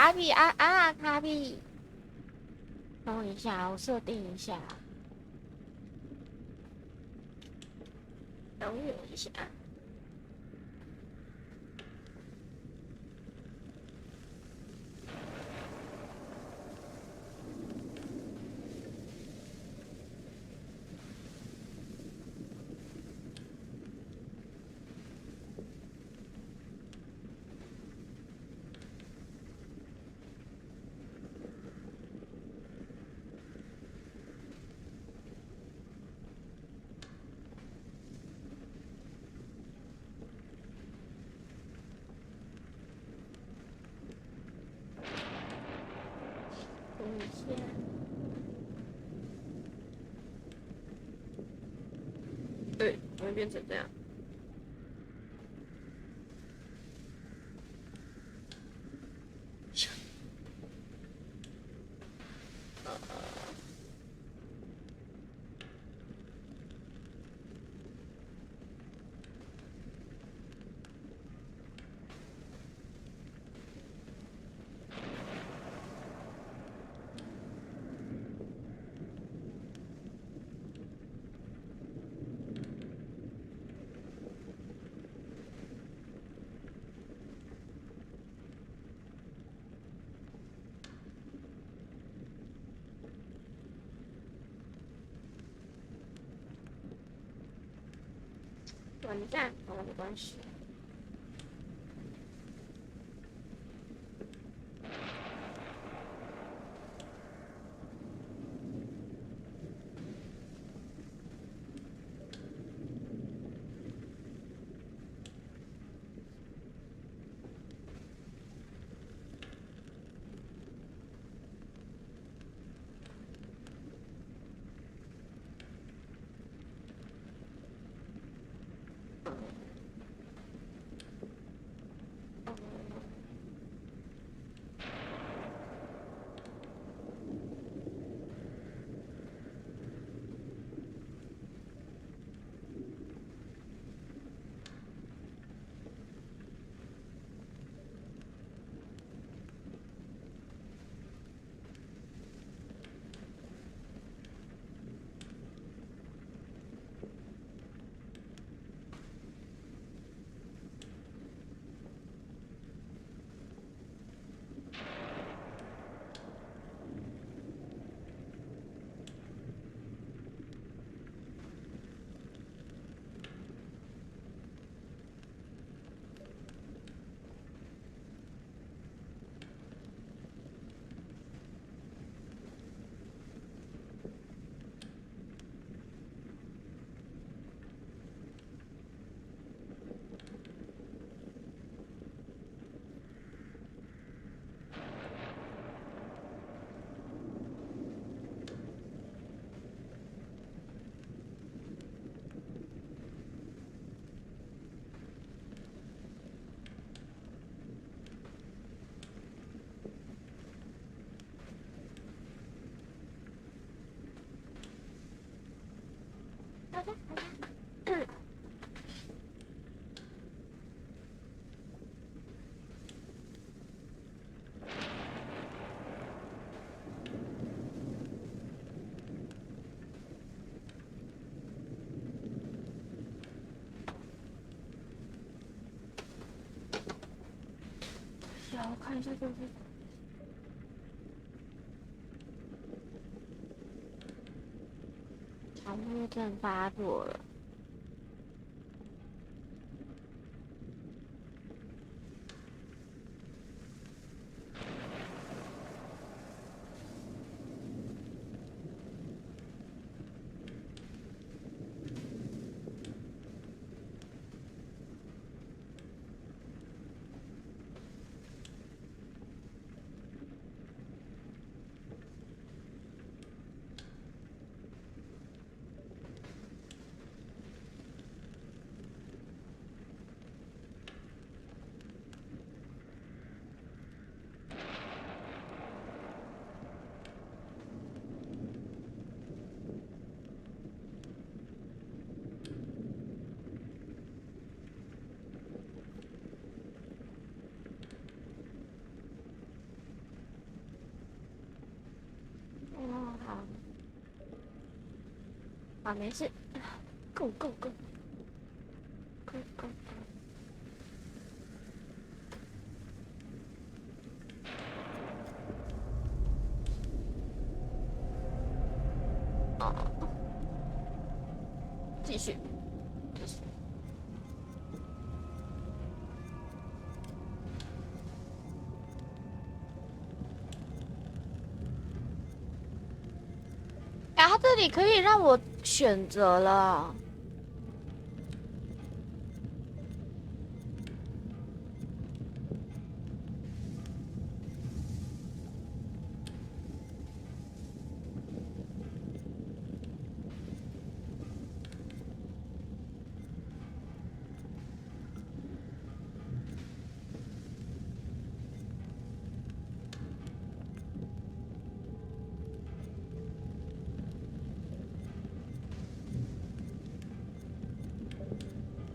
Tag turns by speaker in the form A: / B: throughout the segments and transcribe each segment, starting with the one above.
A: 卡比啊，卡比，等我一下，我设定一下，等我一下。等一下，对，会变成这样。短暂，好了，没关系。我看一下就是强迫症发作了。好，好，没事。Go go go go go go。哦，继续，继续。然后这里可以让我选择了。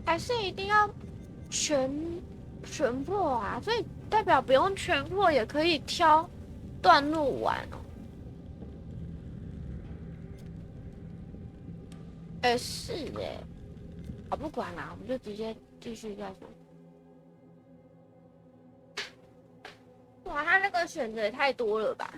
A: 还是一定要全破啊？所以代表不用全破也可以挑段路玩哦。是哎，我不管啦，我们就直接继续再说。哇，他那个选择也太多了吧！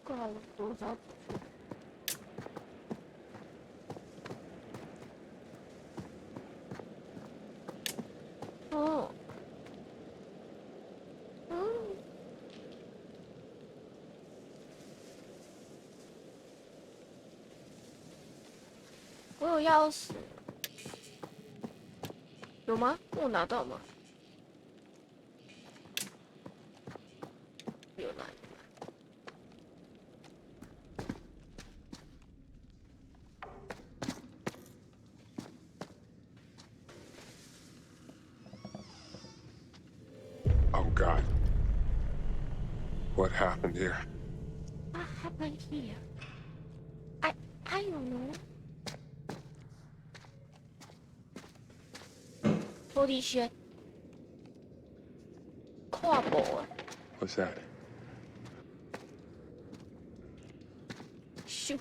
A: 挂了多少？哦，嗯，我有钥匙，有吗？我拿到吗？有拿。
B: Oh God. What happened here?
A: What happened here? I don't know. Holy shit. 跨步啊！
B: What's that?
A: 咻！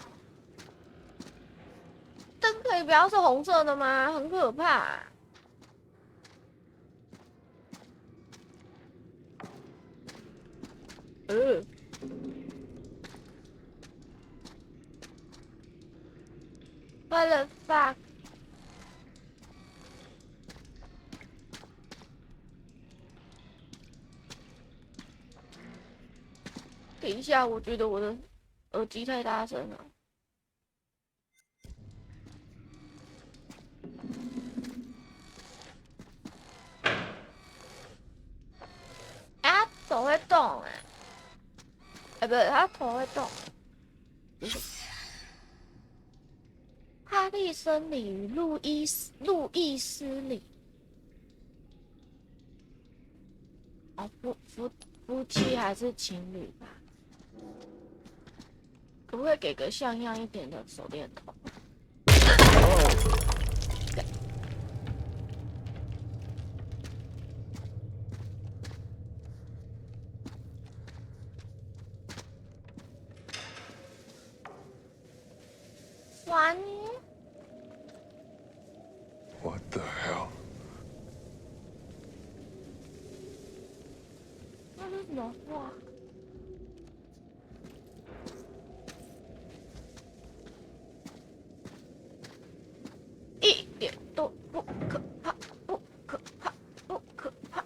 A: 灯可以不要是红色的吗？很可怕。What the fuck？ 等一下，我觉得我的耳机太大声了。啊，手会动哎！不对，他头会动。哈利森里与路易斯里。哦，夫妻还是情侣吧？可不可以给个像样一点的手电筒？哇你！
B: What the hell?
A: 那是什么话？一点都不可怕，不可怕，不可怕。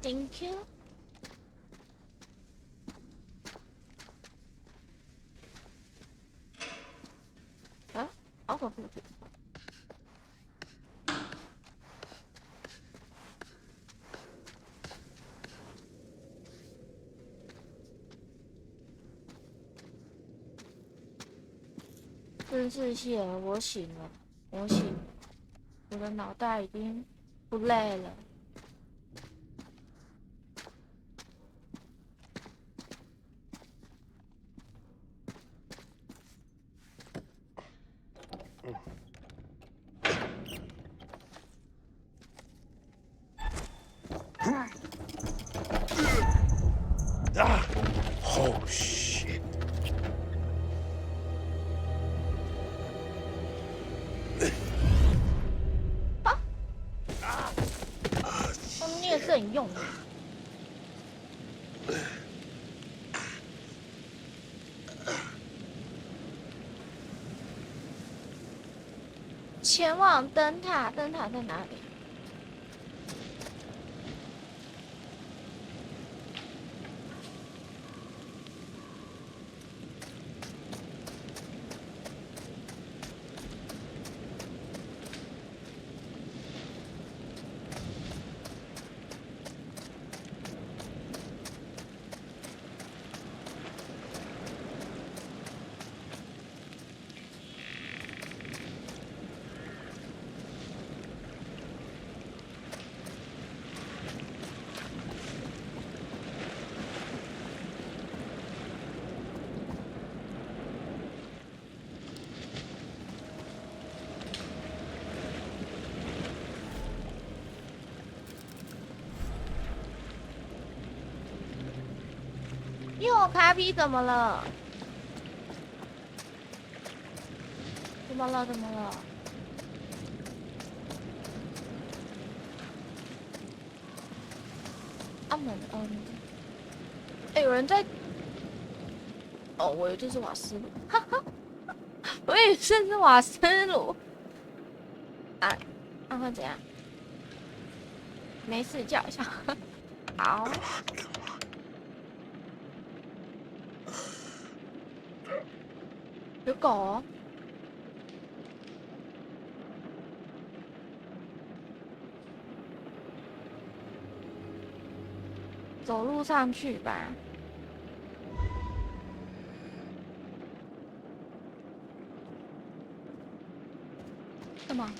A: Thank you。啊，好可怖！真是谢了，我醒了，我醒了，我的脑袋已经不累了。
B: Oh, shit.
A: 你也是很用的。前往灯塔，灯塔在哪里？哟，卡比怎么了？怎么了？怎么了？按门哦，哎，有人在。哦，我以为这是瓦斯炉，哈哈，我以为这是瓦斯炉。啊，那会怎样？没事，叫一下。好。有狗哦。走路上去吧。干嘛？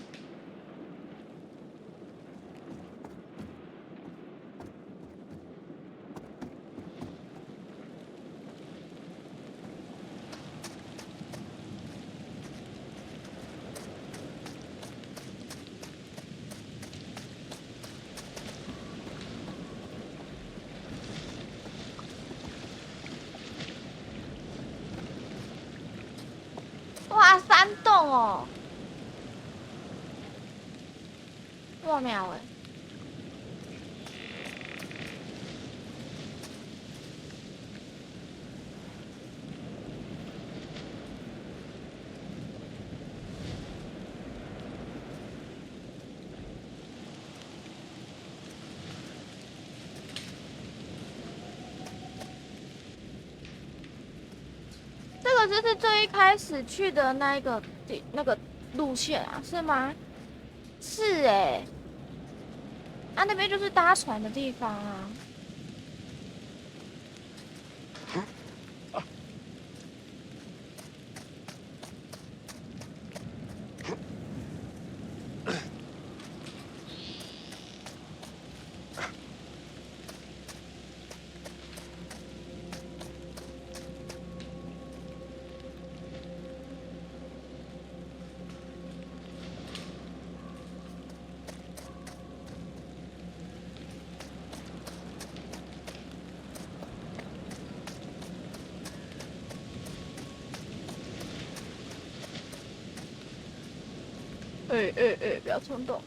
A: 哇，山洞哦，哇喵哎！这个就是最一开始去的那个路线啊，是吗？是哎，啊那边就是搭船的地方啊。不要冲动。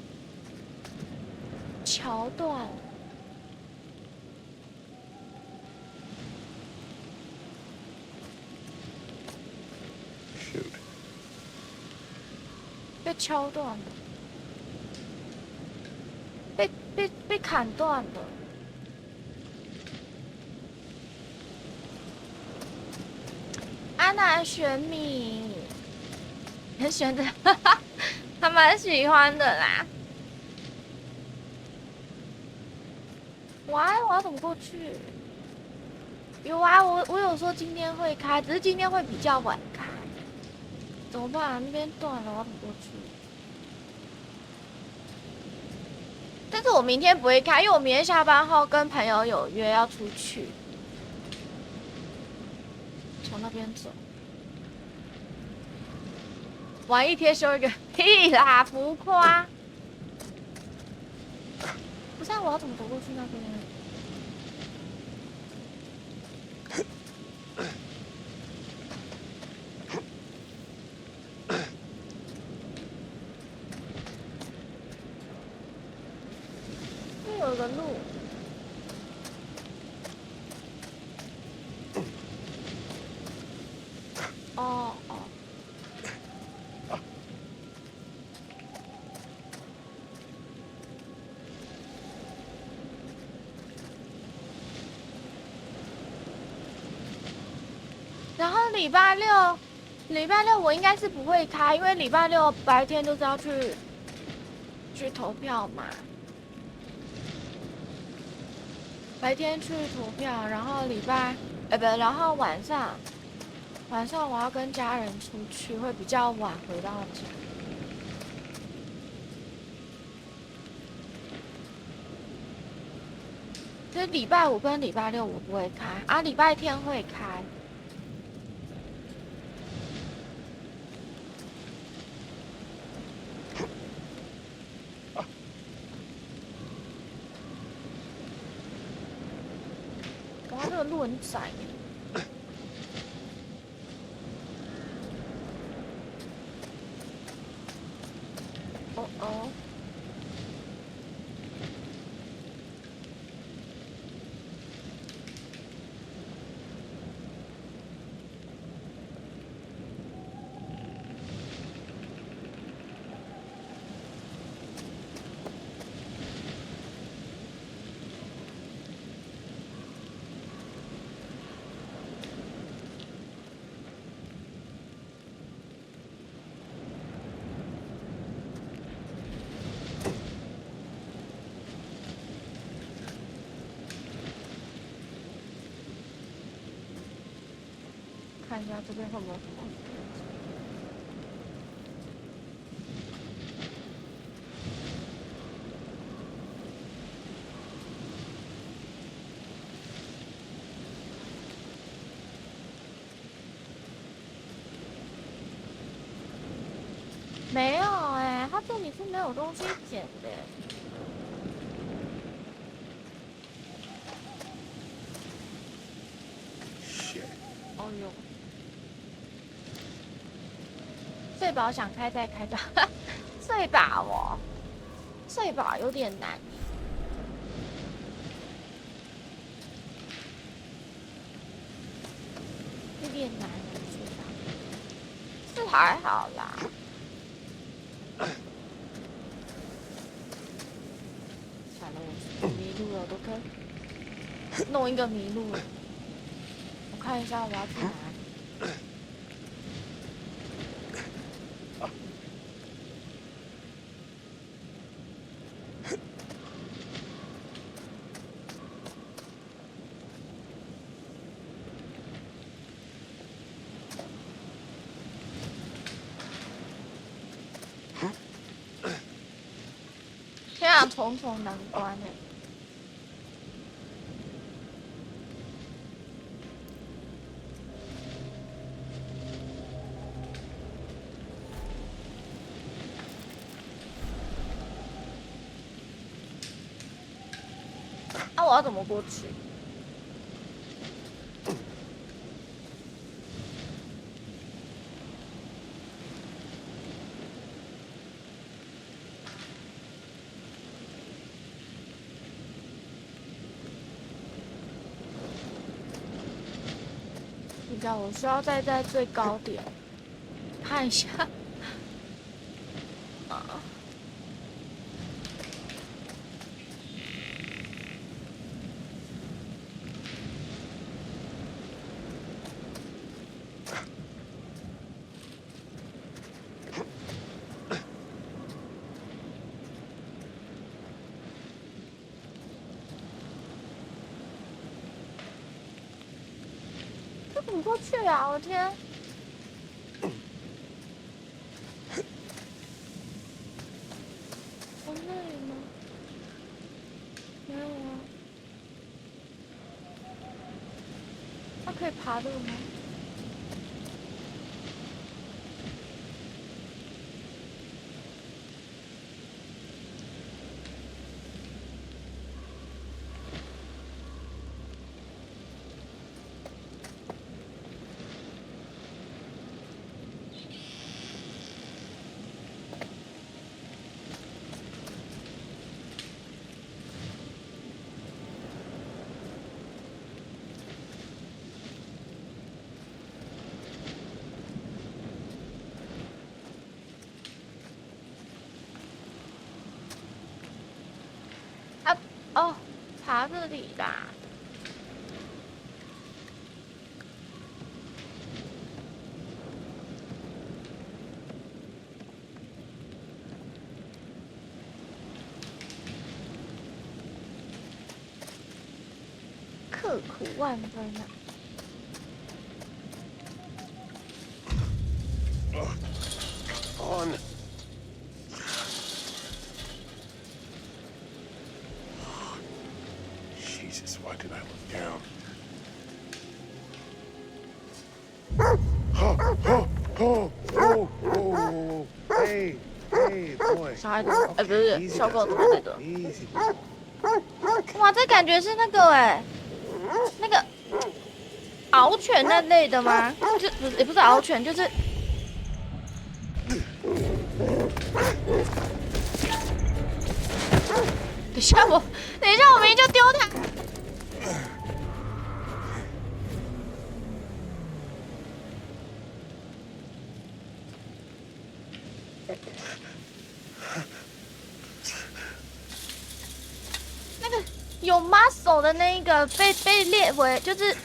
A: 桥段。
B: Shoot.
A: 被敲断了。被砍断了。男选民，选的还蛮喜欢的啦。哇，我要怎么过去？有啊，我有说今天会开，只是今天会比较晚开。怎么办啊？那边断了，我要怎么过去？但是我明天不会开，因为我明天下班后跟朋友有约要出去，从那边走。玩一天休一个屁啦，浮夸！不是啊，我要怎么走过去那边？这有个路。哦哦。然后礼拜六我应该是不会开，因为礼拜六白天都是要去投票嘛。白天去投票，然后然后晚上我要跟家人出去，会比较晚回到家。所以礼拜五跟礼拜六我不会开，啊，礼拜天会开。哇，这个路很窄耶。哦哦。看一下这边会不会红。没有哎，他这里是没有东西捡的。哦哟。睡饱想开再开吧，睡饱哦，睡饱有点难。有点难，睡饱是还好啦。惨了，我迷路了，我都跟弄一个迷路了。我看一下我要去哪里。天啊，重重难关哎！啊，我要怎么过去？你知道我需要在最高点看一下。啊。怎么过去啊？我的天！从这里吗？没有啊。它可以爬这个吗？啊，哦，爬这里啦。刻苦万分啊！On.
B: Jesus, why did I look down? Oh. Hey, boy.
A: 小孩子，哎，不是
B: Easy
A: 小狗
B: does
A: 的
B: it.
A: 那个。
B: Easy.
A: 哇，这感觉是那个哎，那个獒犬那类的吗？就不是，也不是獒犬，就是。等一下我明明就丢它。那个有 muscle 的那一个被列为就是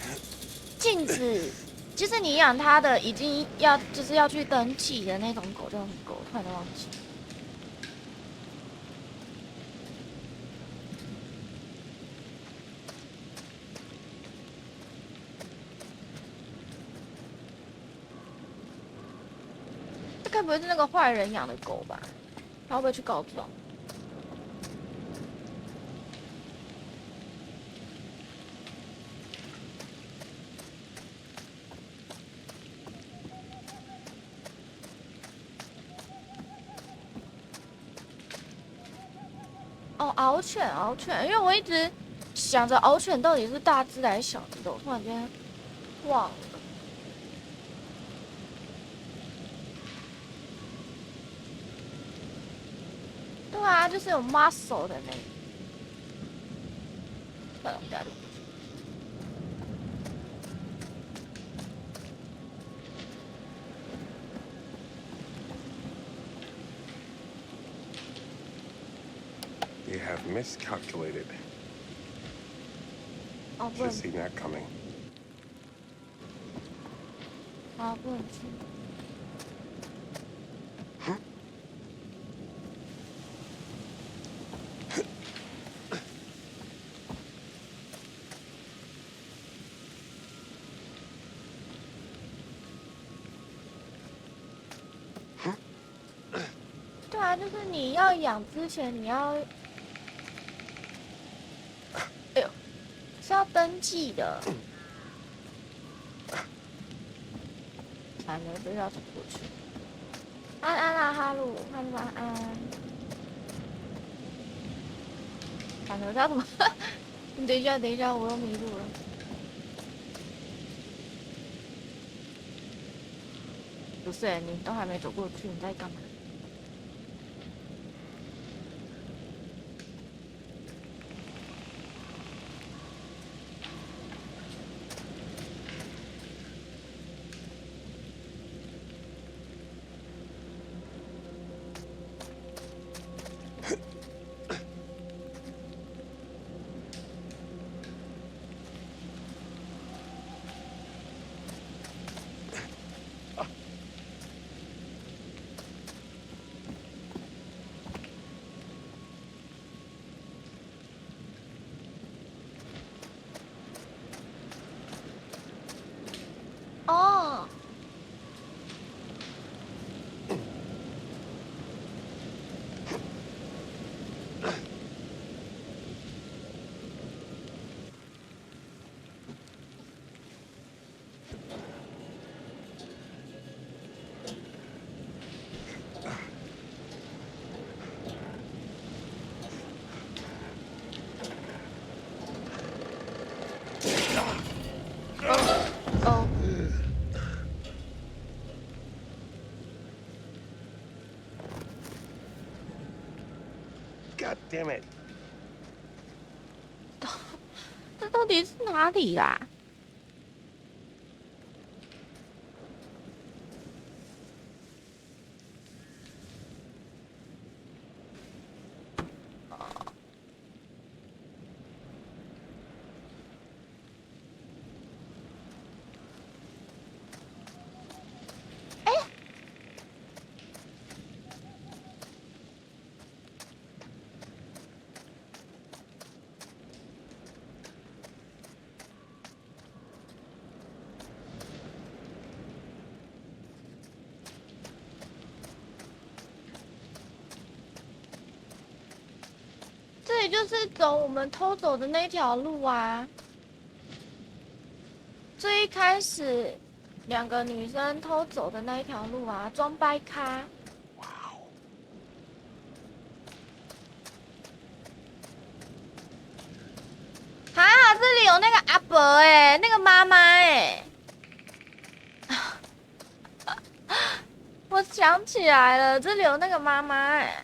A: 禁止，就是你养它的已经就是要去登记的那种狗叫什么狗？突然都忘记。这该不会是那个坏人养的狗吧？他会不会去告状？哦，獒犬，因为我一直想着獒犬到底是大只还是小只的，我突然间忘了。对啊，就是有 muscle 的那个。算了，我家里。
B: You have miscalculated.
A: 哦，不
B: Should
A: 能
B: have seen that coming.
A: 啊，不能去。对啊，就是你要养之前，你要，哎呦，是要登记的。完了，不知道怎么过去。安安啊，哈鲁安安。完了，不知道怎么。你等一下，我又迷路了。不是，你都还没走过去，你在干嘛？
B: Damn it.
A: 这到底是哪里啦？这里就是走我们偷走的那条路啊。最一开始2个女生偷走的那一条路啊，装掰咖。
B: Wow.
A: 啊，这里有那个阿伯哎、那个妈妈哎。我想起来了，这里有那个妈妈哎。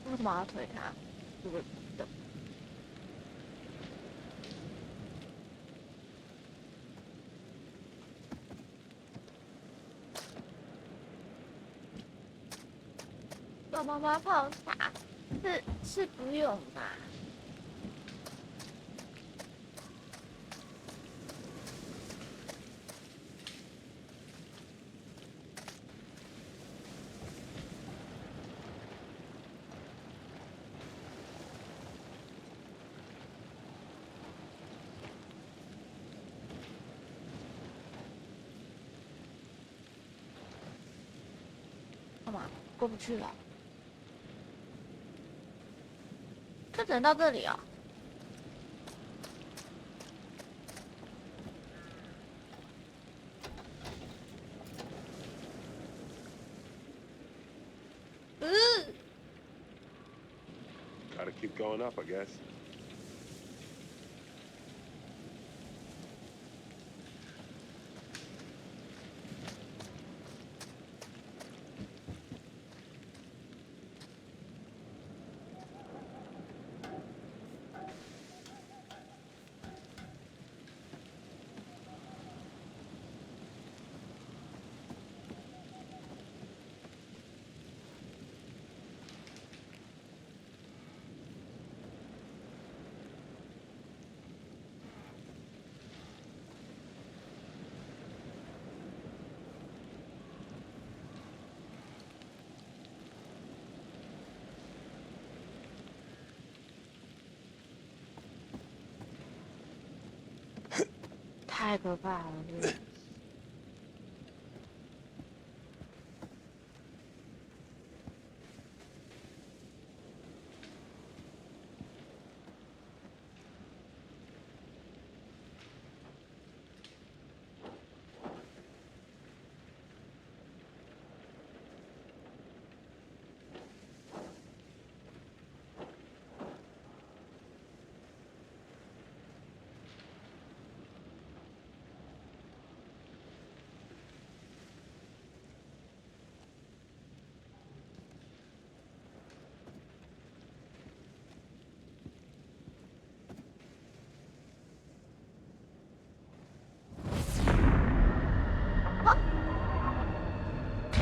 A: 为什么要推他？这个的。有妈妈泡茶，是不用吧？干嘛？过不去了？就只能到这里啊、
B: Gotta keep going up, I guess.
A: 太可怕了，这个。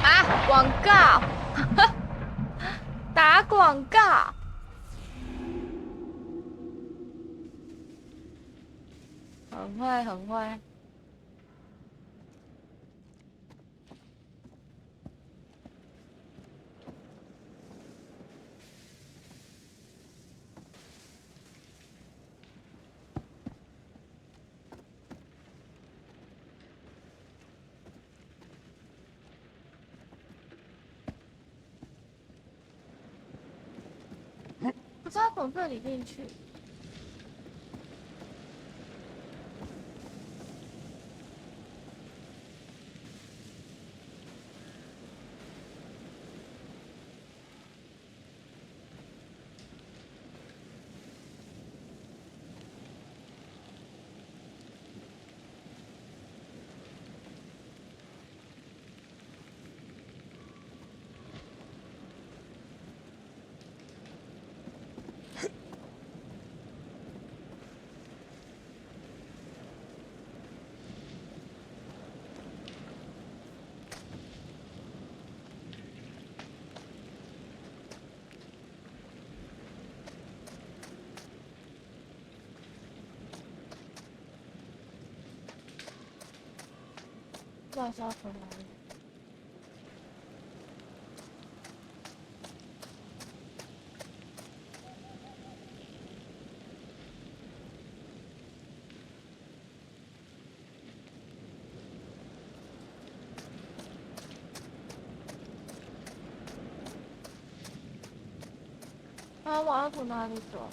A: 啊！广告，打广告，很会很会。是要从这里进去。不知道是要从哪里。啊，我要从哪里走？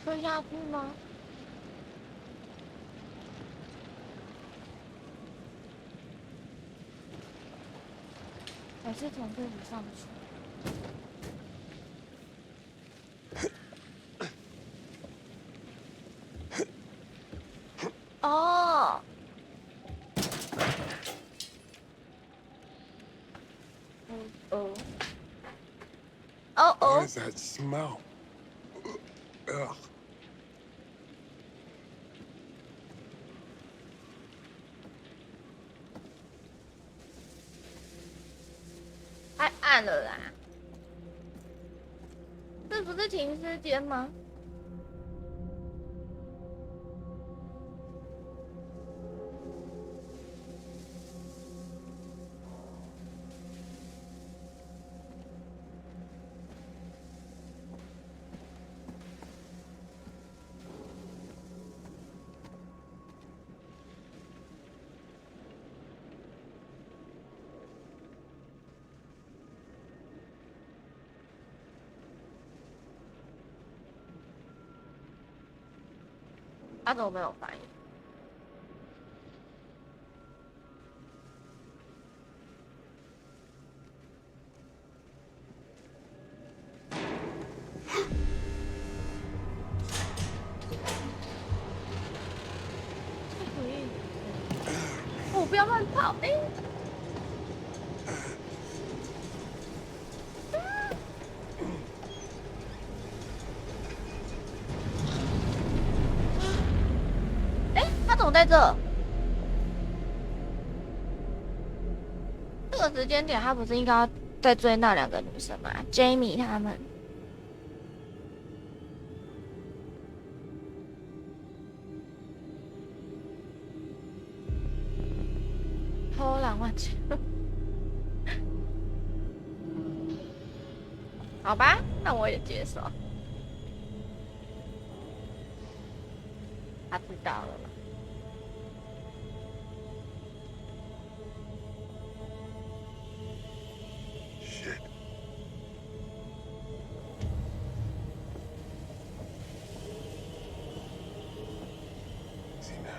A: 推下去吗？还是从这里上去？哦，哦，哦
B: What
A: 哦，
B: is that smell? Ugh.
A: 太暗了啦！这不是停尸间吗？他怎么没有反应？哦，不要乱跑！哎、哎、他怎么在这？这个时间点，他不是应该要在追那两个女生吗？Jamie 他们。偷懒忘记。好吧，那我也接受。他知道了吗？Shit.
B: See now.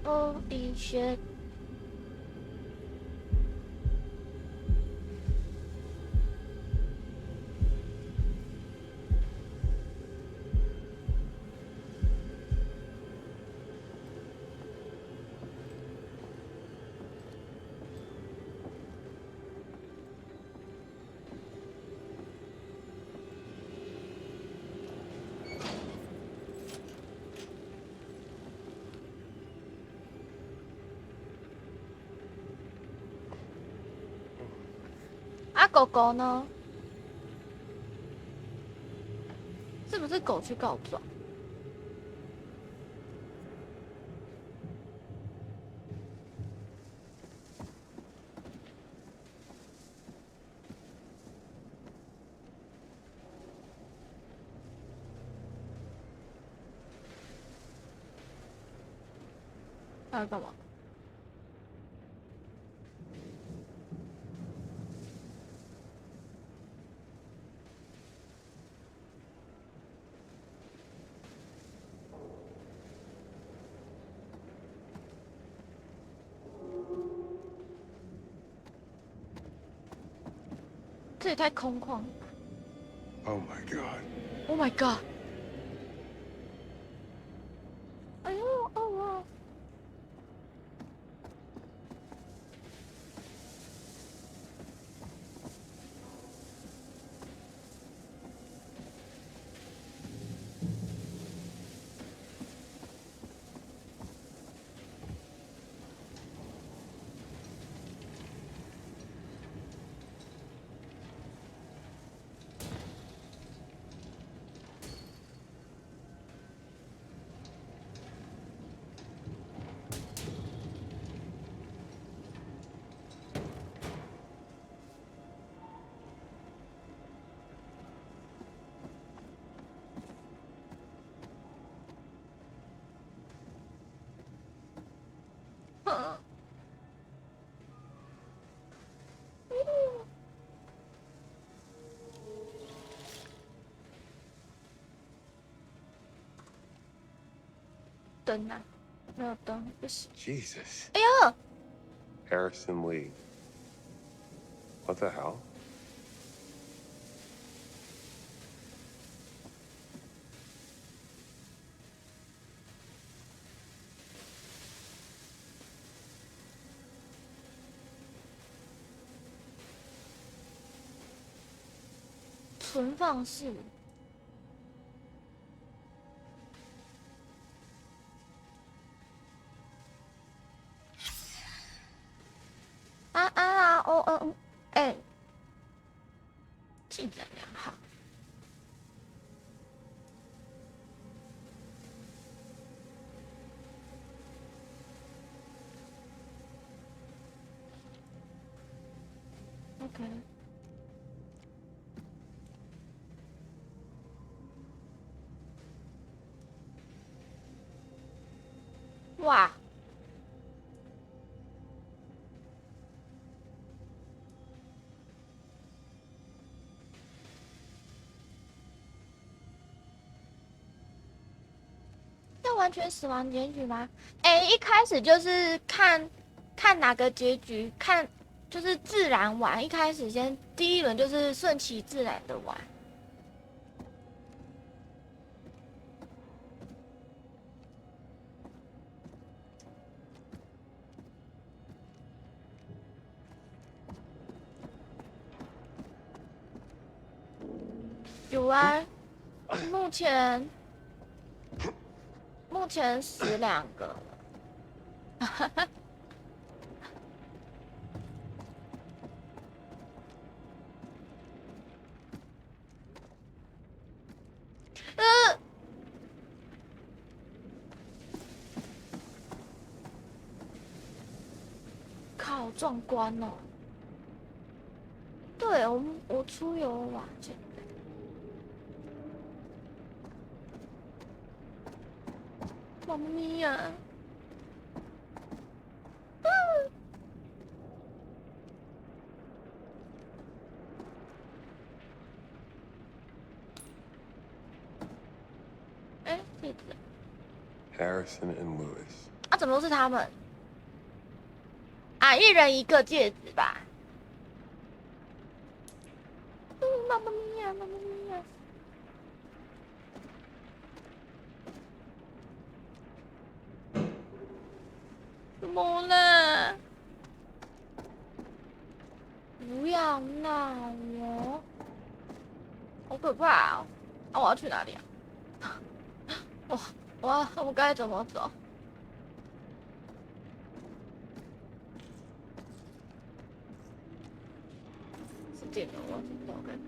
A: Holy shit！狗狗呢？是不是狗去告状？他要干嘛？这也太空旷了。
B: Oh my god.
A: Oh my god！ 哎呦，哦哇！灯啊，没有灯，不行。
B: Jesus.
A: 哎呀，
B: Harrison Lee. What the hell?
A: 存放室。哎，进展良好。OK。哇！要完全死亡结局吗？哎，一开始就是看哪个结局，看就是自然玩。一开始先第一轮就是顺其自然的玩。有啊，目前死2个。靠，壮观哦！对我出游玩去。妈咪呀！哎，戒指
B: Harrison and Lewis.
A: 啊，怎么都是他们？啊，一人一个戒指吧。妈妈咪呀，妈妈咪呀！怎么了？不要闹我！好可怕哦！啊，我要去哪里啊？我该怎么走？电了，我找看。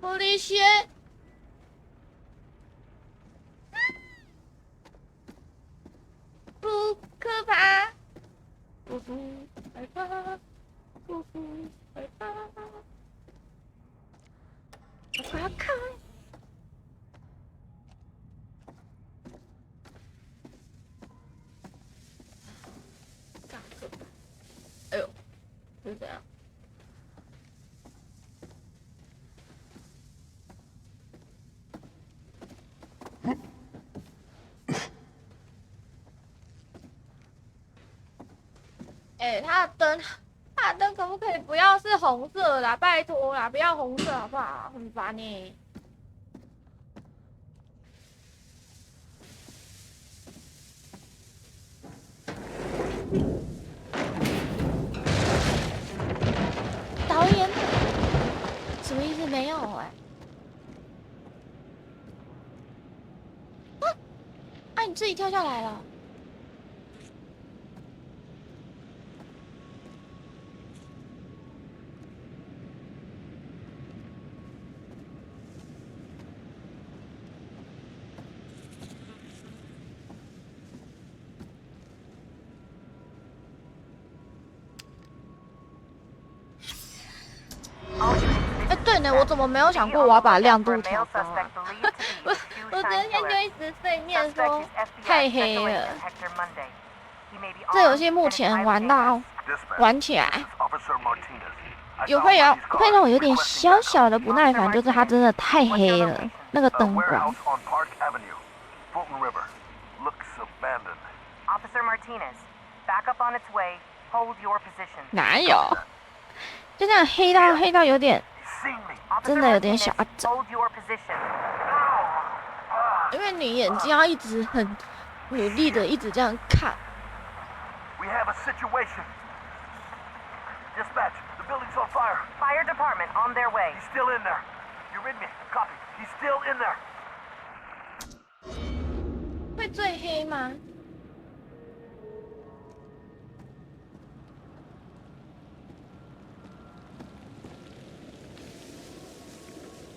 A: Holy shit！ 不可怕，不害怕，不害怕。我不要看。哎呦，是这样。哎，他的灯可不可以不要是红色啦？拜托啦，不要红色好不好？很烦呢。导演什么意思？没有哎、啊，你自己跳下来了。哎，对呢，我怎么没有想过我要把亮度调高啊？我昨天就一直碎念说太黑了。这游戏目前玩起来，会让我有点小小的不耐烦，就是它真的太黑了，那个灯光。哪有？就这样黑到有点，真的有点小整。因为你眼睛要一直很努力的一直这样看。
C: Dispatch, the building's on fire. Fire department on their way. He's still in there. You read me? Copy. He's still in there.
A: 会最黑吗？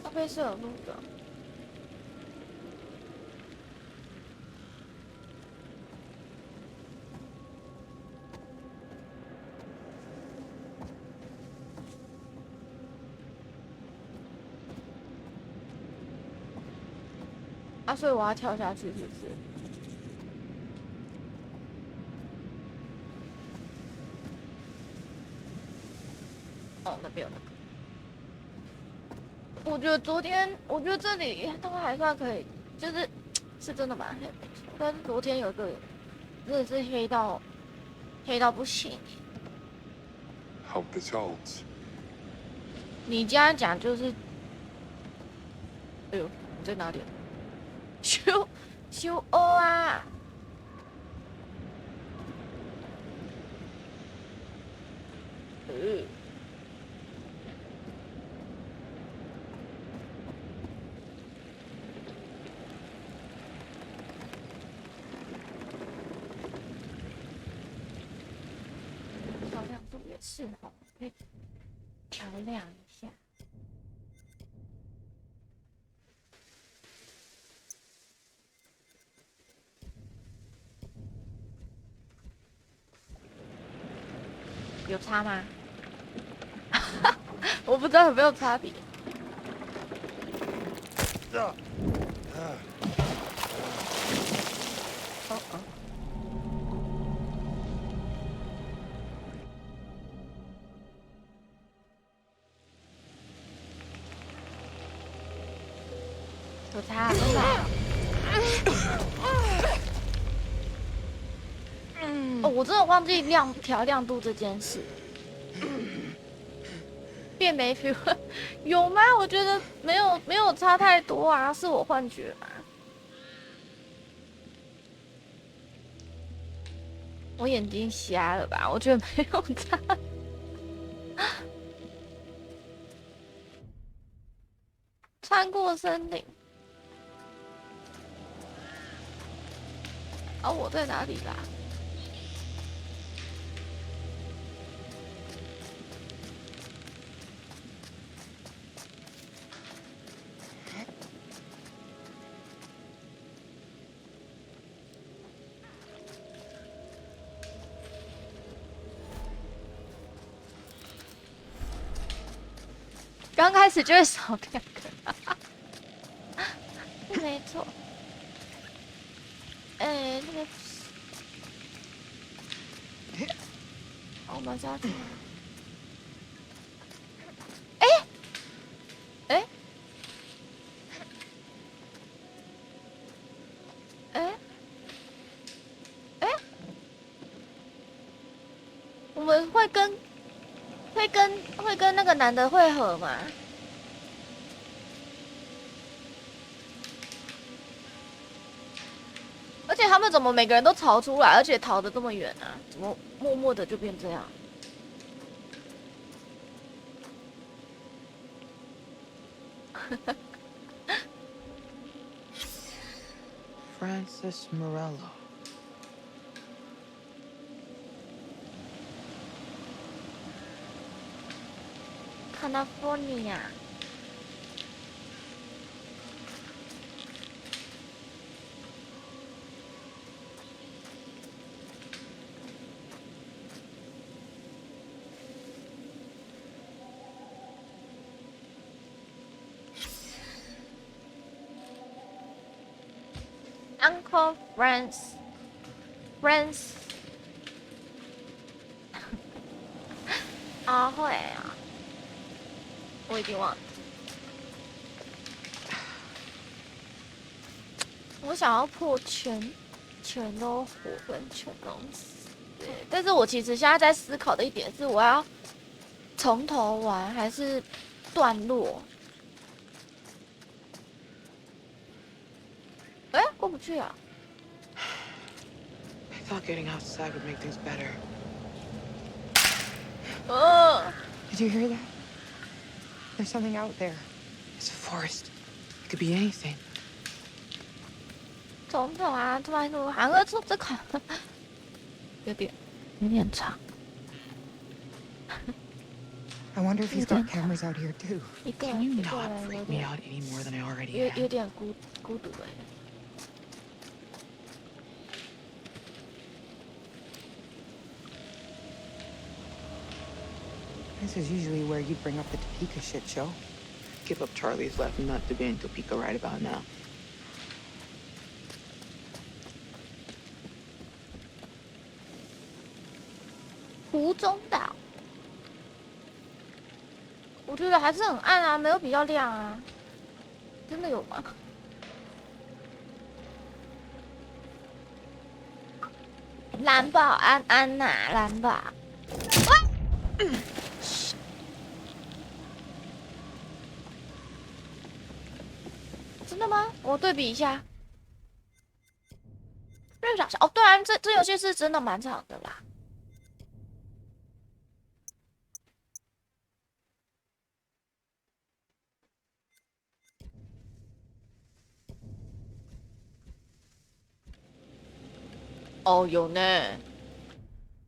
A: 咖啡是有录的。啊，所以我要跳下去，是不是？哦，那边有那个。我觉得这里都还算可以，就是是真的蛮黑，没错。但是昨天有个真的是黑到不行。
B: Hope this holds.
A: 你这样讲就是，哎呦，你在哪里？修欧啊！调亮度也是哦，可以调亮一下。有差吗？我不知道有没有差别。哦哦。有差多少？哦，我真的忘记调亮度这件事。变没 feel 有吗？我觉得没有差太多啊，是我幻觉吗？我眼睛瞎了吧？我觉得没有差。穿过森林。啊，我在哪里啦？刚开始就会少2个，没错。那个，我们家去哪？哎，我们会跟那个男的会合吗？而且他们怎么每个人都逃出来，而且逃得这么远啊？怎么默默的就变这样？Francis
D: Morello.
A: California。Uncle Francis 啊，会啊，我已经忘了。我想要破全都活跟全都死，对。但是我其实现在在思考的一点是，我要从头玩还是段落？过不去啊！
D: I thought getting outside would make things better. Did you hear that? There's something out there. It's a forest. It could be anything.
A: 从头啊，突然说，韩哥这款有点长。
D: I wonder if he's got cameras out here too. Can you
A: 一个
D: not
A: 人
D: freak me out any more than I already
A: 有
D: am?
A: 点孤独哎。
D: This is usually where you bring up the Topeka shit show. Give up Charlie's left nut to be in Topeka right about now.
A: 湖中岛，我觉得还是很暗啊，没有比较亮啊。真的有吗？蓝宝安安呐，蓝宝。真的吗？我对比一下。6小时哦，对啊，这游戏是真的蛮长的啦。哦，有呢，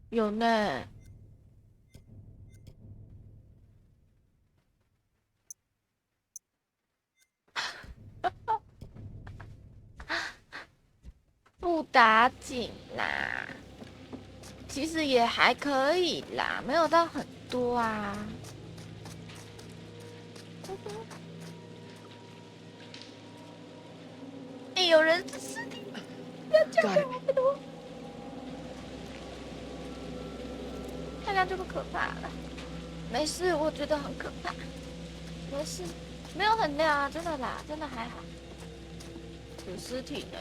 A: 有呢。不打紧啦，其实也还可以啦，没有到很多啊。哎，有人是你，不要这样，拜托。太亮就不可怕了，没事，我觉得很可怕，没事，没有很亮啊，真的啦，真的还好。有尸体呢。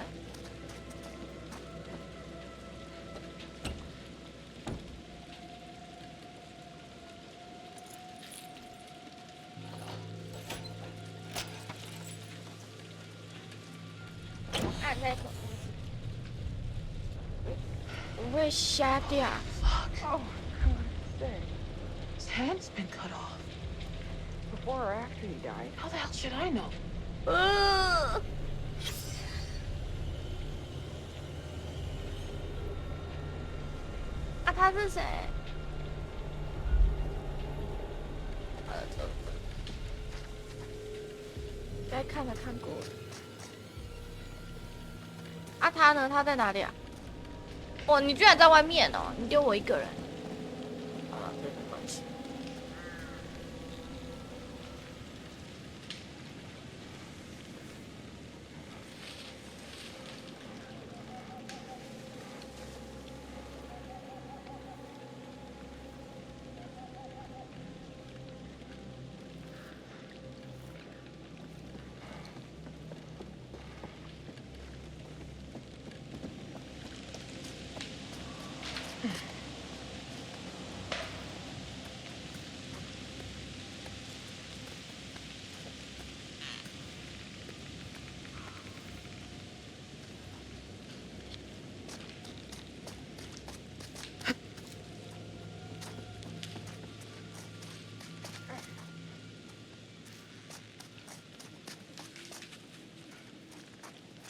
A: 按那个，我会瞎掉。
D: Fuck. Oh, his hand's been cut off. before or after he died?
E: How the hell should I know?
A: 啊，他是谁？该看的看过了。啊，他呢？他在哪里啊？哦，你居然在外面哦！你丢我一个人。好了，这没关系。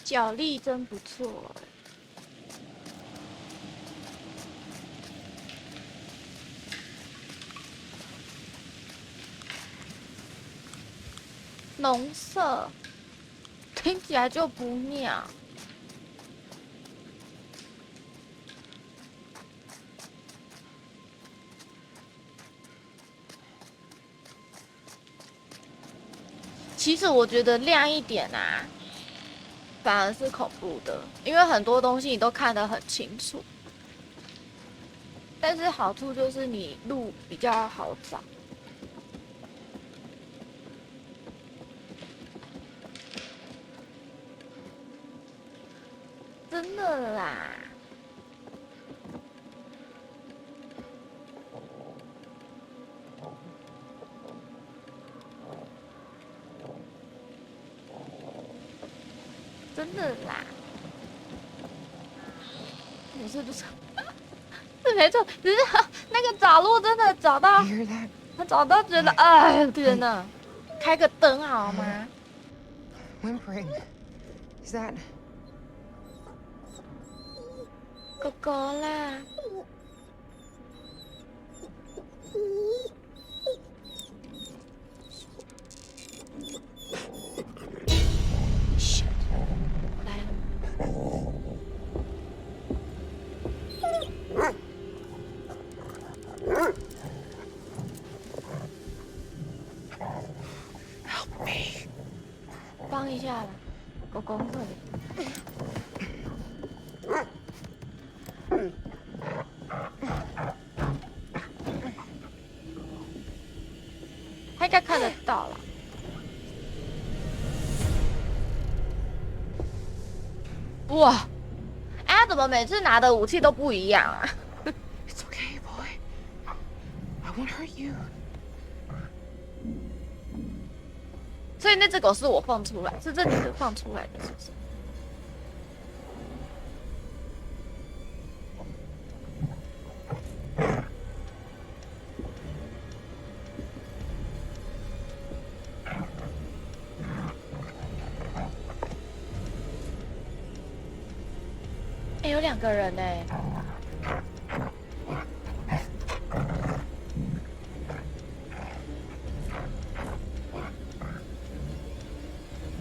A: 脚力真不错。浓色，听起来就不妙。其实我觉得亮一点啊，反而是恐怖的，因为很多东西你都看得很清楚。但是好处就是你路比较好找。真的啦。真的啦，不是，是没错，只是那个找路真的找到，
D: You hear that?
A: 他找到觉得，哎呀天哪，开个灯好吗？
D: Whimpering. Is that?
A: 狗狗啦。来了。
E: Help me.
A: 帮一下啦，狗狗会。他应该看得到了。哇！哎，他怎么每次拿的武器都不一样啊？
E: It's okay, boy. I won't hurt you.
A: 所以那只狗是我放出来，是这女的放出来的，是不是？哎，有2个人呢。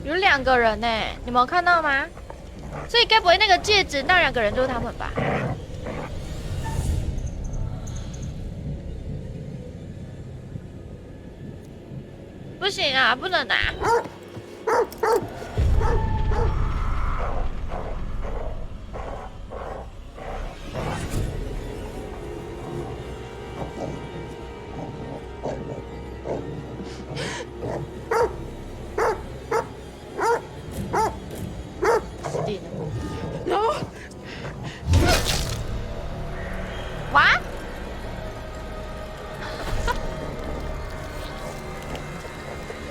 A: 有2个人呢，你们有看到吗？所以该不会那个戒指那2个人就是他们吧？不行啊，不能拿。
E: No.
A: What?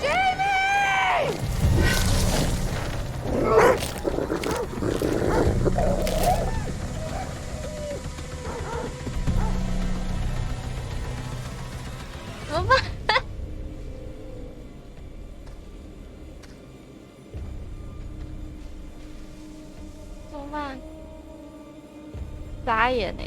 A: Jamie! 漫，傻眼呢。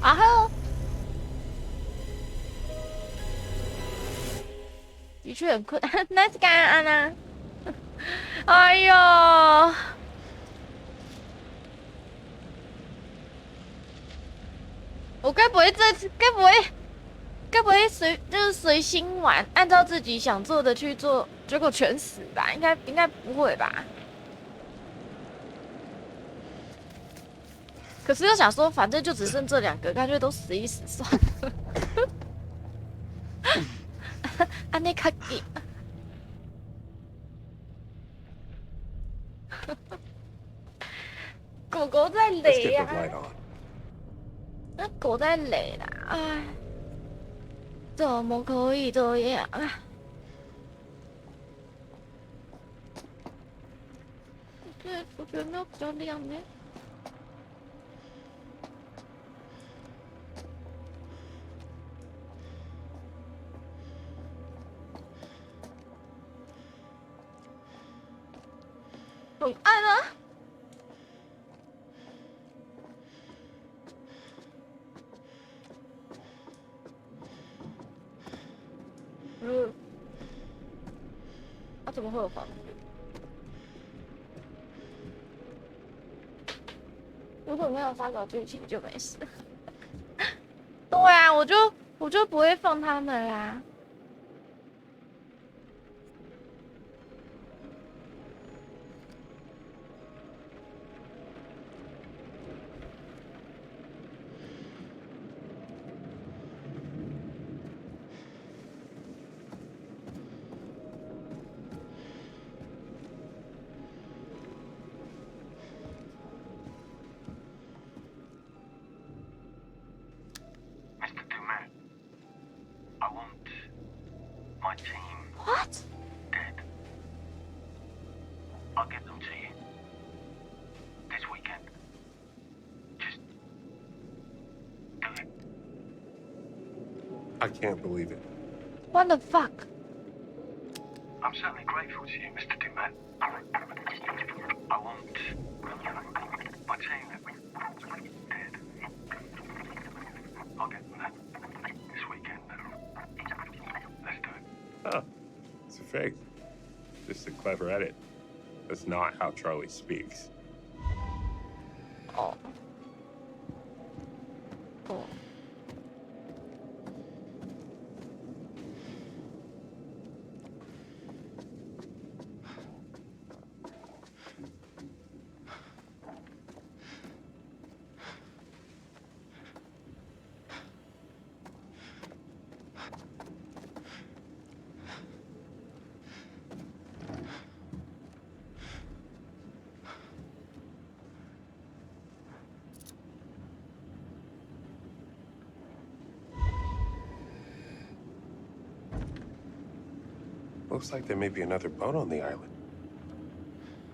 A: 啊哈，的确很困，Nice guy 安娜。哎呦，我该不会该不会随心玩，按照自己想做的去做，结果全死吧？应该不会吧？可是又想说，反正就只剩这2个，干脆都死一死算了。安内卡吉，狗狗在
B: Let's
A: 累
B: get
A: 啊
B: the！light on.
A: 那狗在累啦，哎，怎么可以这样啊？对，我觉得没有比较亮呢。有暗啊！啊，怎么会有房子？如果没有发稿剧情就没事。对啊，我就不会放他们啦。
C: Mr. Dumet, I want my team
A: What？
C: dead. I'll get them to you this weekend. Just do it.
B: I can't believe it.
A: What the fuck？
C: I'm certainly grateful to you, Mr. Dumet. I want my team dead. I'll get them there this weekend. Let's do it.
B: Huh. It's a fake. Just a clever edit. That's not how Charlie speaks.
A: 哦。哦。
B: Looks like there may be another boat on the island.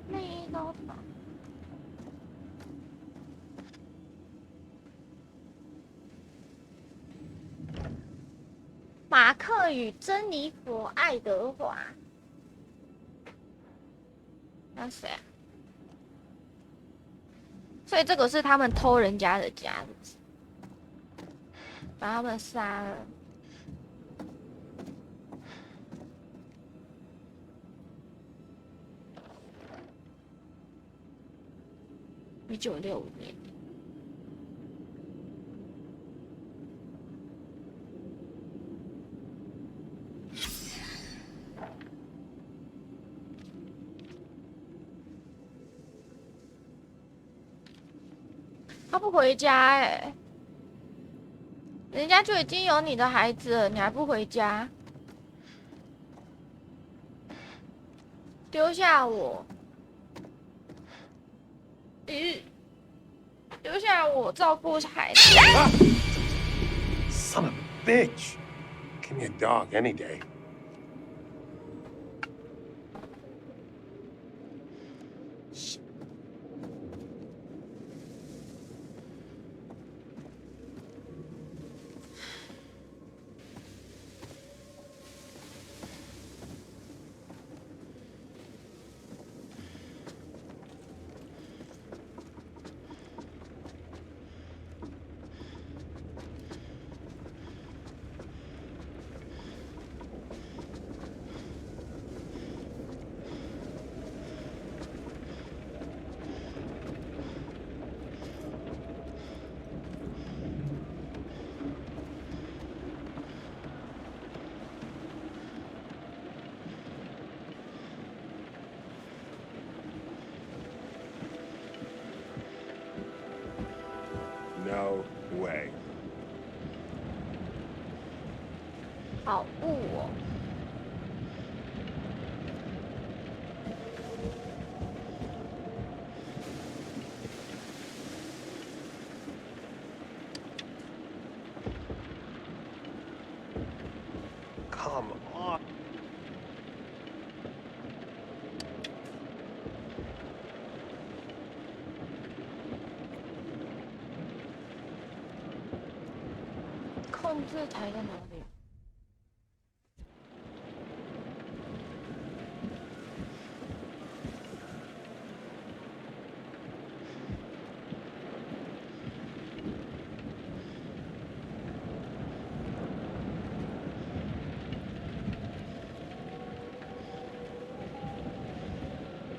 A: 没有吧？马克与珍妮佛·爱德华，那谁啊？所以这个是他们偷人家的家子，把他们杀了。1965年。他不回家哎、人家就已经有你的孩子了，你还不回家，丢下我，丢下我照顾孩子。
B: Son of a bitch! Give me a dog any day. No way.
A: 好雾哦。
B: Come on.
A: 控制台在哪里？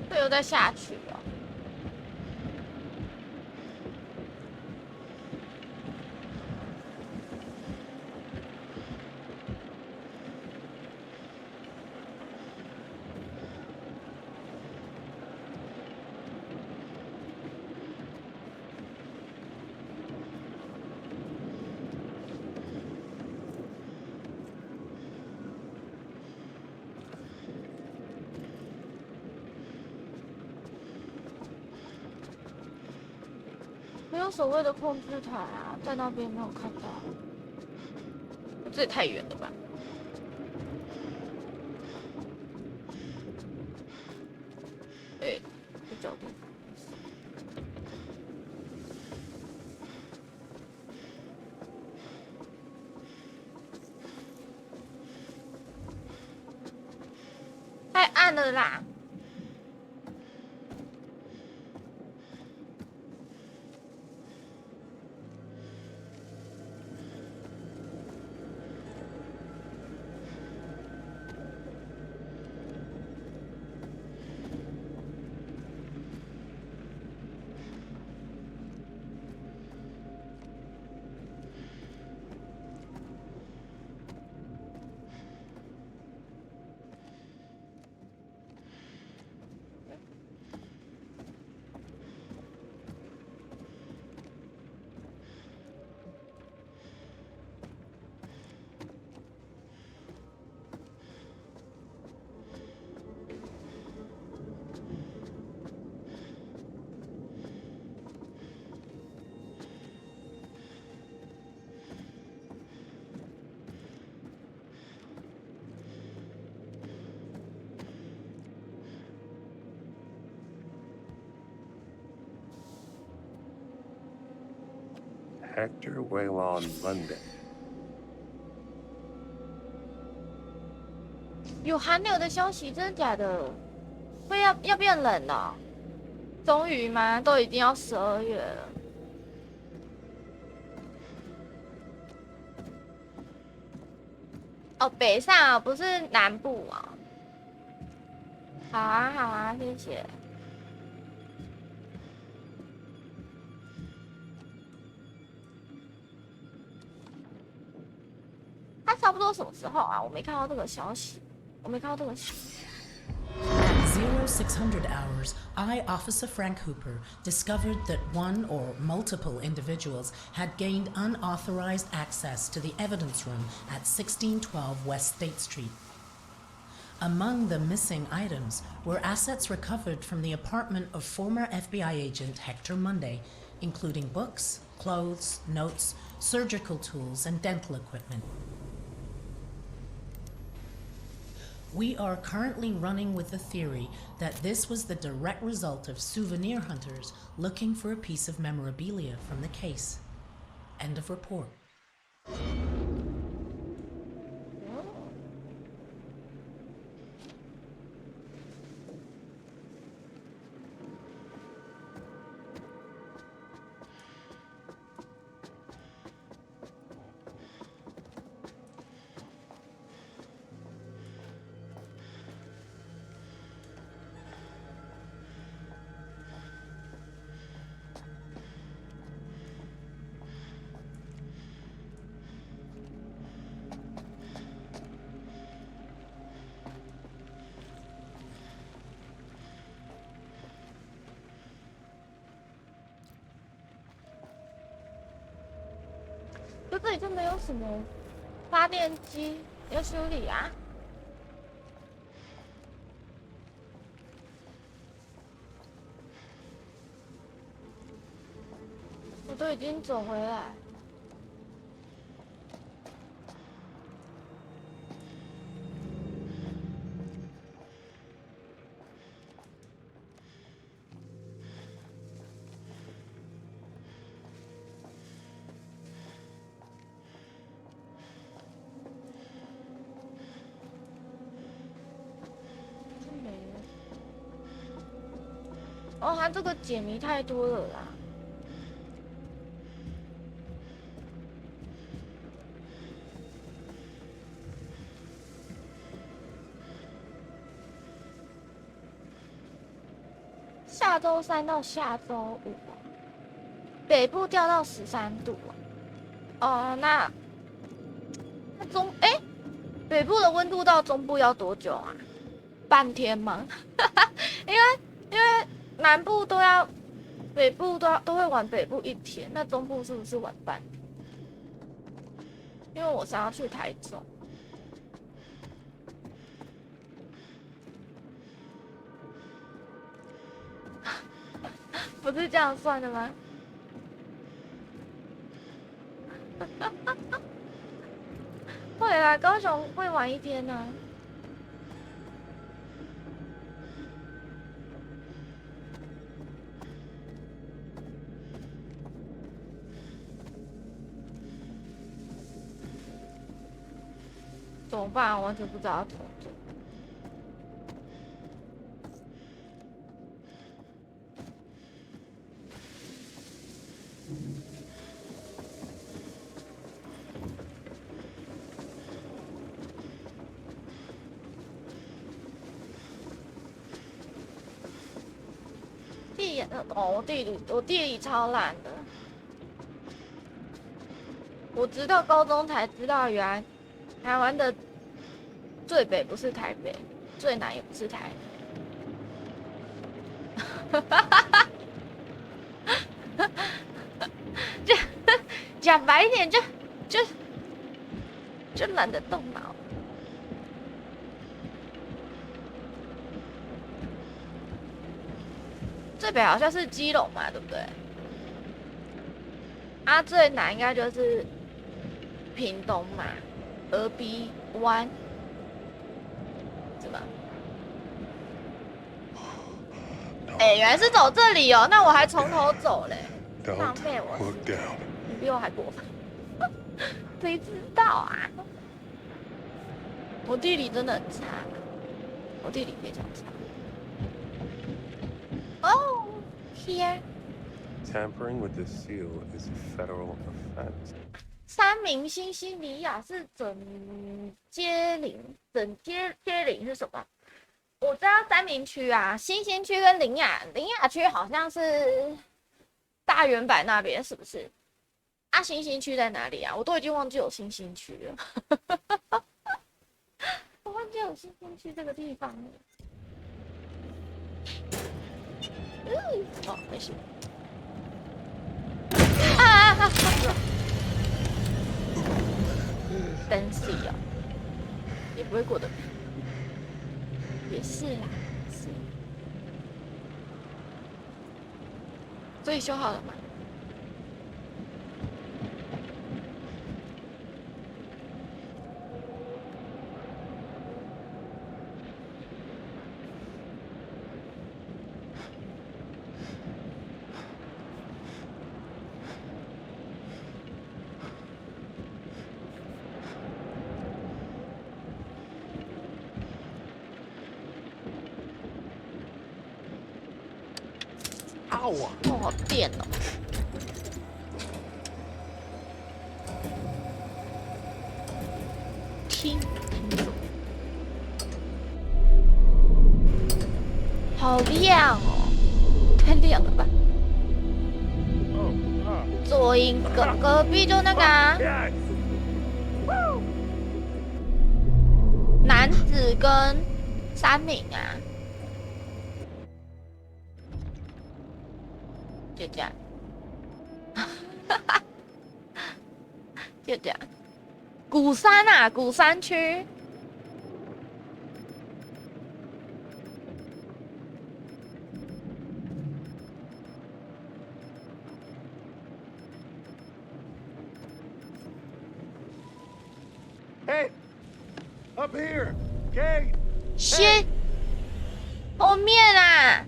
A: 会又再下去哦。没有所谓的控制台啊，在那边没有看到。这也太远了吧？对，这角度。太暗了啦！Hector
B: Waylon London.
A: 有寒流的消息，真的假的？会要变冷了？终于吗？都已经要12月了。哦，北上啊，不是南部啊。好啊，好啊，谢谢。他差不多什么时候啊？我没看到这个消息，我没看到这个消息。
F: At 0600 hours, I, Officer Frank Hooper, discovered that one or multiple individuals had gained unauthorized access to the evidence room at 1612 West State Street. Among the missing items were assets recovered from the apartment of former FBI agent Hector Monday, including books, clothes, notes, surgical tools, and dental equipment. We are currently running with the theory that this was the direct result of souvenir hunters looking for a piece of memorabilia from the case. End of report.
A: 可这里就没有什么发电机要修理啊。我都已经走回来。没了。哦，它这个解谜太多了啦。下周3到下周5，北部掉到13度。哦，那北部的温度到中部要多久啊？半天吗？因为南部都要，北部都会晚北部1天，那中部是不是晚半天？因为我想要去台中。不是这样算的吗？会啦，高雄会晚1天呢。怎么办？我完全不知道要怎么做。我地理超烂的，我直到高中才知道，原来台湾的最北不是台北，最南也不是台南。就讲白一点，就懒得动脑。最北好像是基隆嘛，对不对？啊，最南应该就是屏东嘛，峨鼻湾，是吧？原来是走这里哦，那我还从头走嘞，浪费我时间。你比我还过分，谁知道啊？我地理真的很差，我地理非常差。Oh, here.
B: Tampering with the seal is a federal offense.
A: 三明新西里亚是整街岭是什么？我知道三明区啊，新兴区跟林雅区好像是大圆柏那边，是不是？啊，新兴区在哪里啊？我都已经忘记有新兴区了，我忘记有新兴区这个地方了。哦，没事。等死哦，也不会过得，也是啦，是。所以修好了吗？哦，好电哦！听，好亮哦，太亮了吧？左营隔壁就那个啊，男子跟三明啊。就这样，就这样。鼓山啊，鼓山区。
C: Hey! Up here! Kate!
A: 先，后面啊。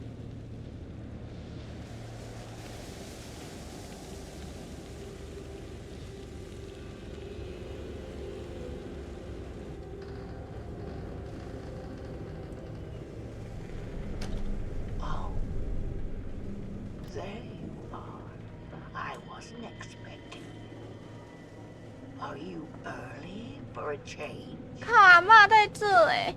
G: Oh, there you are. I wasn't expecting you. Are you early for a change?
A: 靠，阿嬷在这哎。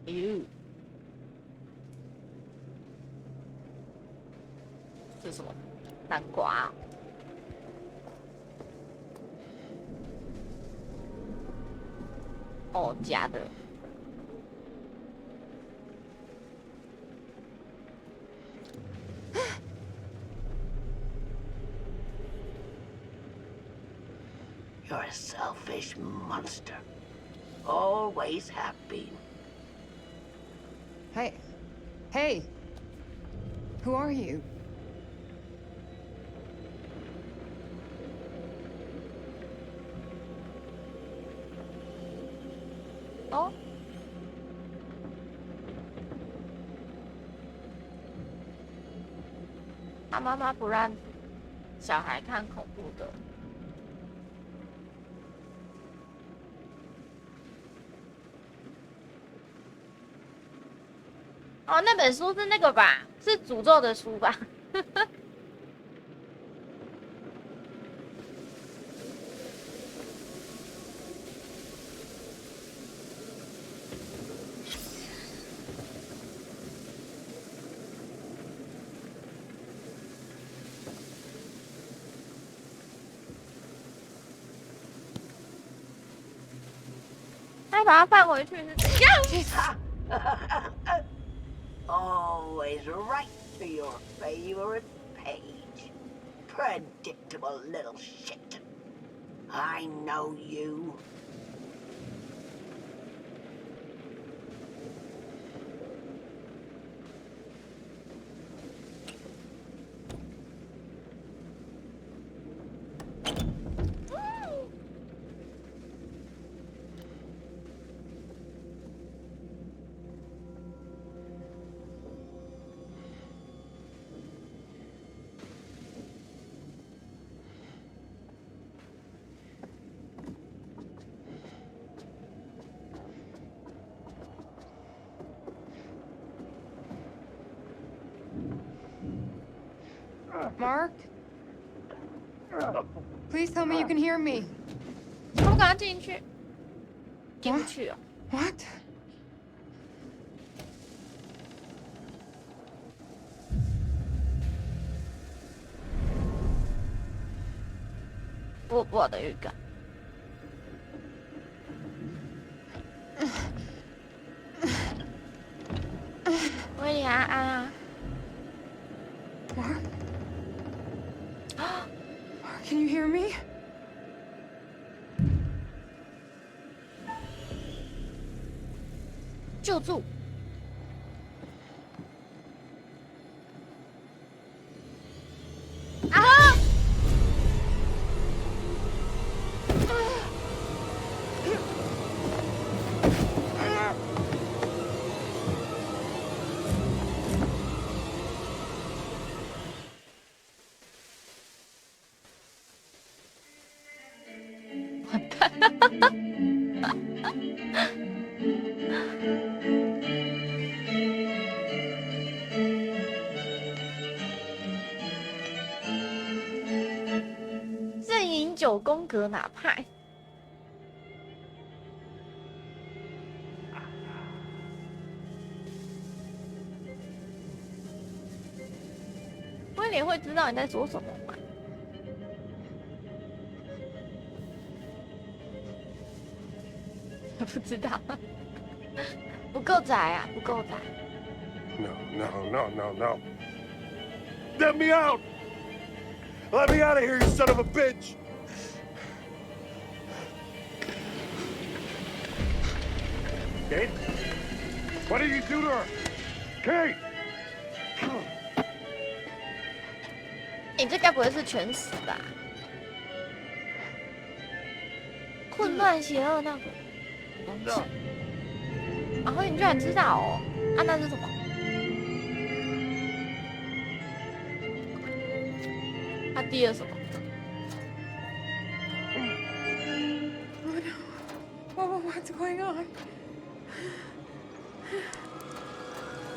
A: 哟，这是什么？南瓜啊。哦，假的。
G: You're a selfish monster. Always have been.
D: Hey. Hey. Who are you?
A: 哦。他妈妈不让小孩看恐怖的。哦，那本书是那个吧？是诅咒的书吧？再把它放回去是怎样？
G: Always right to your favorite page. Predictable little shit. I know you.
D: Mark? Please tell me you can hear me.
A: 他们赶快进去，进不去哦。
D: What?
A: 我的预感。威廉安啊！
D: Mark? Mark, can you hear me?
A: 救助！啊！完蛋！ 9宫格哪派？威廉会知道你在说什么吗？不知道，不够窄啊，不够窄。
B: No. Let me out! Let me out of here, you son of a bitch! Kate? What did you do to her? Kate!
A: 你这该不会是全死吧？混乱邪恶那个东西。然后你居然知道哦？啊，那是什么？他滴了什么？
D: What's going on?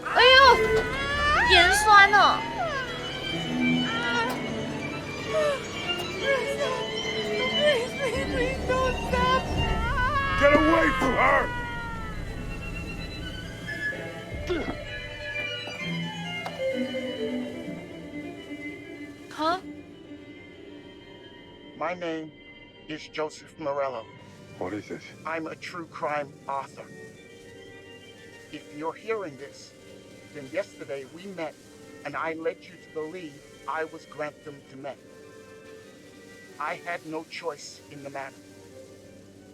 A: 哎呦，盐酸哦！
D: Please don't stop!
B: Get away from her!
A: Huh?
H: My name is Joseph Morello.
B: What is this?
H: I'm a true crime author. If you're hearing this, then yesterday we met and I led you to believe I was Grantham Dumet. I had no choice in the matter.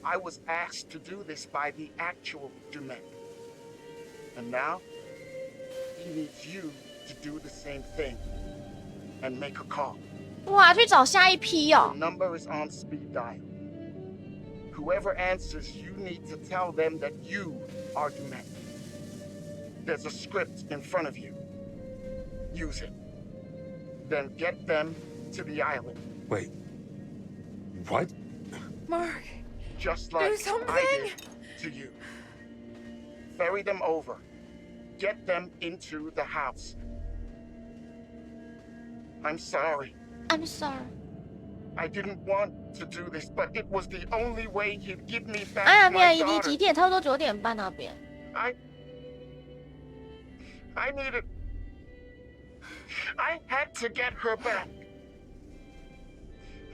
H: I was asked to do this by the actual Dumet. And now, he needs you to do the same thing and make a call.
A: 哇，去找下一批哦
H: The。number is on speed dial. Whoever answers, you need to tell them that you are Dumet. There's a script in front of you. Use it. Then get them to the island.
B: Wait. What?
D: Mark,
H: Just like
D: something!
H: I did to you. Ferry them over. Get them into the house. I'm sorry.
A: I'm sorry。
H: I didn't want to do this, but it was the only way he'd give me back
A: 啊，那
H: my
A: 边 ED 几
H: daughter.
A: 点？差不多9点半那边。
H: I had to get her back.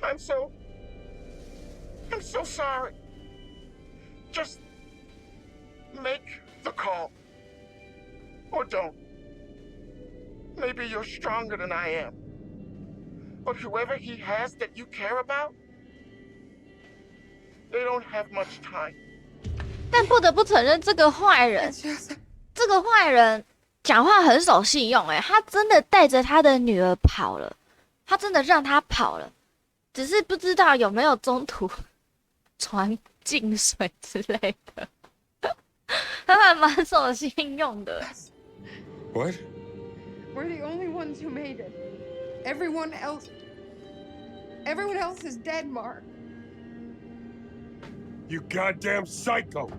H: I'm so sorry. Just make the call. Or don't. Maybe you're stronger than I am. But whoever he has that you care about, they don't have much time.
A: 但不得不承认，这个坏人，这个坏人讲话很守信用。哎，他真的带着他的女儿跑了，他真的让他跑了，只是不知道有没有中途船进水之类的。他还蛮守信用的。
B: What?
D: We're the only ones who made it. Everyone else is dead, Mark.
B: You goddamn psycho!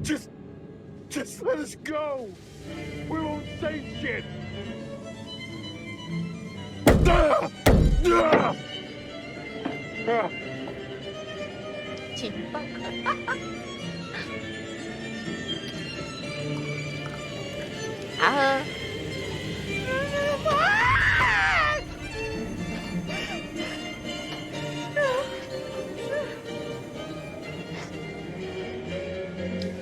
B: Just let us go! We won't say shit!
A: 请放。好喝。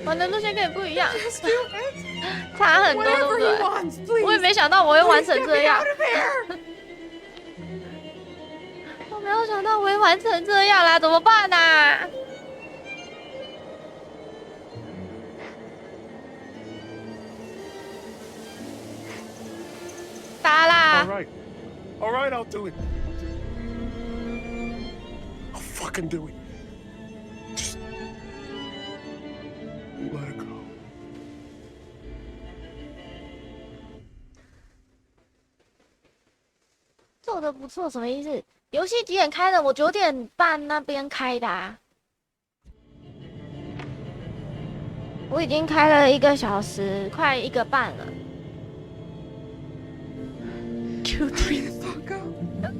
A: 玩的路线跟你不一样，差很多，对不
D: Whatever he
A: 对？
D: wants, please.
A: 我也没想到我会玩成
D: Please get
A: 这
D: me
A: 样
D: out，of here.
A: 我没有想到我会玩成这样啦，怎么办啊？打啦！
B: All right, I'll do it. I'll fucking do it. Just let it go.
A: 做的不错，什么意思？游戏几点开的？我9点半那边开的啊。我已经开了1个小时，快1个半了。
D: Hurry the fuck up.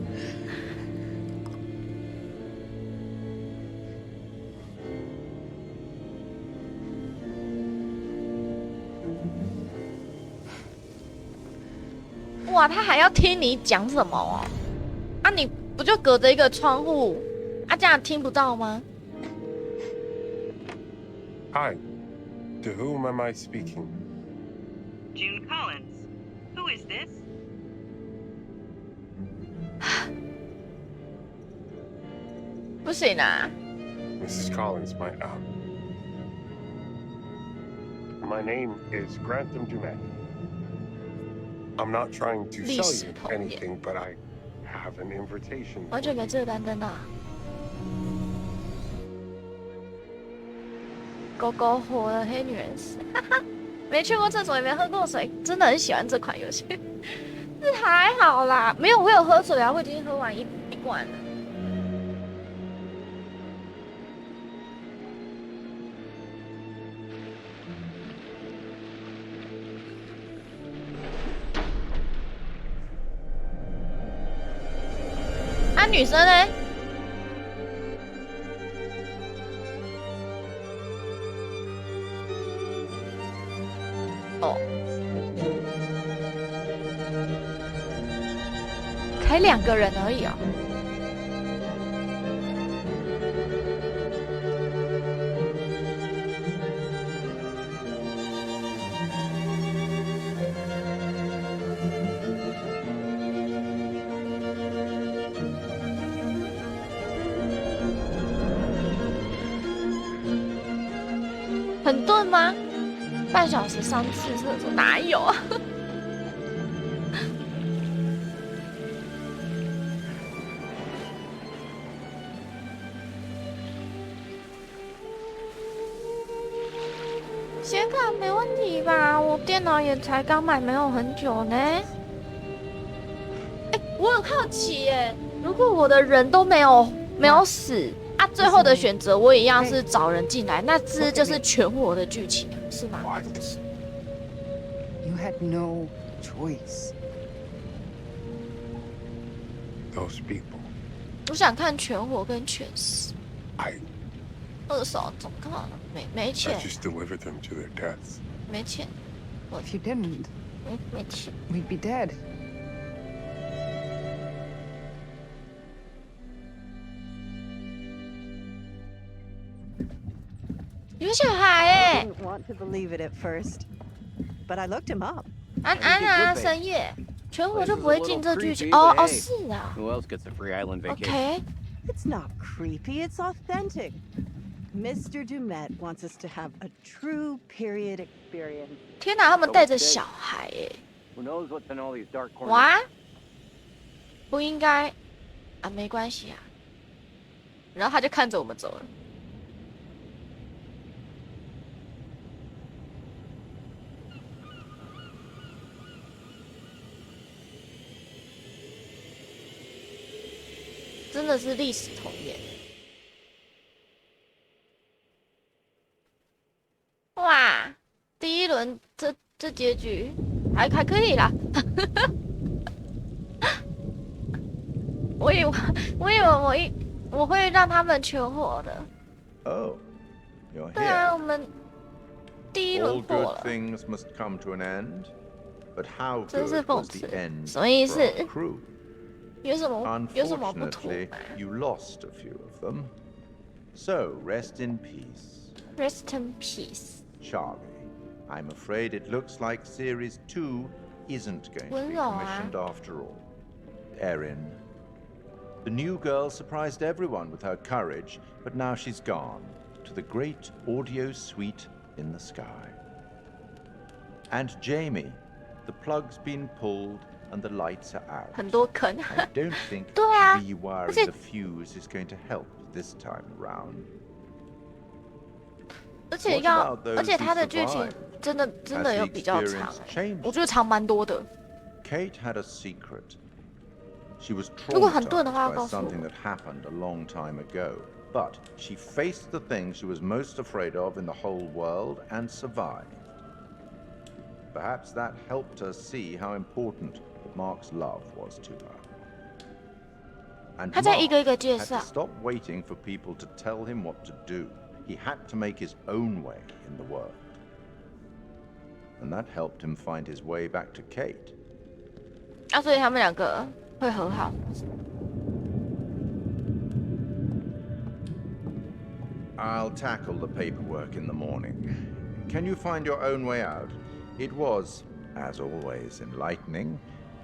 A: 哇，他还要听你讲什么哦？啊，你不就隔着一个窗户，啊，这样听不到吗？
B: Hi. To whom am I speaking?
I: June Collins. Who is this?
A: 不行啊！
B: Mrs. Collins, my name is Grantham Dumet. I'm not trying to sell you anything, but I have an invitation.
A: 完全没这个单灯啊！狗狗火的黑女人是，哈哈，没去过厕所也没喝过水，真的很喜欢这款游戏。是还好啦，没有，我有喝水啊，我已经喝完一罐了。啊，女生呢？哦，才2个人而已哦。很钝吗？半小时3次厕所哪有啊？显卡没问题吧？我电脑也才刚买，没有很久呢。哎，我很好奇耶，如果我的人都没有死。啊，最后的选择我一样是找人进来，那这就是全活的剧情，是吗？
D: You had no choice.
B: Those people.
A: 我想看全活跟全死。
B: I
A: 二手怎么看？没钱。
B: just delivered them to their deaths.
A: 没钱。
D: If you didn't,
A: 没钱。
D: we'd be dead.
A: 有小孩哎！
I: Didn't want to believe it at first, but I looked him up.
A: 安啊，深夜，全活就不会进这剧情哦哦是啊。
J: Who else gets a free island vacation?
A: OK，
I: It's not creepy, it's authentic. Mr. Dumet wants us to have a true period experience.
A: 天哪，他们带着小孩哎！
J: Who knows what's in all these dark corners?
A: 哇，不应该啊，没关系啊。然后他就看着我们走了。 真的是历史重演，哇！第一轮这结局还可以啦，我以为我会让他们全活的。
K: Oh, you're
A: 对啊，
K: here.
A: 我们第一
K: All
A: 轮过
K: good
A: 了，
K: things must come to an end, but how
A: 真是
K: good
A: 讽
K: was
A: 刺
K: the end
A: 什么意
K: for
A: 思？
K: our crew?
A: 有什么不妥
K: Unfortunately, you lost a few of them. So rest in peace.？Rest
A: in peace。
K: Charlie, I'm afraid it looks like Series 2 isn't going to be commissioned after all. Erin. The new girl surprised everyone with her courage, but now she's gone to the great audio suite in the sky. And Jamie, the plug's been pulled and the lights are out.
A: 很多坑。
K: I don't think
A: 对啊，
K: rewiring the fuse is going to help this time around.
A: 而且它的剧情真的有比较长，我觉得长蛮多的。
K: Kate had a secret. She was
A: 如果很钝的话，
K: traumatized
A: 告
K: by
A: 诉我。
K: something that happened a long time ago, but she faced the thing she was most afraid of in the whole world and survived. Perhaps that helped her see how important Mark's love was to her. And
A: 他在
K: Mark
A: 一个一个介
K: had
A: 绍
K: to。stop waiting for people to tell him what to do. He had to make his own way in the world. And that helped him find his way back to Kate.
A: 啊，所以他们两个会和好。
K: I'll tackle the paperwork in the morning. Can you find your own way out? It was, as always, enlightening.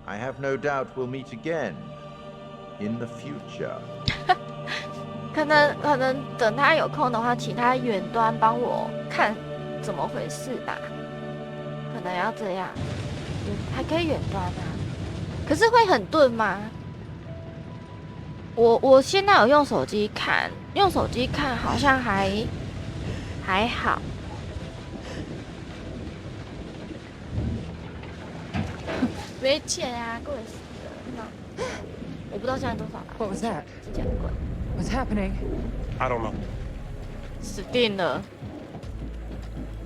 K: I have no doubt we'll meet again in the future.
A: 可能等他有空的话，请他远端帮我看怎么回事吧。可能要这样，还可以远端啊。可是会很钝吗？我现在有用手机看，用手机看好像还好。没钱啊，贵死了。我不知道现在多少了。
D: What was that?
A: 之前贵。
D: What's happening?
B: I don't know.
A: 死定了！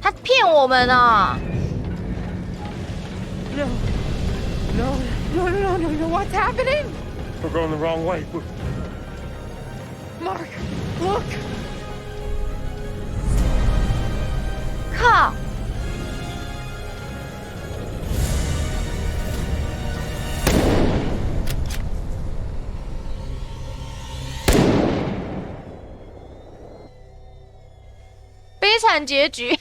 A: 他骗我们啊！
D: No. No, no, no, no, no, what's happening?
B: We're going the wrong way.
D: Mark, look!
A: 靠！悲惨结局。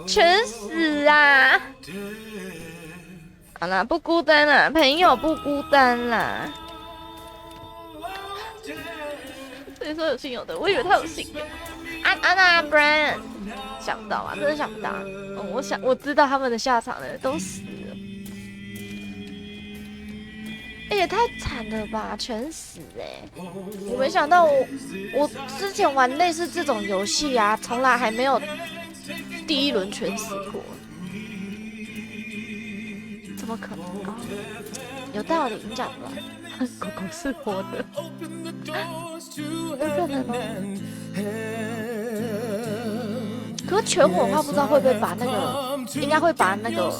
A: 全死啊！好啦，不孤单啦，朋友不孤单啦。所以说有信有的，我以为他有信耶。安娜 Brian， 想不到啊，真的想不到。我知道他们的下场了，都死了。也太惨了吧，全死哎！我没想到我之前玩类似这种游戏啊，从来还没有第一轮全死过，怎么可能啊？有道理，你讲的，狗狗是活的，有可能哦。可是全火的话，不知道会不会把那个，应该会把那个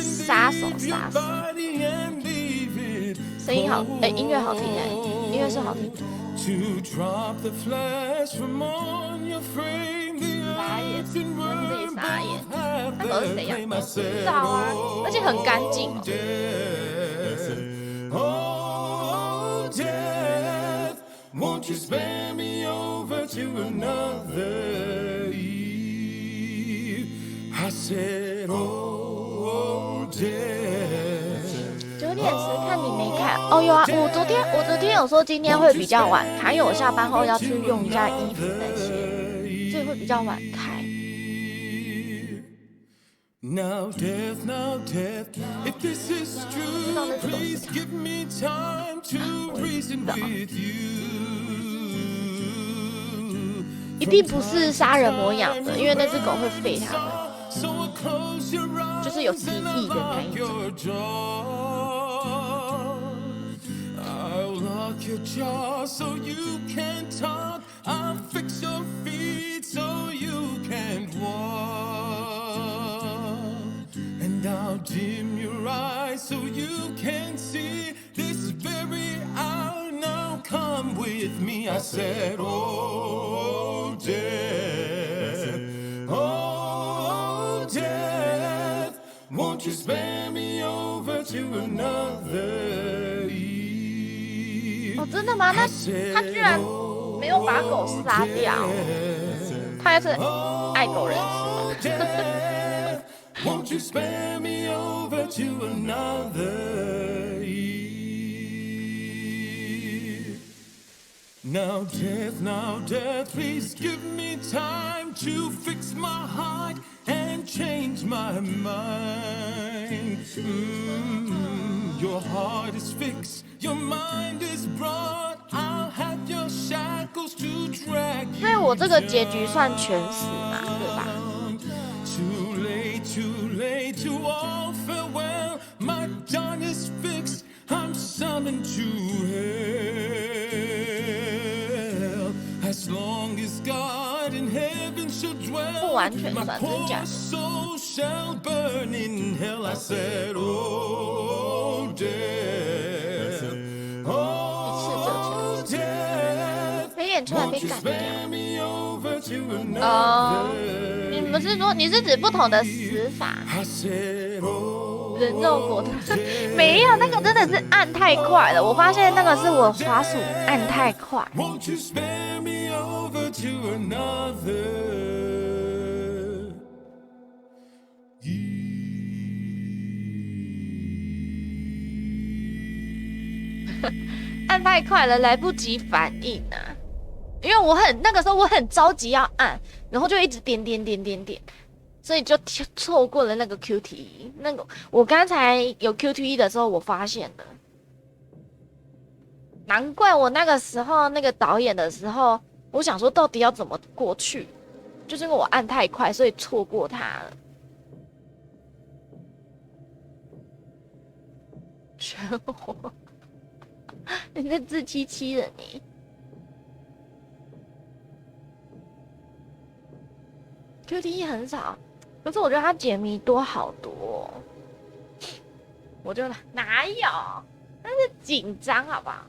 A: 杀手杀死。声音好，音乐好听哎，音乐是好听的。傻眼，真的傻眼。那狗是谁养的？不知道啊，而且很干净哦。9点10看你没看哦，有啊，我昨天有说今天会比较晚开，因为我下班后要去用一下衣服那些，所以会比较晚开。
L: Now death, now death, if this is true, please give me time to reason with you.
A: 一定不是杀人魔养的，因为那只狗会吠它们，就是有敌意的那一种。
L: I'll lock your jaw so you can't talk. I'll fix your feet so you can't walk. And I'll dim your eyes so you can see this very hour. Now come with me. I said, oh, death, oh, death, won't you spare me over to another eve?
A: 哦，真的吗？那他居然没有把狗杀掉，他还是爱狗人士吗？Won't
L: you spare me over to another eve? Now death, please give me time to fix my heart and change my mind. Your heart is fixed, your mind is brought. I'll have your shackles to drag you.
A: 所以我这个结局算全死嘛，对吧？
L: Too late to all farewell. My dawn is fixed. I'm summoned to hell. As long as God in heaven shall dwell, my poor soul shall burn in hell. I said, oh, death, oh, death, won't you spare me over
A: 哦，你们是说你是指不同的死法？人肉果冻没有，那个真的是按太快了。我发现那个是我滑鼠按太快。按太快了，来不及反应啊！因为那个时候我很着急要按，然后就一直点，所以就错过了那个 QTE。那个我刚才有 QTE 的时候，我发现了，难怪我那个时候那个导演的时候，我想说到底要怎么过去，就是因为我按太快，所以错过它了。全火。你在自欺欺人你。QTE 很少，可是我觉得他解谜多好多哦。我就哪有？那是紧张，好不好？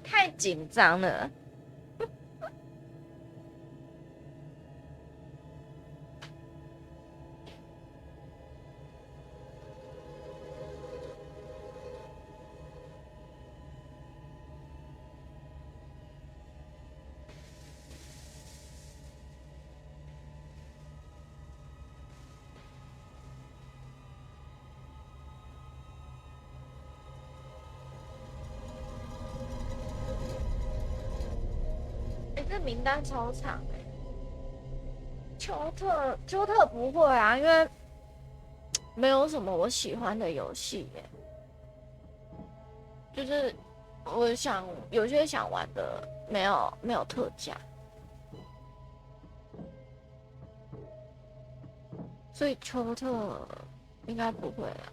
A: 太紧张了。这名单超长哎、丘特不会啊，因为没有什么我喜欢的游戏耶。就是我想有些想玩的没有特价，所以丘特应该不会啊。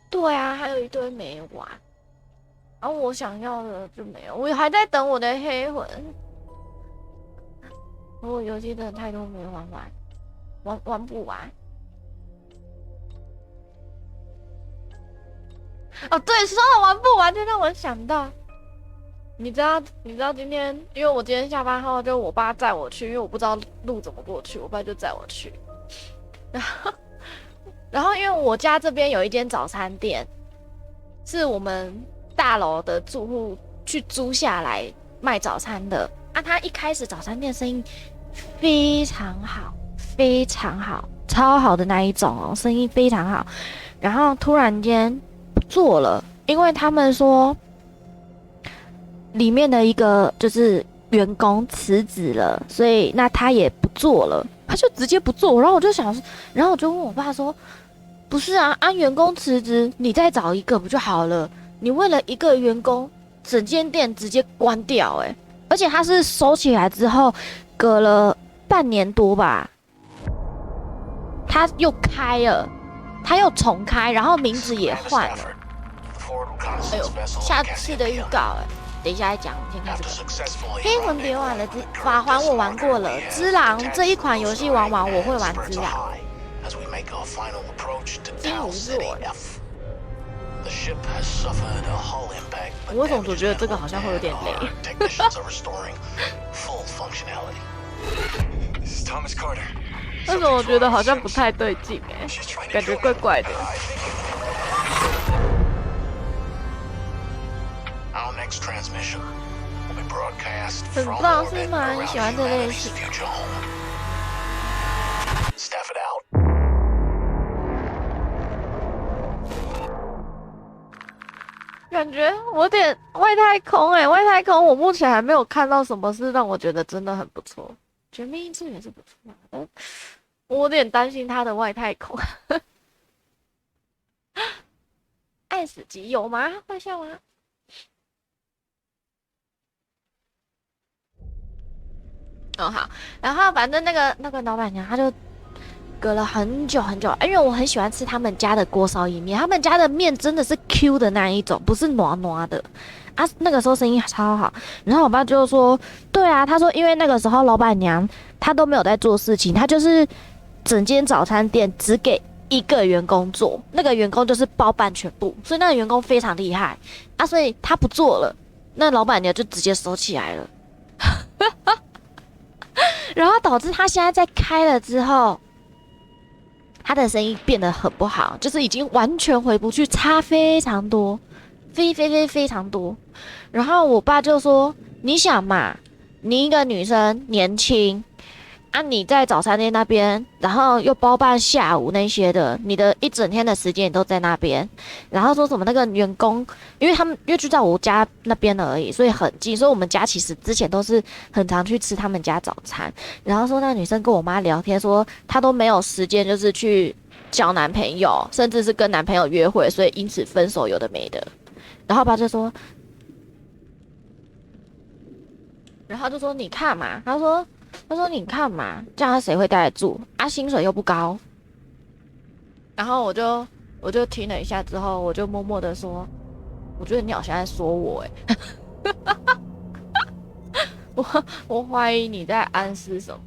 A: 对啊，还有一堆没玩，然后我想要的就没有，我还在等我的黑魂。我游戏真的太多没玩不完。哦，对，说到玩不完，就让我想到，你知道今天，因为我今天下班后就我爸载我去，因为我不知道路怎么过去，我爸就载我去，然后因为我家这边有一间早餐店，是我们大楼的住户去租下来卖早餐的啊。他一开始早餐店生意非常好，非常好，超好的那一种哦，生意非常好。然后突然间不做了，因为他们说里面的一个就是员工辞职了，所以那他也不做了，他就直接不做。然后我就想，然后我就问我爸说。不是啊，按员工辞职，你再找一个不就好了？你为了一个员工，整间店直接关掉，而且他是收起来之后，隔了半年多吧，他又开了，他又重开，然后名字也换了。哎呦，下次的预告等一下再讲，我们先看这个。黑魂别玩了，法环我玩过了，只狼这一款游戏玩完我会玩只狼。金无弱，我总觉得这个好像会有点累。为什么我觉得好像不太对劲感觉怪怪的。很棒是吗？你喜欢这类型？感觉我有点外太空外太空我目前还没有看到什么是让我觉得真的很不错。绝命之也是不错，我有点担心他的外太空。爱死机有吗？会笑吗？哦好，然后反正那个老板娘她就隔了很久很久，因为我很喜欢吃他们家的锅烧意面，他们家的面真的是 Q 的那一种，不是糯糯的啊，那个时候生意超好。然后我爸就说，对啊，他说因为那个时候老板娘她都没有在做事情，她就是整间早餐店只给一个员工做，那个员工就是包办全部，所以那个员工非常厉害啊，所以他不做了，那老板娘就直接收起来了。然后导致他现在在开了之后，他的生意变得很不好，就是已经完全回不去，差非常多，非常多。然后我爸就说：“你想嘛，你一个女生年轻啊，你在早餐店那边，然后又包办下午那些的，你的一整天的时间你都在那边。然后说什么那个员工，因为就在我家那边而已，所以很近，所以我们家其实之前都是很常去吃他们家早餐。然后说那个女生跟我妈聊天说，她都没有时间，就是去交男朋友，甚至是跟男朋友约会，所以因此分手有的没的。然后爸就说，然后就说你看嘛，他说你看嘛，这样他谁会待得住啊？薪水又不高。然后我就听了一下之后，我就默默的说，我觉得你好像在说我我怀疑你在暗示什么。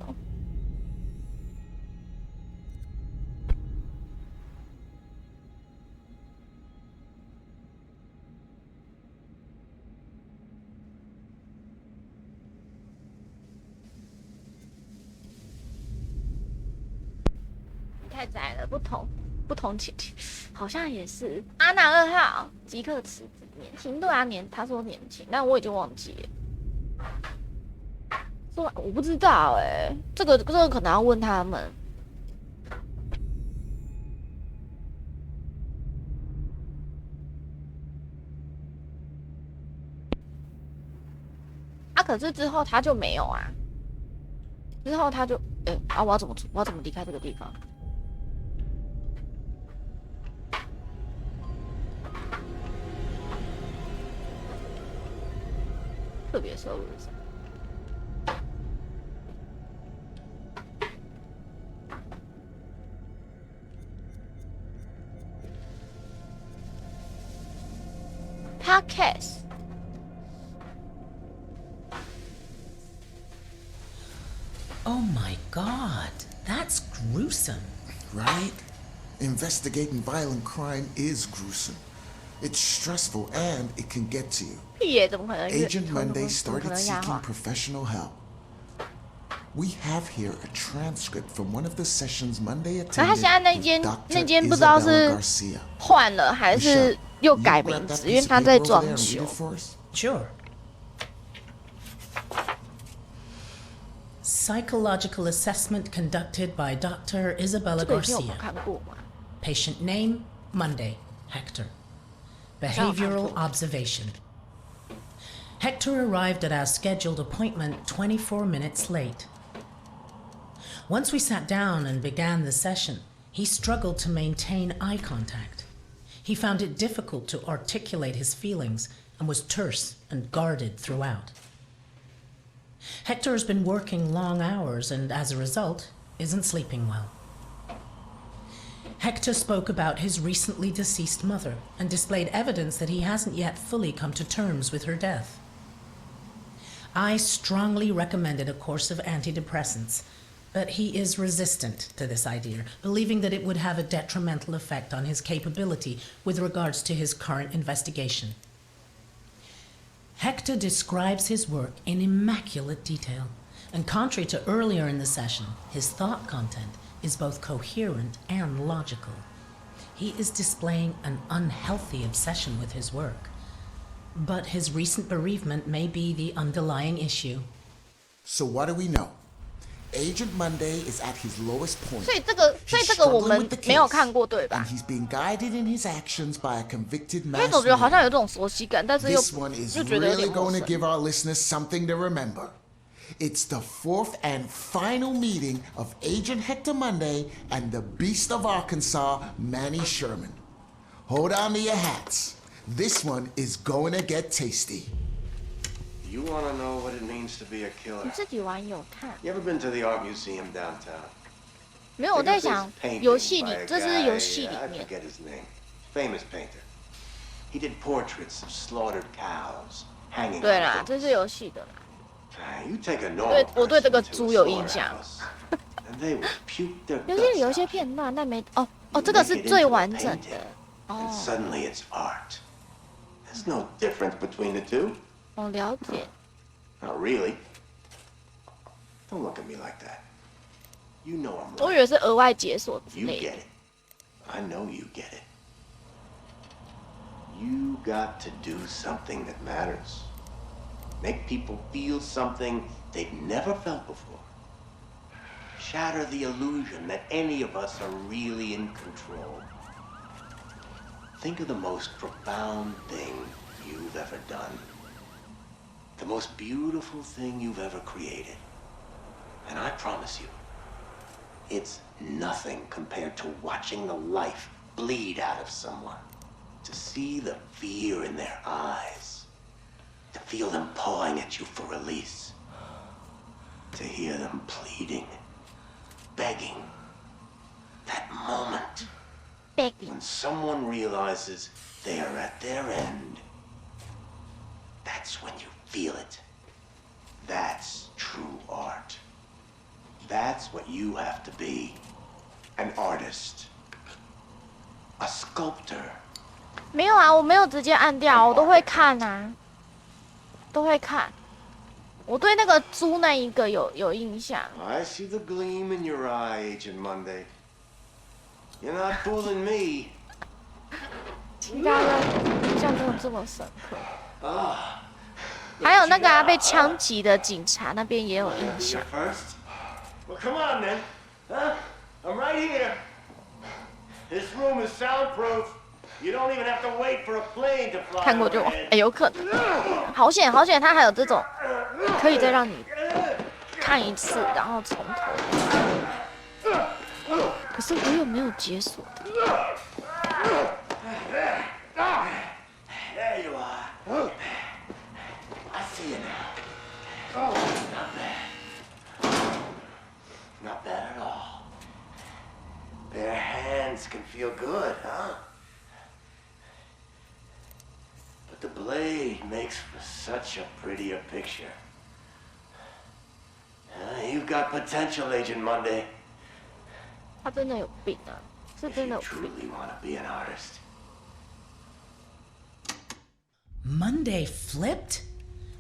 A: 太窄了，不同情，好像也是阿南2号即刻辞职，年轻，对啊，他说年轻，但我已经忘记了。说我不知道这个可能要问他们。啊，可是之后他就没有啊，之后他就我要怎么离开这个地方？特别收入是什么？Podcast。
F: Oh my God, that's gruesome.
M: Right? Investigating violent crime is gruesome. It's stressful and it can get to you. Agent Monday started seeking professional help. We have here a transcript from one of the sessions Monday attended with Dr. Isabella Garcia.
A: 换了还是又改名字？因为他在装修。
F: Sure. Psychological assessment conducted by Dr. Isabella Garcia. Patient name, Monday, Hector. Behavioral observation. Hector arrived at our scheduled appointment 24 minutes late. Once we sat down and began the session, he struggled to maintain eye contact. He found it difficult to articulate his feelings and was terse and guarded throughout. Hector has been working long hours and, as a result, isn't sleeping well. Hector spoke about his recently deceased mother and displayed evidence that he hasn't yet fully come to terms with her death. I strongly recommended a course of antidepressants, but he is resistant to this idea, believing that it would have a detrimental effect on his capability with regards to his current investigation. Hector describes his work in immaculate detail, and contrary to earlier in the session, his thought content is both coherent and logical. He is displaying an unhealthy obsession with his work, but his recent bereavement may be the underlying issue.
M: So what do we know? Agent Monday is at his lowest point.
A: 所以这个我们没有看过，对吧？
M: And he's being guided in his actions by a convicted mass.
A: 因为总觉得好像有这种熟悉感，但是又
M: This one is
A: 又觉得有
M: really
A: 点陌
M: going
A: 生
M: to。give our listeners something to remember. It's the fourth and final meeting of Agent Hector Monday and the Beast of Arkansas, Manny Sherman. Hold on to your hats. This one is going to get tasty.
N: You want to know what it means to be a killer?
A: 你自己玩有看？
N: You ever been to the art museum downtown?
A: 没有，我在想游戏里，这是游戏里
N: I
A: 面。
N: forget his name. Famous painter. He did portraits of slaughtered cows hanging.
A: 对啦，这是游戏的啦。
N: You take a normal
A: 对，我对这个
N: person
A: 猪
N: to a
A: 有印象。
N: slaughterhouse, and they would puke their
A: 游戏
N: guts
A: 有一些
N: out.
A: 片段，但没这个是最完整的
N: And suddenly it's art. There's no difference between the two.
A: 我了解。
N: Not really. Don't look at me like that. You know I'm right.
A: 我以为是额外解锁之
N: You
A: 类
N: get
A: 的。
N: it. I know you get it. You got to do something that matters. Make people feel something they've never felt before. Shatter the illusion that any of us are really in control. Think of the most profound thing you've ever done. The most beautiful thing you've ever created. And I promise you, it's nothing compared to watching the life bleed out of someone. To see the fear in their eyes. To feel them pawing at you for release. To hear them pleading, begging. That moment.
A: Begging.
N: When someone realizes they are at their end. That's when you feel it. That's true art. That's what you have to be. An artist. A sculptor.
A: 没有啊，我没有直接按掉，我都会看啊，都会看。我对那个猪那一个有印象。
N: I see the gleam in your eye, Agent Monday. You're not fooling me.
A: 其他的印象没有这么深刻。还有那个啊，被枪击的警察那边也有印象。
N: Well, come on then. Huh? I'm right here. This room is soundproof. You don't even have to wait for a plane to fly.
A: 看过就有可能。好险好险，他还有这种可以再让你看一次，然后从头。可是我有没有解锁的？
N: There you are. I see you now. Not bad. Not bad at all. Bare hands can feel good, huh? But the blade makes for such a prettier picture. You've got potential, Agent Monday.
A: 他真的有病啊！是真的有病。
N: Truly want to be an artist.
F: Monday flipped?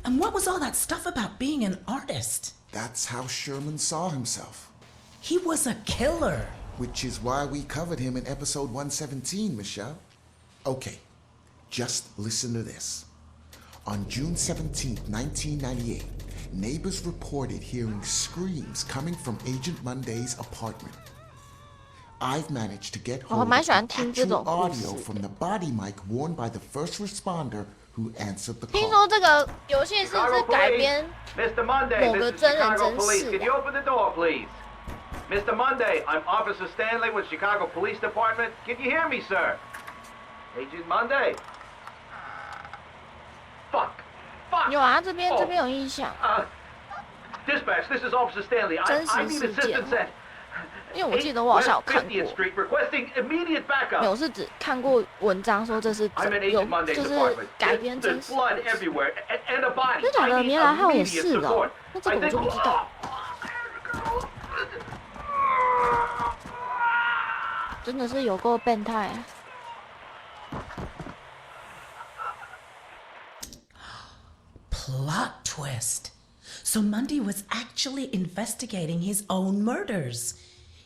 F: And what was all that stuff about being an artist?
M: That's how Sherman saw himself.
F: He was a killer.
M: Which is why we covered him in episode 117, Michelle. Okay, just listen to this. On June 17th, 1998, neighbors reported hearing screams coming from Agent Monday's apartment. I've managed to get hold of actual audio from the body mic worn by the first responder who answered the call.
A: 听说这个游戏是不是改编
C: Mr. Monday,
A: 某个
C: this is
A: 真人
C: Chicago
A: 真
C: Police.
A: 事
C: Can you open the door, please? Mr. Monday, I'm Officer Stanley with Chicago Police Department. Can you hear me, sir? Agent Monday. Fuck.
A: 有啊，这边有印象。
C: Dispatch, this is Officer Stanley. I need assistance at
A: 因为我记得我好像有看过，
C: 50th Street, requesting immediate
A: 没
C: backup.
A: 有，我是只看过文章说这是
C: I'm in
A: 有
C: Agent Monday's
A: 就是
C: apartment.
A: 改编真
C: There's
A: 实。
C: blood everywhere and a body.
A: 真假的？
C: I need
A: 原来还有演
C: immediate
A: 示的哦
C: support.
A: 那这个我就不知道。真的是有够变态。
F: Plot twist. So Monday was actually investigating his own murders.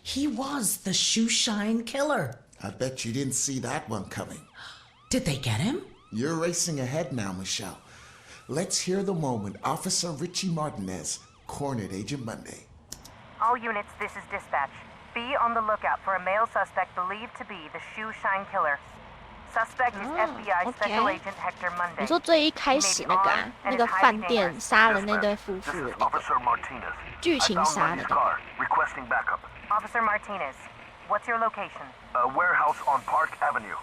F: He was the shoeshine killer.
M: I bet you didn't see that one coming.
F: Did they get him?
M: You're racing ahead now, Michelle. Let's hear the moment Officer Richie Martinez cornered Agent Monday.
O: All units, this is dispatch. Be on the lookout for a male suspect believed to be the shoeshine killer. Suspect is FBI Special Agent Hector Monday.
A: 你说最一开始那个啊，那个饭店杀了那对夫妇的那个剧情杀的那个。
C: Requesting backup.
O: Officer Martinez, what's your location?
C: A warehouse on Park Avenue,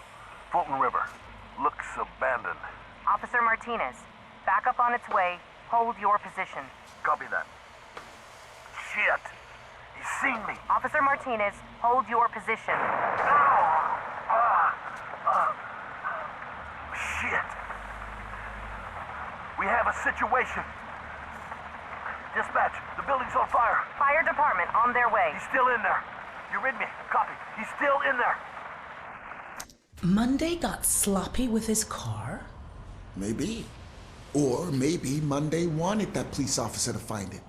C: Fulton River. Looks abandoned.
O: Officer Martinez, backup on its way. Hold your position.
C: Copy that. Shit! He's seen me.
O: Officer Martinez, hold your position.
C: Shit. We have a situation. Dispatch, the building's on fire.
O: Fire department on their way.
C: He's still in there. You read me? Copy. He's still in there.
F: Monday got sloppy with his car?
M: Maybe. Or maybe Monday wanted that police officer to find it.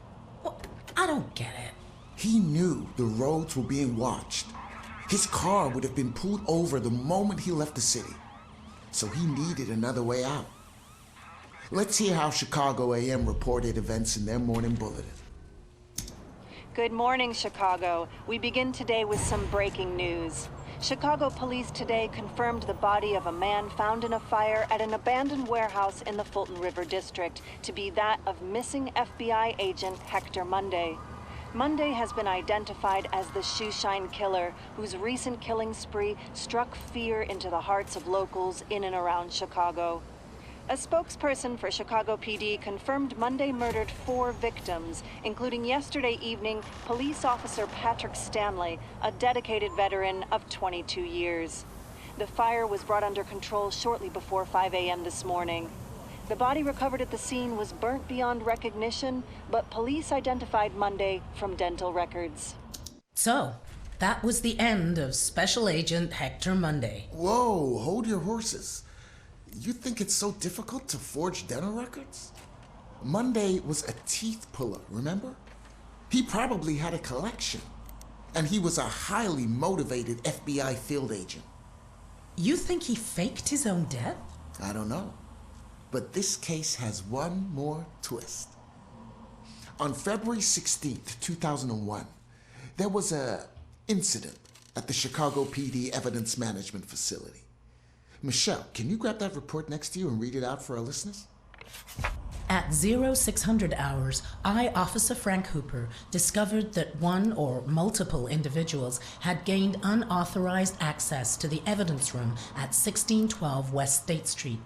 F: Well, I don't get it.
M: He knew the roads were being watched. His car would have been pulled over the moment he left the city. So he needed another way out. Let's hear how Chicago AM reported events in their morning bulletin.
I: Good morning, Chicago. We begin today with some breaking news. Chicago police today confirmed the body of a man found in a fire at an abandoned warehouse in the Fulton River District to be that of missing FBI agent Hector Monday. Monday has been identified as the Shoeshine Killer, whose recent killing spree struck fear into the hearts of locals in and around Chicago. A spokesperson for Chicago PD confirmed Monday murdered 4 victims, including yesterday evening police officer Patrick Stanley, a dedicated veteran of 22 years. The fire was brought under control shortly before 5 a.m. this morning. The body recovered at the scene was burnt beyond recognition, but police identified Monday from dental records.
F: So, that was the end of Special Agent Hector Monday.
M: Whoa, hold your horses. You think it's so difficult to forge dental records? Monday was a teeth puller, remember? He probably had a collection. And he was a highly motivated FBI field agent.
F: You think he faked his own death?
M: I don't know. But this case has one more twist. On February 16th, 2001, there was an incident at the Chicago PD Evidence Management Facility. Michelle, can you grab that report next to you and read it out for our listeners?
F: At 0600 hours, I, Officer Frank Hooper, discovered that one or multiple individuals had gained unauthorized access to the evidence room at 1612 West State Street.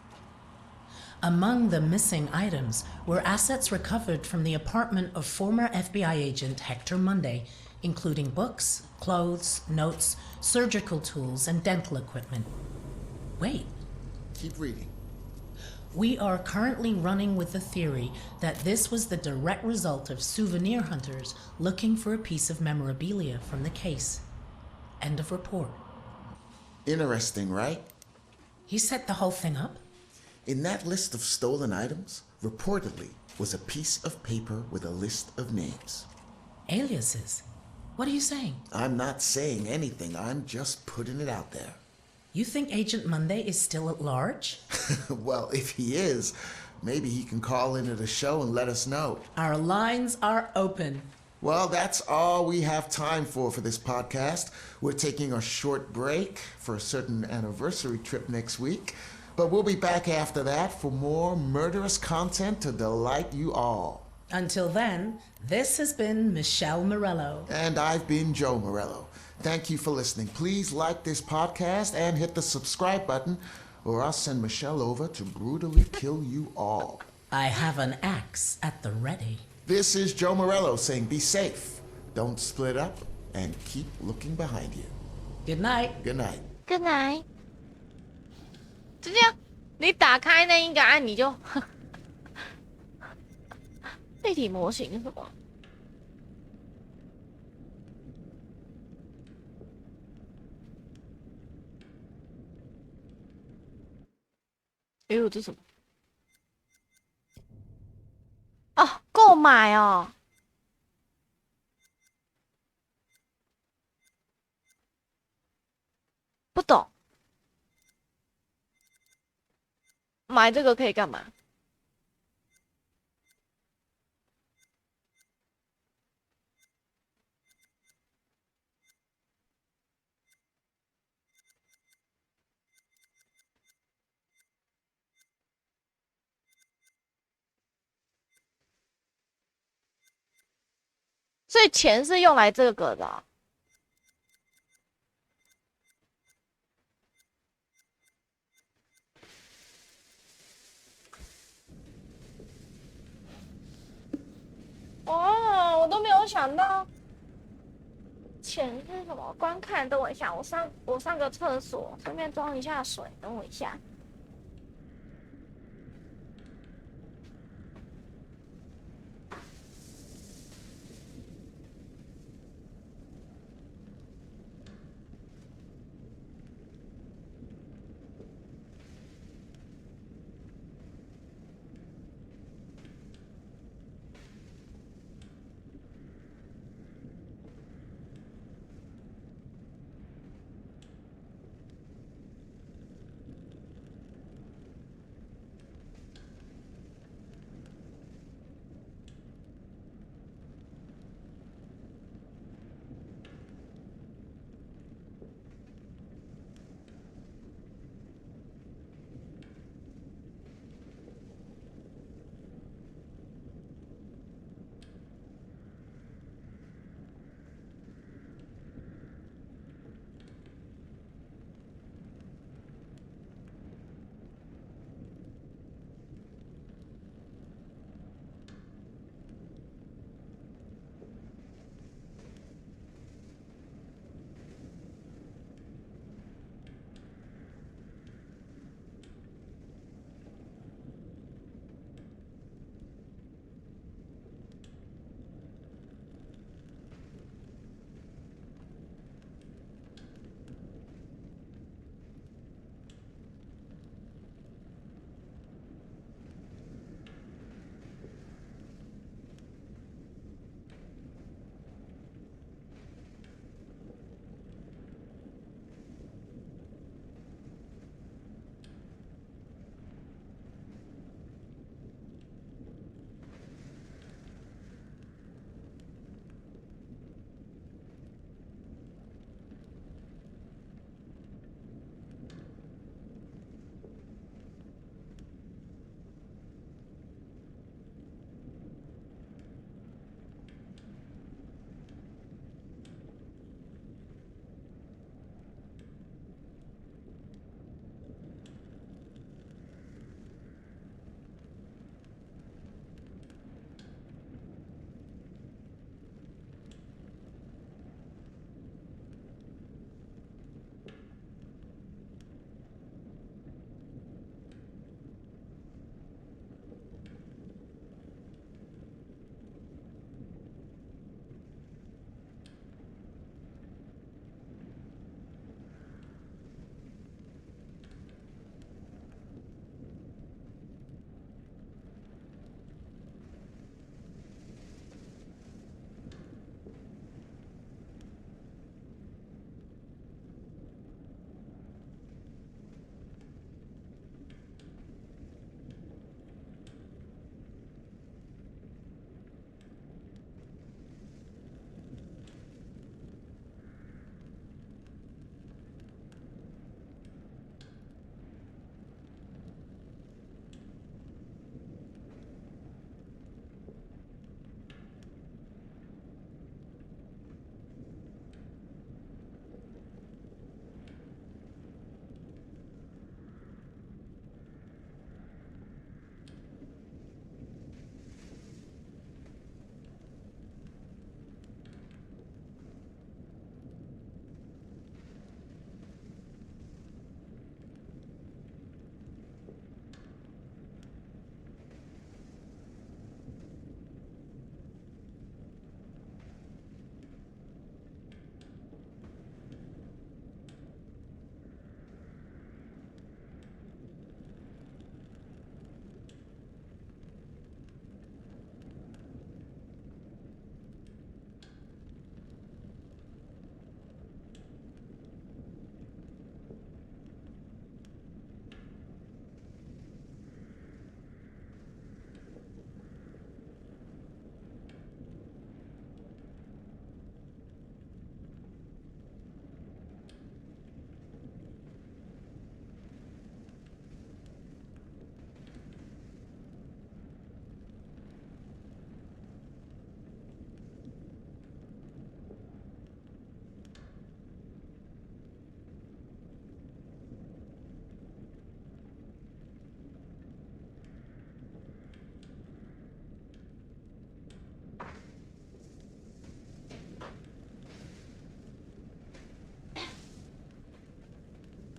F: Among the missing items were assets recovered from the apartment of former FBI agent Hector Monday, including books, clothes, notes, surgical tools, and dental equipment. Wait.
M: Keep reading.
F: We are currently running with the theory that this was the direct result of souvenir hunters looking for a piece of memorabilia from the case. End of report.
M: Interesting, right?
F: He set the whole thing up?
M: In that list of stolen items, reportedly, was a piece of paper with a list of names.
F: Aliases? What are you saying?
M: I'm not saying anything. I'm just putting it out there.
F: You think Agent Monday is still at large?
M: Well, if he is, maybe he can call into the show and let us know.
F: Our lines are open.
M: Well, that's all we have time for this podcast. We're taking a short break for a certain anniversary trip next week, but we'll be back after that for more murderous content to delight you all.
F: Until then, this has been Michelle Morello.
M: And I've been Joe Morello. Thank you for listening. Please like this podcast and hit the subscribe button, or I'll send Michelle over to brutally kill you all.
F: I have an axe at the ready.
M: This is Joe Morello saying be safe, don't split up, and keep looking behind you.
F: Good night.
M: Good night.
A: Good night. 就这样，你打开那一个按，你就立体模型是什么？哎呦，这什么？哦，购买哦。不懂，买这个可以干嘛？所以钱是用来这个的哦。哦，我都没有想到，钱是什么？观看，等我一下，我上个厕所，顺便装一下水，等我一下。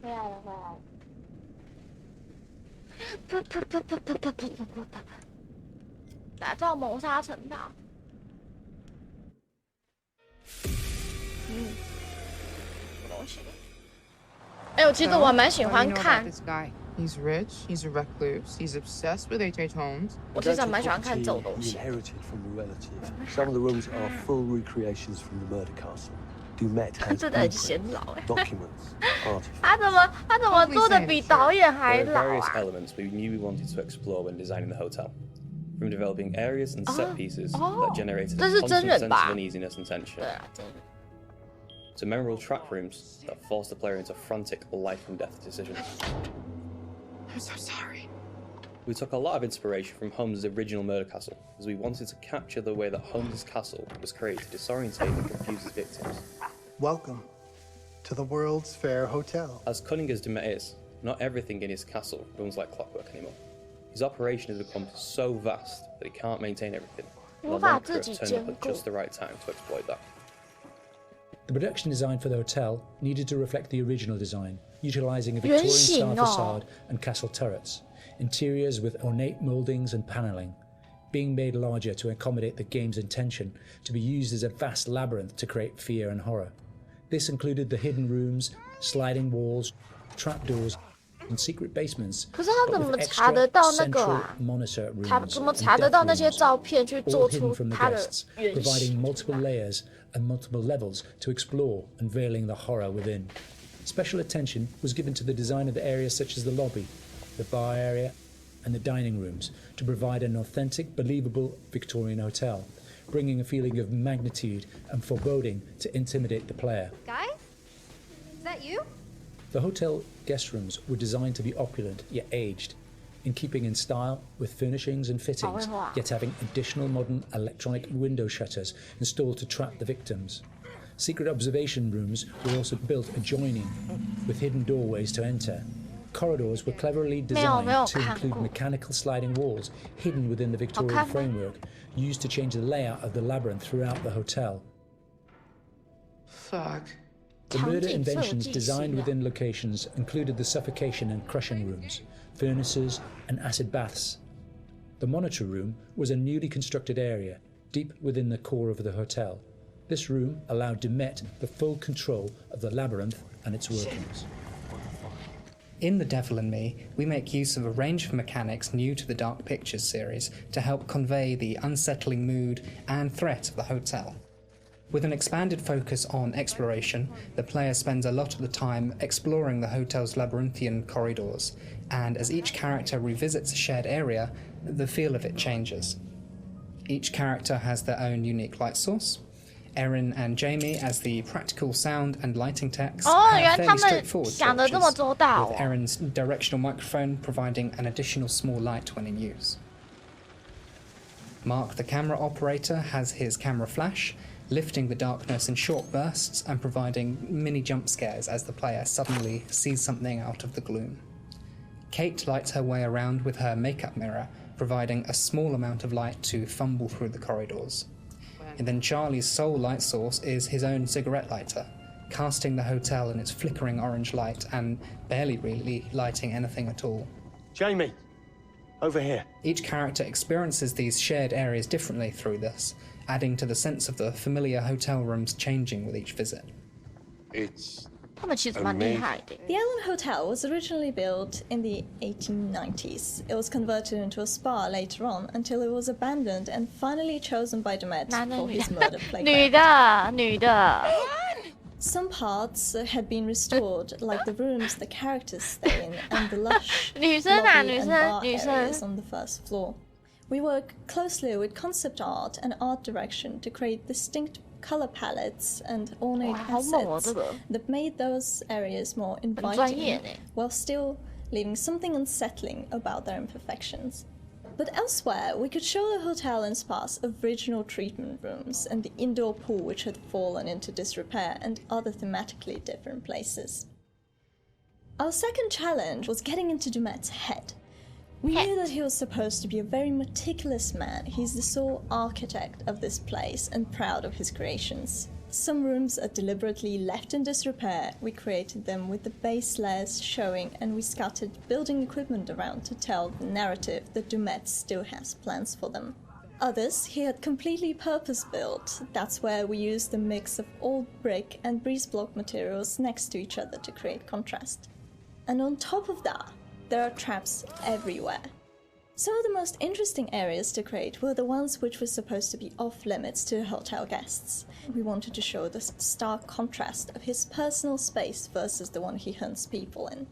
A: 回来了，回来了。打造谋杀城堡。什么东西？哎，我其实我蛮喜欢看。
D: He's rich. He's a recluse. He's obsessed with H.H. Holmes.
A: 我其实蛮喜欢看这种东西。
P: Some of the rooms are full recreations from the murder castle. Dumet has
A: 真的很显老哎。
P: documents, artifacts.
A: 他怎么做的比导演还老啊
Q: There are various elements we knew we wanted to explore when designing the hotel, from developing areas and set pieces that generated a constant sense of uneasiness and tension, to memorable trap rooms that forced the player into frantic life and death decisions.
D: I'm so sorry.
Q: We took a lot of inspiration from Holmes' original murder castle, as we wanted to capture the way that Holmes' castle was created to disorientate and confuse his victims.
R: Welcome to the World's Fair Hotel.
Q: As cunning as Dumet is, not everything in his castle runs like clockwork anymore. His operation has become so vast that he can't maintain everything. The lump turned up at just the right time to exploit that.
S: The production design for the hotel needed to reflect the original design, utilising a Victorian-style facade and castle turrets, interiors with ornate mouldings and panelling, being made larger to accommodate the game's intention to be used as a vast labyrinth to create fear and horror. This included the hidden rooms, sliding walls, trapdoors, and secret basements.
A: 可是他怎么查得到那个啊？他怎么查得到那些照片去做出他的原型
S: providing multiple layers and multiple levels to explore, unveiling the horror within. Special attention was given to the design of the areas such as the lobby, the bar area, and the dining rooms to provide an authentic, believable Victorian hotel, bringing a feeling of magnitude and foreboding to intimidate the player.
T: Guys? Is that you?
S: The hotel guest rooms were designed to be opulent yet aged, in keeping in style with furnishings and fittings, yet having additional modern electronic window shutters installed to trap the victims. Secret observation rooms were also built adjoining, with hidden doorways to enter. Corridors were cleverly designed to include mechanical sliding walls hidden within the Victorian framework, used to change the layout of the labyrinth throughout the hotel.
D: Fuck.
S: The murder inventions designed within locations included the suffocation and crushing rooms, furnaces, and acid baths. The monitor room was a newly constructed area, deep within the core of the hotel. This room allowed Dumet the full control of the labyrinth and its workings.
U: In The Devil and Me, we make use of a range of mechanics new to the Dark Pictures series to help convey the unsettling mood and threat of the hotel. With an expanded focus on exploration, the player spends a lot of the time exploring the hotel's labyrinthian corridors, and as each character revisits a shared area, the feel of it changes. Each character has their own unique light source. Erin and Jamie as the practical sound and lighting techs have fairly straightforward torches, with Erin's directional microphone providing an additional small light when in use. Mark, the camera operator, has his camera flash, lifting the darkness in short bursts and providing mini jump scares as the player suddenly sees something out of the gloom. Kate lights her way around with her makeup mirror, providing a small amount of light to fumble through the corridors. And then Charlie's sole light source is his own cigarette lighter, casting the hotel in its flickering orange light and barely really lighting anything at all.
P: Jamie, over here.
U: Each character experiences these shared areas differently through this, adding to the sense of the familiar hotel rooms changing with each visit.
B: It's
T: The Allen Hotel was originally built in the 1890s. It was converted into a spa later on until it was abandoned and finally chosen by Dumet for his murder playground. Some parts had been restored, like the rooms the characters stay in and the lush lobby and bar areas on the first floor. We work closely with concept art and art direction to create distinct color palettes and ornate assets that made those areas more inviting, while still leaving something unsettling about their imperfections. But elsewhere, we could show the hotel and spa's original treatment rooms and the indoor pool which had fallen into disrepair and other thematically different places. Our second challenge was getting into Dumet's head. We knew that he was supposed to be a very meticulous man. He's the sole architect of this place and proud of his creations. Some rooms are deliberately left in disrepair. We created them with the base layers showing, and we scattered building equipment around to tell the narrative that Dumet still has plans for them. Others he had completely purpose-built. That's where we used a mix of old brick and breeze block materials next to each other to create contrast. And on top of that, there are traps everywhere. Some of the most interesting areas to create were the ones which were supposed to be off-limits to hotel guests. We wanted to show the stark contrast of his personal space versus the one he hunts people in.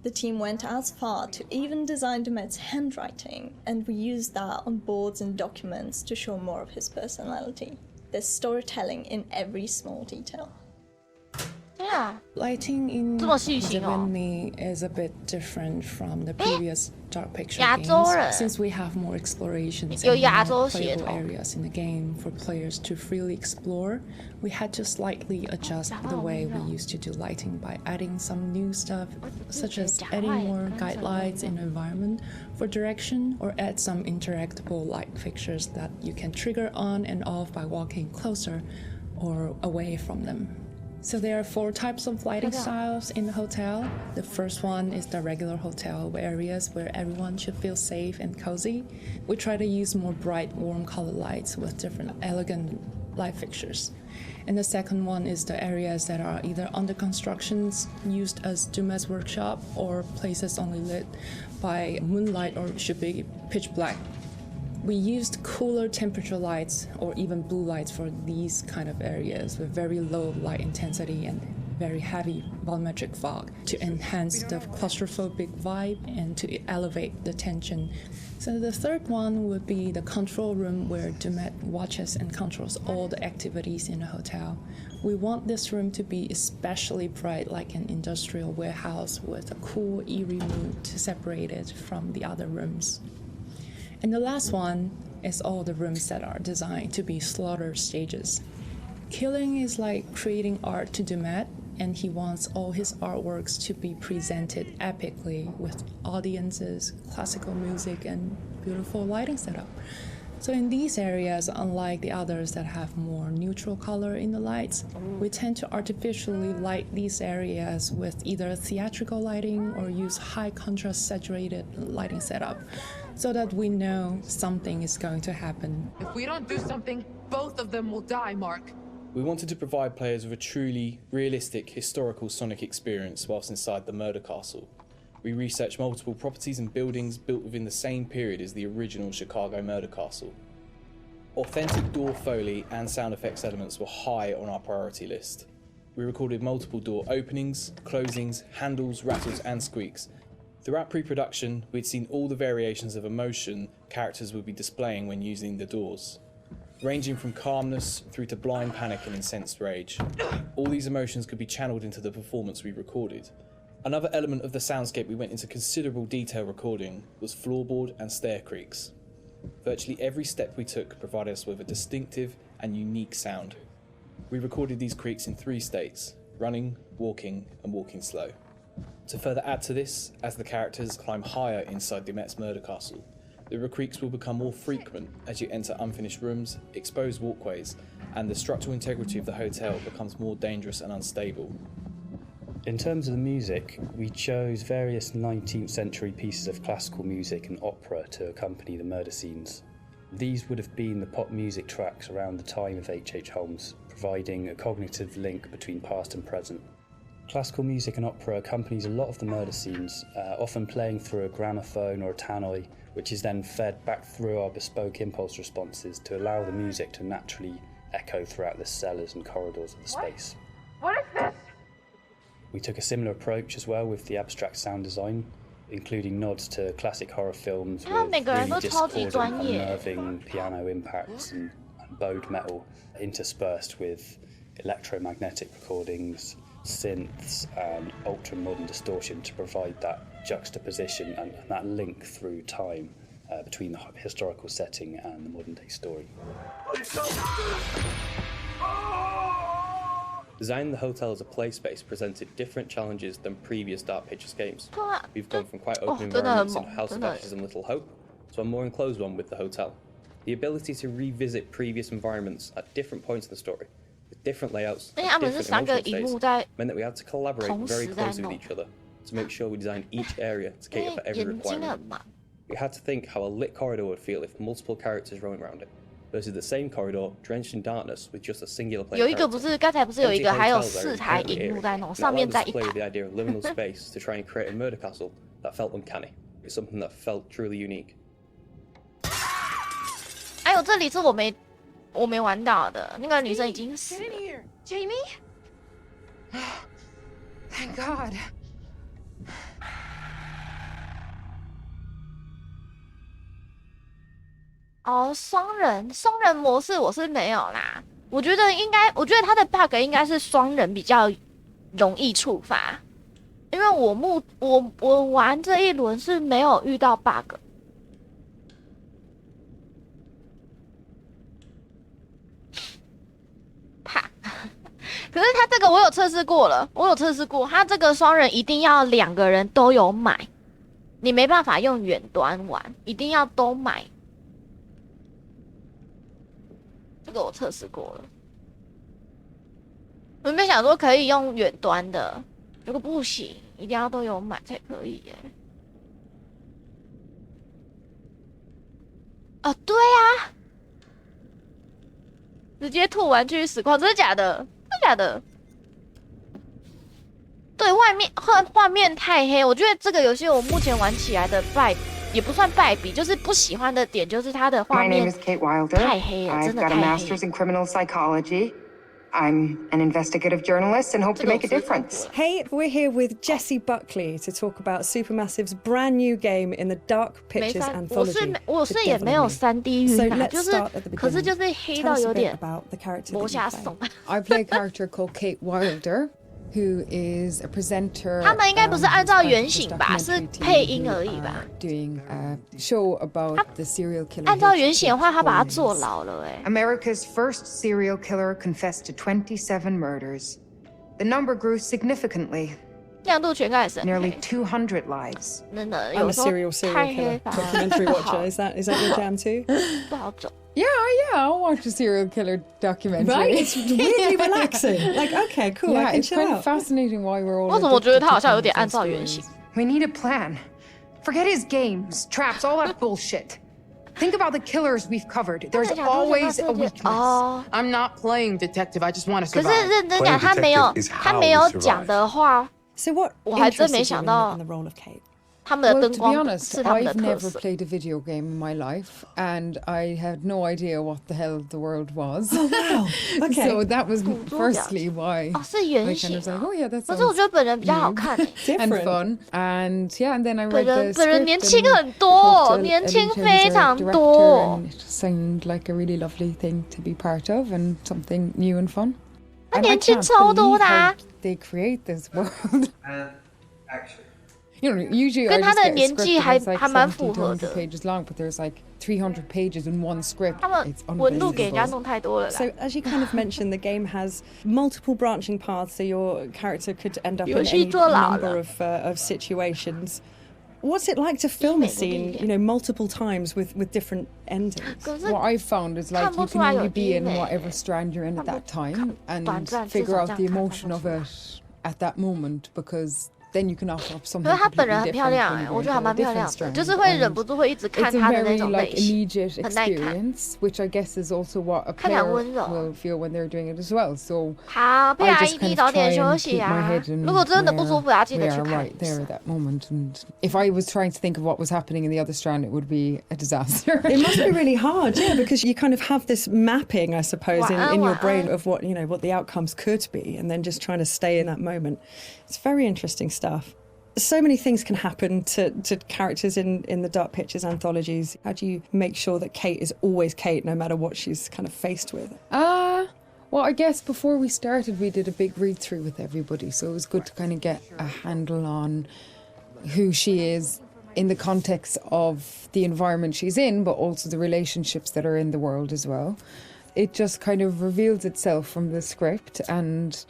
T: The team went as far to even design Dumet's handwriting, and we used that on boards and documents to show more of his personality. There's storytelling in every small detail.
A: Yeah.
E: Lighting in Devil Me is a bit different from the previous Dark Picture games, since we have more explorations and more playable areas in the game for players to freely explore. We had to slightly adjust the way we used to do lighting by adding some new stuff, such as adding more guide lights in the environment for direction, or add some interactable light fixtures that you can trigger on and off by walking closer or away from them. So there are 4 types of lighting styles in the hotel. The first one is the regular hotel areas where everyone should feel safe and cozy. We try to use more bright, warm color lights with different elegant light fixtures. And the second one is the areas that are either under constructions, used as Dumet's workshop, or places only lit by moonlight or should be pitch black. We used cooler temperature lights or even blue lights for these kind of areas with very low light intensity and very heavy volumetric fog to enhance the claustrophobic vibe and to elevate the tension. So the third one would be the control room where Dumet watches and controls all the activities in the hotel. We want this room to be especially bright, like an industrial warehouse with a cool, eerie mood to separate it from the other rooms. And the last one is all the rooms that are designed to be slaughter stages. Killing is like creating art to Dumet, and he wants all his artworks to be presented epically with audiences, classical music, and beautiful lighting setup. So in these areas, unlike the others that have more neutral color in the lights, we tend to artificially light these areas with either theatrical lighting or use high contrast saturated lighting setup, so that we know something is going to happen.
V: If we don't do something, both of them will die, Mark.
Q: We wanted to provide players with a truly realistic historical Sonic experience whilst inside the murder castle. We researched multiple properties and buildings built within the same period as the original Chicago murder castle. Authentic door foley and sound effects elements were high on our priority list. We recorded multiple door openings, closings, handles, rattles and squeaks. Throughout pre-production, we'd seen all the variations of emotion characters would be displaying when using the doors, ranging from calmness through to blind panic and incensed rage. All these emotions could be channeled into the performance we recorded. Another element of the soundscape we went into considerable detail recording was floorboard and stair creaks. Virtually every step we took provided us with a distinctive and unique sound. We recorded these creaks in 3 states: running, walking, and walking slow. To further add to this, as the characters climb higher inside Dumet's murder castle, the creaks will become more frequent as you enter unfinished rooms, exposed walkways, and the structural integrity of the hotel becomes more dangerous and unstable.
W: In terms of the music, we chose various 19th century pieces of classical music and opera to accompany the murder scenes. These would have been the pop music tracks around the time of H.H. Holmes, providing a cognitive link between past and present. Classical music and opera accompanies a lot of the murder scenes, often playing through a gramophone or a tannoy, which is then fed back through our bespoke impulse responses to allow the music to naturally echo throughout the cellars and corridors of the space.
V: What is this?
W: We took a similar approach as well with the abstract sound design, including nods to classic horror films with really discordant, unnerving piano impacts and bowed metal interspersed with electromagnetic recordings, synths and ultra-modern distortion to provide that juxtaposition and that link through time between the historical setting and the modern-day story.
Q: Designing the hotel as a play space presented different challenges than previous Dark Pictures games. We've gone from quite open environments in House of Ashes and Little Hope to a more enclosed one with the hotel. The ability to revisit previous environments at different points in the story with different layouts,
A: 因为他们是3个荧幕在
Q: meant that we had to collaborate very closely with each other to make sure we designed each area to cater for every requirement. We had to think how a lit corridor would feel if multiple characters roaming around it, versus the same corridor drenched in darkness with just a singular player.
A: 有一个不是刚才不是有一个还有4台荧幕在弄，上面在一台。
Q: Play with the idea of liminal space to try and create a murder castle that felt uncanny. It's something that felt truly unique.
A: 哎呦，这里是我没玩到的，那个女生已经死了。
D: Jamie? Thank God.
A: 哦，双人模式我是没有啦。我觉得它的 bug 应该是双人比较容易触发，因为我玩这一轮是没有遇到 bug。怕，可是它这个我有测试过了，它这个双人一定要2个人都有买，你没办法用远端玩，一定要都买。 这个我测试过了，我原本想说可以用远端的，如果不行，一定要都有买才可以耶。啊，对啊，直接吐完去实况，真的假的？真的假的？对，画面太黑，我觉得这个游戏我目前玩起来的也不算败笔，就是不喜欢的点就是它的画面太黑了，真的太黑。I've got a master's in criminal psychology. I'm an investigative journalist and hope to make a difference.
G: Hey, we're here with Jessie Buckley to talk about Supermassive's brand new game in the Dark Pictures anthology.
A: 我是也没有3D 晕啊，就是可是就是黑到有点磨下手。
D: I play a character called Kate Wilder, who is a presenter.
A: 他们应该不是按照原型吧，是配音而已吧。
D: Doing a show about the serial killer.
A: 按照原型的话，他把他坐牢了哎。
D: America's first serial killer confessed to 27 murders. The number grew significantly.
A: 亮度全开始。
D: Nearly 200 lives.
A: 真的，
G: I'm a serial killer documentary watcher. Is that your jam too?
A: 不好走。
D: Yeah, I'll watch a serial killer documentary.
G: Right, it's weirdly relaxing. Like, okay, cool,
D: yeah,
G: I can
D: it's
G: chill
D: kind
G: out.
D: of fascinating why we're all.
A: 为什么我觉得他好像有点按照原型？
D: We need a plan. Forget his games, traps, all that bullshit. Think about the killers we've covered. There's always a weakness.
V: I'm not playing detective. I just want to
A: 可
V: survive.
A: 是认真讲，他没有讲的话，
G: So what
A: 我还真没想到
G: in the role of Kate?
A: 他们的
D: Well,
A: 灯
D: to be
A: 光
D: honest,
A: 是他们的
D: I've
A: 特
D: never
A: 色。
D: played a video game in my life, and I had no idea what the hell the world was.
G: Oh wow! Okay.
D: So that was firstly why
A: 哦，是原
D: I
A: 型
D: kind of was like,
A: 哦。
D: oh yeah, that's
A: 可是我觉得本人比较好看欸，
D: and fun, and yeah, and then I
A: 本
D: read the
A: 人
D: script
A: 年轻
D: and
A: 很多哦，
D: talked to
A: 年轻
D: Elite
A: 非
D: as a
A: 常
D: director,
A: 多。
D: and it seemed like a really lovely thing to be part of and something new and fun.
A: 他
D: And I
A: 年轻
D: can't
A: 超多
D: believe
A: 的啊
D: how！ they create this world.
H: And action.
D: You know, usually I
A: 跟他
D: just
A: 的
D: get a
A: 年
D: script
A: 纪
D: and
A: 还
D: it's like
A: 还蛮
D: 70
A: 符合
D: to 100
A: 的。
D: pages long, but there's like 300 pages in one script.
A: 他们
D: It's
A: 纹路给人家
D: unbelievable.
A: 弄太多了啦。
G: So as you kind of mentioned, the game has multiple branching paths, so your character could end up in
A: 游戏
G: any
A: 做老
G: number
A: 了。
G: of situations. What's it like to film a scene, you know, multiple times with different endings?
A: 可是
D: What I've found is like
A: 看不
D: you
A: 出
D: can
A: 来有
D: only be in
A: 低美
D: whatever strand you're in at that time and
A: 短暂，
D: figure
A: 至少
D: out
A: 这样
D: the
A: 看看
D: emotion
A: 不
D: of
A: 出来。
D: it at that moment because then you can offer up
A: 可
D: something
A: 是她本
D: completely
A: 人很漂
D: different
A: 亮
D: when
A: 哎，
D: you go
A: 我觉得
D: into
A: 还
D: a
A: 蛮漂
D: different
A: 亮的，
D: strand.
A: 就是会忍
D: And
A: 不住会一直看
D: it's a
A: 她的那
D: very
A: 种
D: like
A: 类型，
D: immediate
A: 很耐看。
D: experience, which I guess is also what a
A: 看起来
D: player
A: 温柔。
D: will feel when they're doing it as well. So
A: 好，佩
D: I
A: 雅
D: just
A: 一
D: kind
A: 滴
D: of
A: 早
D: try
A: 点休
D: and
A: 息
D: keep my
A: 啊
D: head in
A: 如果真的不
D: where
A: 舒服，要记
D: we
A: 得去
D: are
A: 看
D: right
A: 医
D: there
A: 生
D: at。that moment. And if I was trying to think of what was happening in the other strand, it would be a disaster.
G: It must be really hard, yeah, because you kind of have this mapping, I suppose, in your brain of what, you know, what the outcomes could be, and then just trying to stay in that moment. It's very interesting stuff. So many things can happen to characters in the Dark Pictures anthologies. How do you make sure that Kate is always Kate, no matter what she's kind of faced with?
D: Well, I guess before we started, we did a big read-through with everybody, so it was good to kind of get a handle on who she is in the context of the environment she's in, but also the relationships that are in the world as well. It just kind of reveals itself from the script, and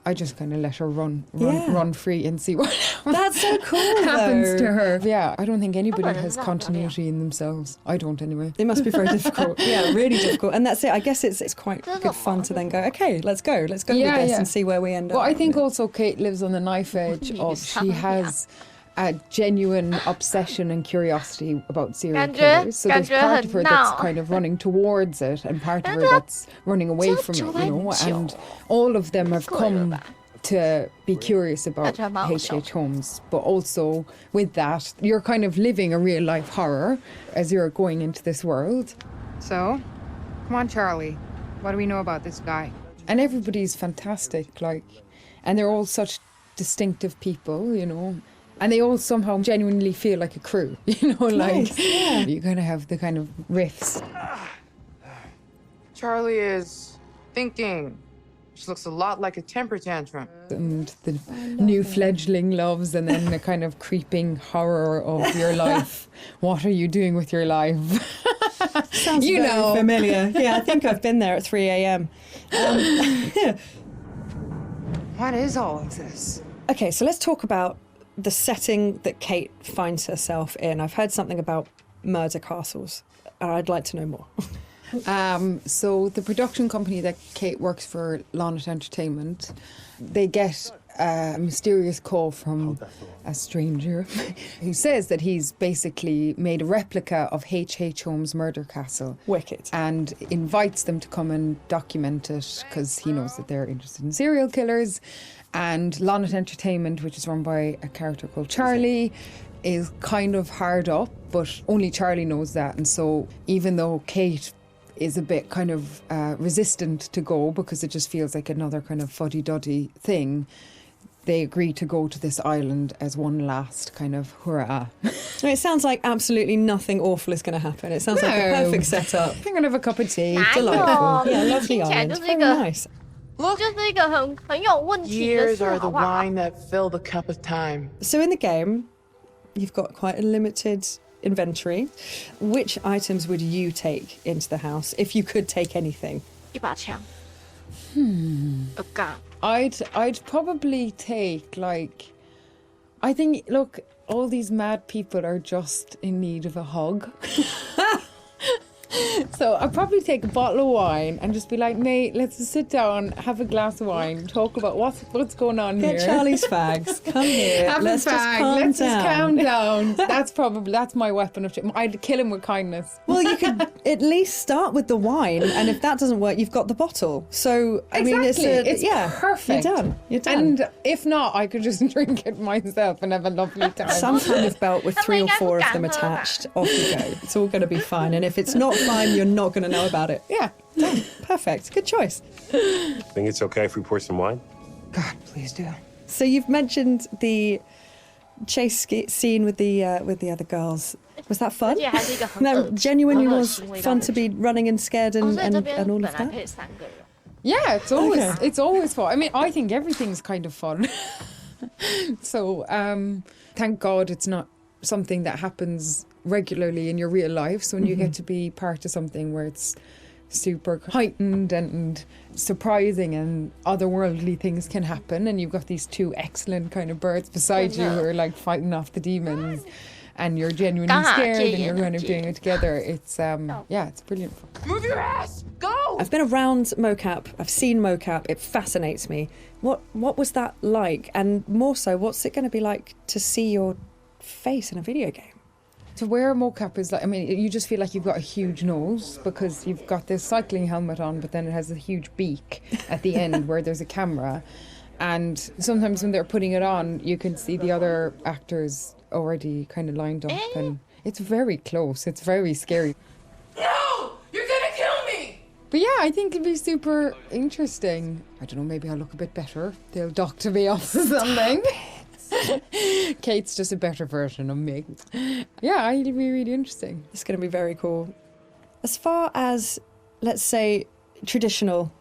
D: I just kind of let her run free and see what
G: That's so cool,
D: happens to her. Yeah, I don't think anybody has continuity in themselves. I don't anyway.
G: It must be very difficult. Yeah, really difficult. And that's it. I guess it's quite good fun to then go, okay, let's go with this and see where we end up.
D: Well, I think also Kate lives on the knife edge of she has a genuine obsession and curiosity about serial killers. So there's part of her that's kind of running towards it and part of her that's running away from it, and all of them have come to be curious about H.H. Holmes. But also with that, you're kind of living a real life horror as you're going into this world.
V: So, come on, Charlie. What do we know about this guy?
D: And everybody's fantastic, and they're all such distinctive people, And they all somehow genuinely feel like a crew,
G: Nice, yeah.
D: You kind of have the kind of riffs.
V: Charlie is thinking. She looks a lot like a temper tantrum.
D: And the new fledgling loves, and then the kind of creeping horror of your life. What are you doing with your life?
G: Sounds very familiar. Yeah, I think I've been there at 3 a.m.
V: What is all of this?
G: Okay, so let's talk about the setting that Kate finds herself in. I've heard something about murder castles, and I'd like to know more.
D: So the production company that Kate works for, Lonnet Entertainment, they get a mysterious call from a stranger who says that he's basically made a replica of H.H. Holmes' murder castle.
G: Wicked.
D: And invites them to come and document it because he knows that they're interested in serial killers. And Lonnet Entertainment, which is run by a character called Charlie, is kind of hard up, but only Charlie knows that. And so even though Kate is a bit kind of resistant to go because it just feels like another kind of fuddy-duddy thing, they agree to go to this island as one last kind of hurrah.
G: It sounds like absolutely nothing awful is going to happen. It sounds like a perfect setup.
D: I'm going to have a cup of tea.
G: Delightful. Yeah, lovely island. Very nice.
V: Look, years are the wine that fill the cup of time.
G: So in the game, you've got quite a limited inventory. Which items would you take into the house if you could take anything?
A: A gun.
D: I'd probably take I think, look, all these mad people are just in need of a hug. So I'd probably take a bottle of wine and just be like, mate, let's just sit down, have a glass of wine, talk about what's going on here.
G: Get Charlie's fags. Come here.
D: Have
G: let's
D: a fag.
G: Just
D: calm down. That's my weapon of choice. I'd kill him with kindness.
G: Well, you could at least start with the wine, and if that doesn't work, you've got the bottle. So I mean, it's
D: perfect.
G: You're done.
D: And if not, I could just drink it myself and have a lovely time.
G: Some kind of belt with 3 or 4 of them attached. Off you go. It's all going to be fine. And if it's not fine, you're not going to know about it.
D: Yeah,
G: done. Perfect. Good choice.
B: Think it's okay if we pour some wine?
V: God, please do.
G: So you've mentioned the chase scene with the other girls. Was that fun? That genuinely was fun to be running and scared and all of that?
D: Yeah, it's always fun. I mean, I think everything's kind of fun. So thank God it's not something that happens regularly in your real life. So when you get to be part of something where it's super heightened and surprising and otherworldly things can happen, and you've got these 2 excellent kind of birds beside you who are fighting off the demons, and you're genuinely scared and you're kind of doing it together. It's it's brilliant fun.
V: Move your ass! Go!
G: I've been around mocap. I've seen mocap. It fascinates me. What was that like? And more so, what's it going to be like to see your face in a video game?
D: To wear a mocap is you just feel like you've got a huge nose because you've got this cycling helmet on, but then it has a huge beak at the end where there's a camera. And sometimes when they're putting it on, you can see the other actors already kind of lined up, and it's very close. It's very scary.
V: No! You're gonna kill me!
D: But yeah, I think it'd be super interesting. I don't know, maybe I'll look a bit better. They'll doctor me off or something. Kate's just a better version of me. Yeah, it'll be really interesting.
G: It's going to be very cool. As far as, let's say, traditional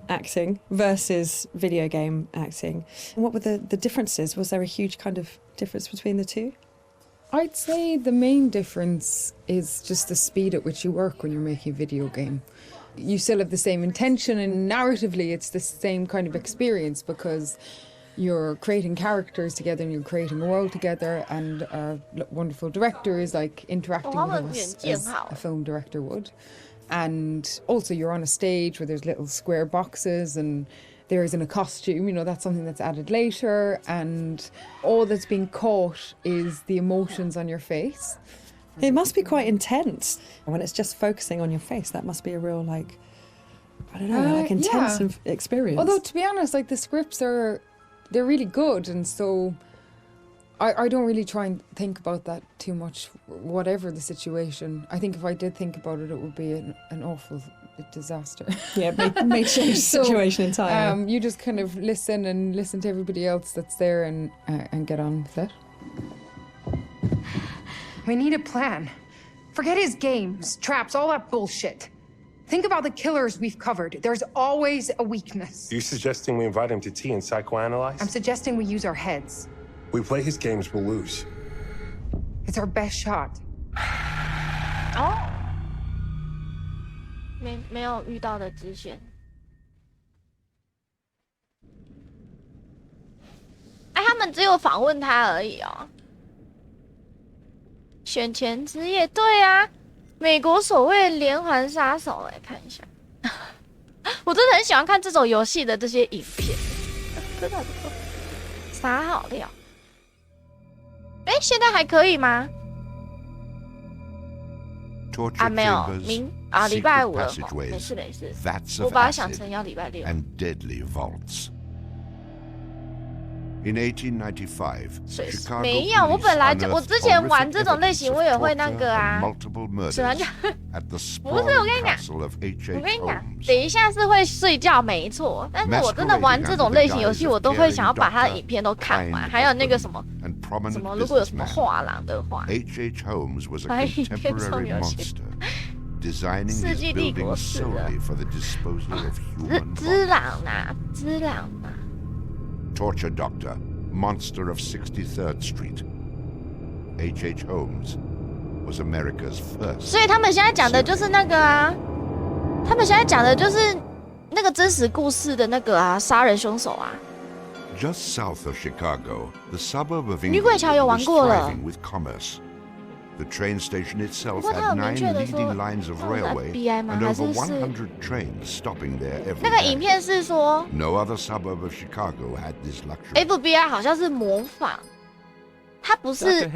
G: acting versus video game acting, what were the differences? Was there a huge kind of difference between the two?
D: I'd say the main difference is just the speed at which you work when you're making a video game. you still have the same intention, and narratively it's the same kind of experience because you're creating characters together and you're creating a world together, and our wonderful director is like interacting with us as a film director would. And also you're on a stage where there's little square boxes and there isn't a costume, you know, that's something that's added later, and all that's being caught is the emotions on your face.
G: It must be quite intense when it's just focusing on your face. That must be a real, like, I don't know, like intense experience.
D: Although, to be honest, like the scripts they're really good, and so I don't really try and think about that too much, whatever the situation. I think if I did think about it, it would be an awful disaster.
G: Yeah, may change the situation entirely.
D: You just kind of listen to everybody else that's there and get on with it.
J: We need a plan. Forget his games, traps, all that bullshit. Think about the killers we've covered. There's always a weakness.
B: You suggesting we invite him to tea and psychoanalyze?
J: I'm suggesting we use our heads.
B: We play his games, we'll lose.
J: It's our best shot.
A: 没有遇到的支线。哎，他们只有访问他而已哦。选前之夜，对啊，美国首位连环杀手，来看一下。我真的很喜欢看这种游戏的这些影片，真的不错，啥好料？哎，现在还可以吗？啊，没有，礼拜五了，没事没事，我把它想成要礼拜六。
M: In 1895, Chicago
A: 没有，我本来就我之前玩这种类型，我也会那个啊。喜欢就不是，我跟你讲，等一下是会睡觉没错，但是我真的玩这种类型游戏，我都会想要把它的影片都看完，还有那个什么，如果有什么画廊的话，把影片送游戏。世纪帝国4的，之狼呐，之狼呐。
M: Torture Doctor, Monster of 63rd Street. H.H. Holmes was America's first.
A: 所以他们现在讲的就是那个啊，他们现在讲的就是那个真实故事的那个啊，杀人凶手啊。
M: Just south of Chicago, the suburb of
A: 女鬼桥有玩过了。
M: with commerce. The train station itself had 9 leading lines of railway and over 100 trains stopping there every day.
A: 那个影片是说
M: No other suburb of Chicago had this luxury.
A: FBI 好像是模仿，它不是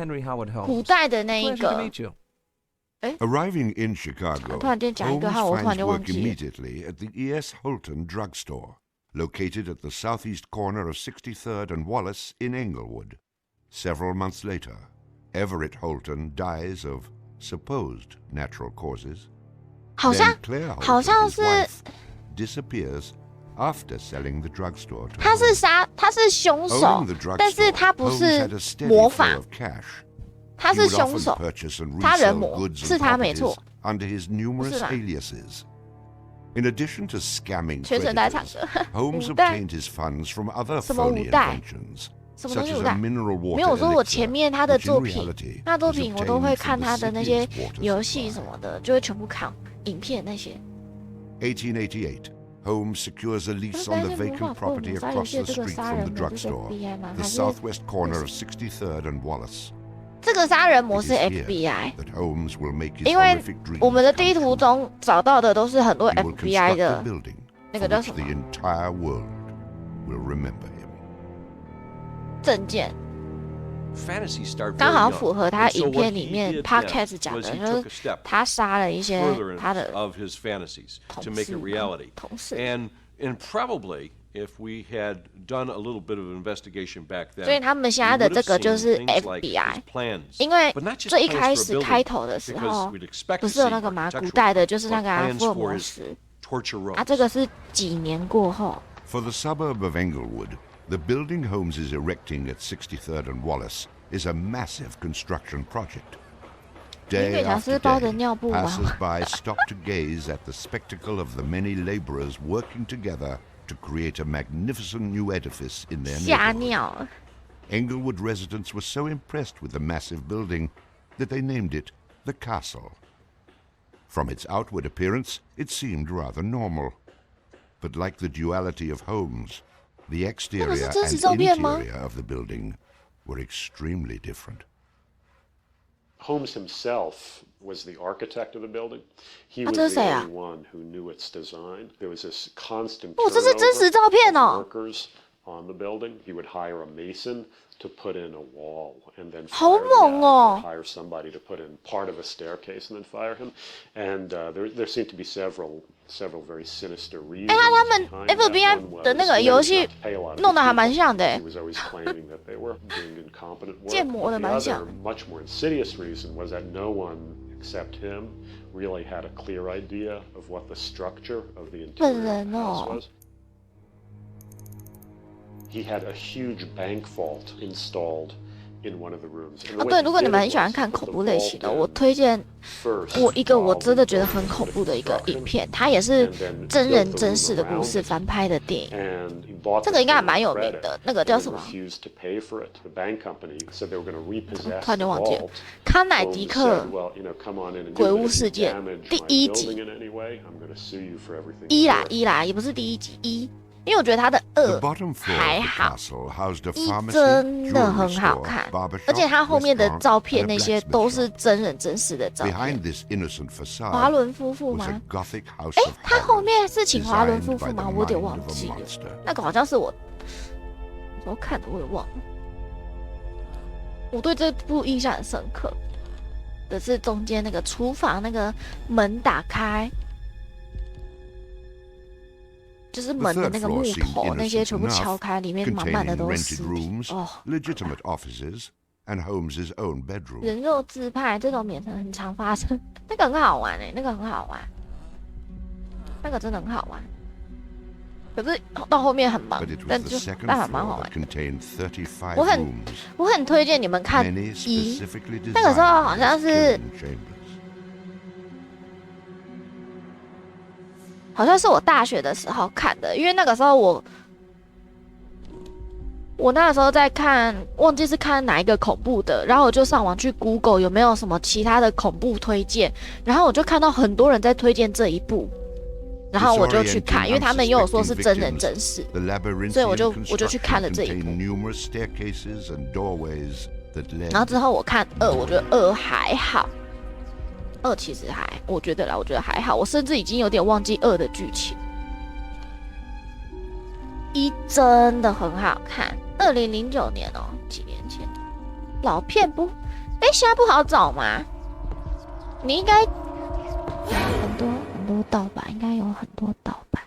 A: 古代的那一个。
M: Arriving in Chicago, Holmes finds work immediately at the E.S. Holton drugstore, located at the southeast corner of 63rd and Wallace in Englewood. Several months later, Everett Holton dies of supposed natural causes.
A: 好像
M: Holton, his wife, disappears after selling the drugstore to
A: 他是凶手，但是他不是模仿，他是凶手，杀人魔是他没错。
M: under his numerous aliases. In addition to scamming
A: 全程在场的
M: Holmes obtained his funds from other phony inventions.
A: 什么东西五代？没有，我说我前面他的作品，那作品我都会看他的那些游戏什么的，就会全部看影片那些。
M: 1888, Holmes secures a lease on the vacant property across the street from the drugstore, the southwest corner of 63rd and Wallace.
A: 这个杀人魔是 FBI， 因为我们的地图中找到的都是很多 FBI 的那个叫什么？证件，刚好符合他影片里面 podcast 讲的，就是他杀了一些他的同事。
K: And probably if we had done a little bit of investigation back then,
A: 所以他们现在的这个就是 FBI， 因为最一开始开头的时候不是有那个吗？古代的就是那个福尔摩斯，这个是几年过后。
M: For the suburb of Englewood, the building Holmes is erecting at 63rd and Wallace is a massive construction project. Day after day, passers-by stop to gaze at the spectacle of the many laborers working together to create a magnificent new edifice in their neighborhood. Englewood residents were so impressed with the massive building that they named it the Castle.
L: From its outward appearance, it seemed rather normal. But like the duality of homes, the exterior and interior of the building were extremely different.
N: Holmes himself was the architect of the building. He was the only one who knew its design. There was this constant turnover of workers on the building. He would hire a mason to put in a wall and then fire him, or hire somebody to put in part of a staircase and then fire him. And there seemed to be several very sinister reasons behind that.
A: FBI 的那个游戏弄得还蛮像的。
N: He was always claiming that they were doing incompetent work.
A: 建模的蛮像。
N: The other, much more insidious reason was that no one except him really had a clear idea of what the structure of the interior house was. He had a huge bank vault installed in one of the rooms.
A: 对，如果你们很喜欢看恐怖类型的，我推荐一个我真的觉得很恐怖的一个影片，它也是真人真事的故事翻拍的电影。这个应该还蛮有名的，那个叫什么？突然就忘记了。康乃狄克鬼屋事件第1集，一啦，也不是第1集1。因为我觉得它的2还好，1真的很好看，而且它后面的照片那些都是真人真事的照片。华伦夫妇吗？它后面是请华伦夫妇吗？我有点忘记了，那个好像是我看的，我也忘了。我对这部印象很深刻的是中间那个厨房那个门打开。就是门的那个木头，那些全部敲开，里面满满的都是尸体。哦，人肉自拍这种免成很常发生，那个很好玩那个很好玩，那个真的很好玩。可是到后面很忙，但还蛮好玩的。我很推荐你们看1，那个时候好像是。好像是我大学的时候看的，因为那个时候我那个时候在看，忘记是看哪一个恐怖的，然后我就上网去 Google 有没有什么其他的恐怖推荐，然后我就看到很多人在推荐这一部，然后我就去看，因为他们又有说是真人真事，所以我就去看了这一部。然后之后我看2，我觉得2还好。2其实我觉得还好，我甚至已经有点忘记2的剧情。1真的很好看，2009年哦，几年前，老片现在不好找吗？你应该很多盗版，应该有很多盗版。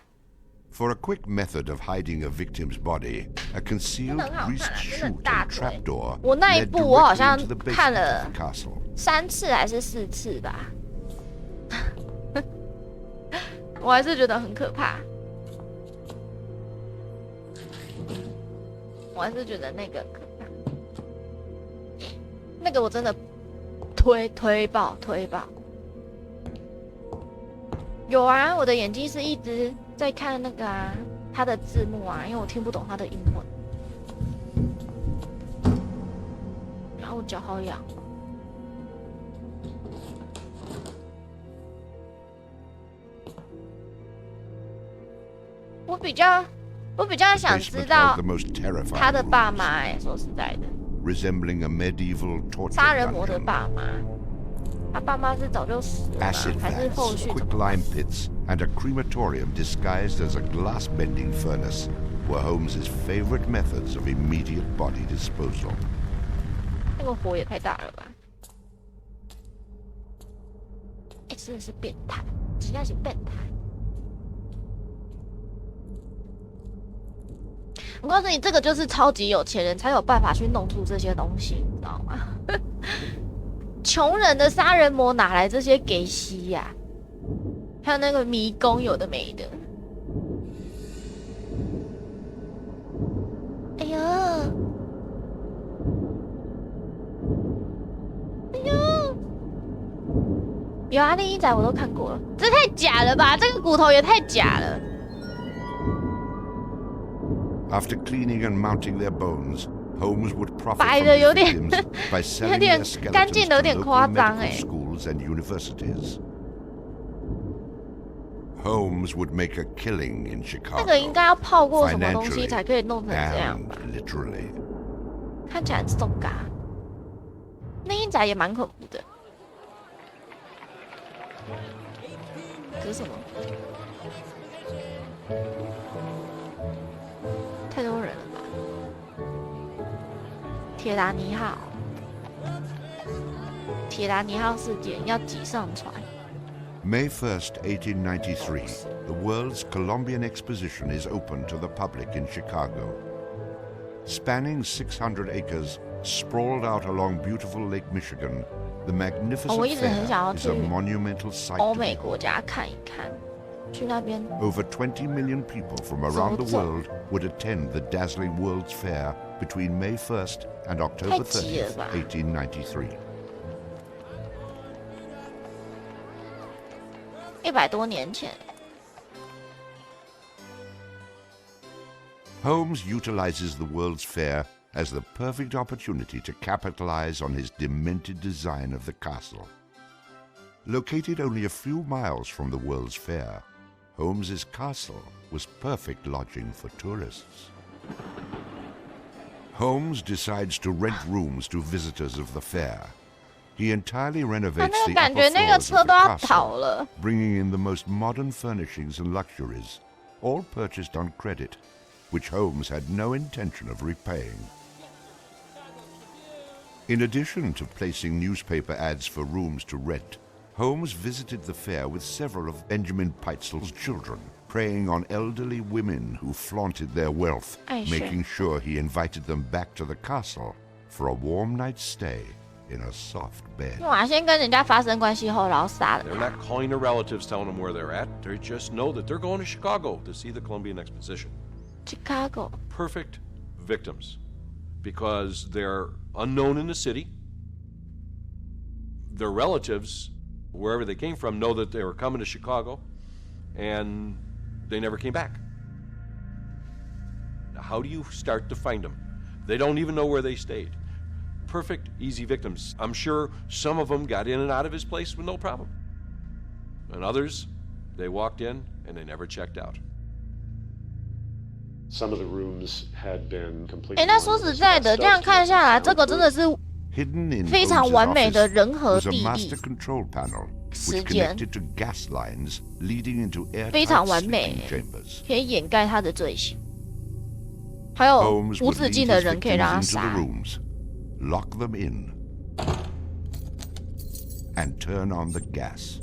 L: For a quick method of hiding a victim's body, a concealed greased chute and trapdoor
A: 我那一部我好像
L: led directly into the
A: 看
L: basement
A: 了
L: of the castle.
A: 3次还是4次吧，我还是觉得很可怕。我还是觉得那个可怕，那个我真的推爆。有啊，我的眼睛是一直在看那个啊，它的字幕啊，因为我听不懂它的英文。然后我脚好痒。我比较想知道他的爸妈说实在的，杀人魔的爸妈，他爸妈是早就死了吗？还是后续
L: ？Quicklime pits and a crematorium disguised as a glass-bending furnace were Holmes's favorite methods of immediate body disposal.
A: 那个火也太大了吧！真的是变态，真的是变态。我告诉你，这个就是超级有钱人才有办法去弄出这些东西，你知道吗？穷人的杀人魔哪来这些给息呀？还有那个迷宫，有的没的。哎呀，哎呀，有啊，丽英仔我都看过了，这太假了吧？这个骨头也太假了。
L: After cleaning and mounting their bones, Holmes would profit
A: 白
L: from
A: 的
L: the
A: 有点
L: victims by
A: 有
L: selling
A: 点
L: their
A: 干
L: skeletons
A: 净的有
L: to
A: 点
L: local
A: 夸张
L: medical
A: 哎。
L: schools and universities. Holmes would make a killing in
A: 那
L: Chicago.
A: 个应该要泡过什么东西才可以弄成这样
L: And literally.
A: 看起来很重嘎，那一仔也蛮恐怖的。这是什么？太多人了吧？铁达尼号，铁达尼号事件要挤上船。
L: May 1st, 1893, the world's Columbian Exposition is open to the public in Chicago. Spanning 600 acres, sprawled out along beautiful Lake Michigan, the magnificent fair is a monumental sight to behold. Over 20 million people from around the world would attend the dazzling World's Fair between May 1st and October 30th, 1893.
A: 100多年前。
L: Holmes utilizes the World's Fair as the perfect opportunity to capitalize on his demented design of the castle. Located only a few miles from the World's Fair, Holmes's castle was perfect lodging for tourists. Holmes decides to rent rooms to visitors of the fair. He entirely renovates the upper floors of the castle, bringing in the most modern furnishings and luxuries, all purchased on credit, which Holmes had no intention of repaying. In addition to placing newspaper ads for rooms to rent, Holmes visited the fair with several of Benjamin Peitzel's children, preying on elderly women who flaunted their wealth, making sure he invited them back to the castle for a warm night's stay in a soft bed.
A: They're not
K: calling their relatives, telling them where they're at. They just know that they're going to Chicago to see the Columbian Exposition.
A: Chicago.
K: Perfect victims because they're unknown in the city. Their relatives, wherever they came from, know that they were coming to Chicago, and they never came back. Now, how do you start to find them? They don't even know where they stayed. Perfect, easy victims. I'm sure some of them got in and out of his place with no problem. And others, they walked in and they never checked out.
N: Some of the rooms had been completely.
A: 那说实在的，这样看下来，这个真的是非常完美的人和地利时间，非常完美，可以掩盖他的罪行。还有无止境的人可以让他杀。
L: Lock them in and turn on the gas,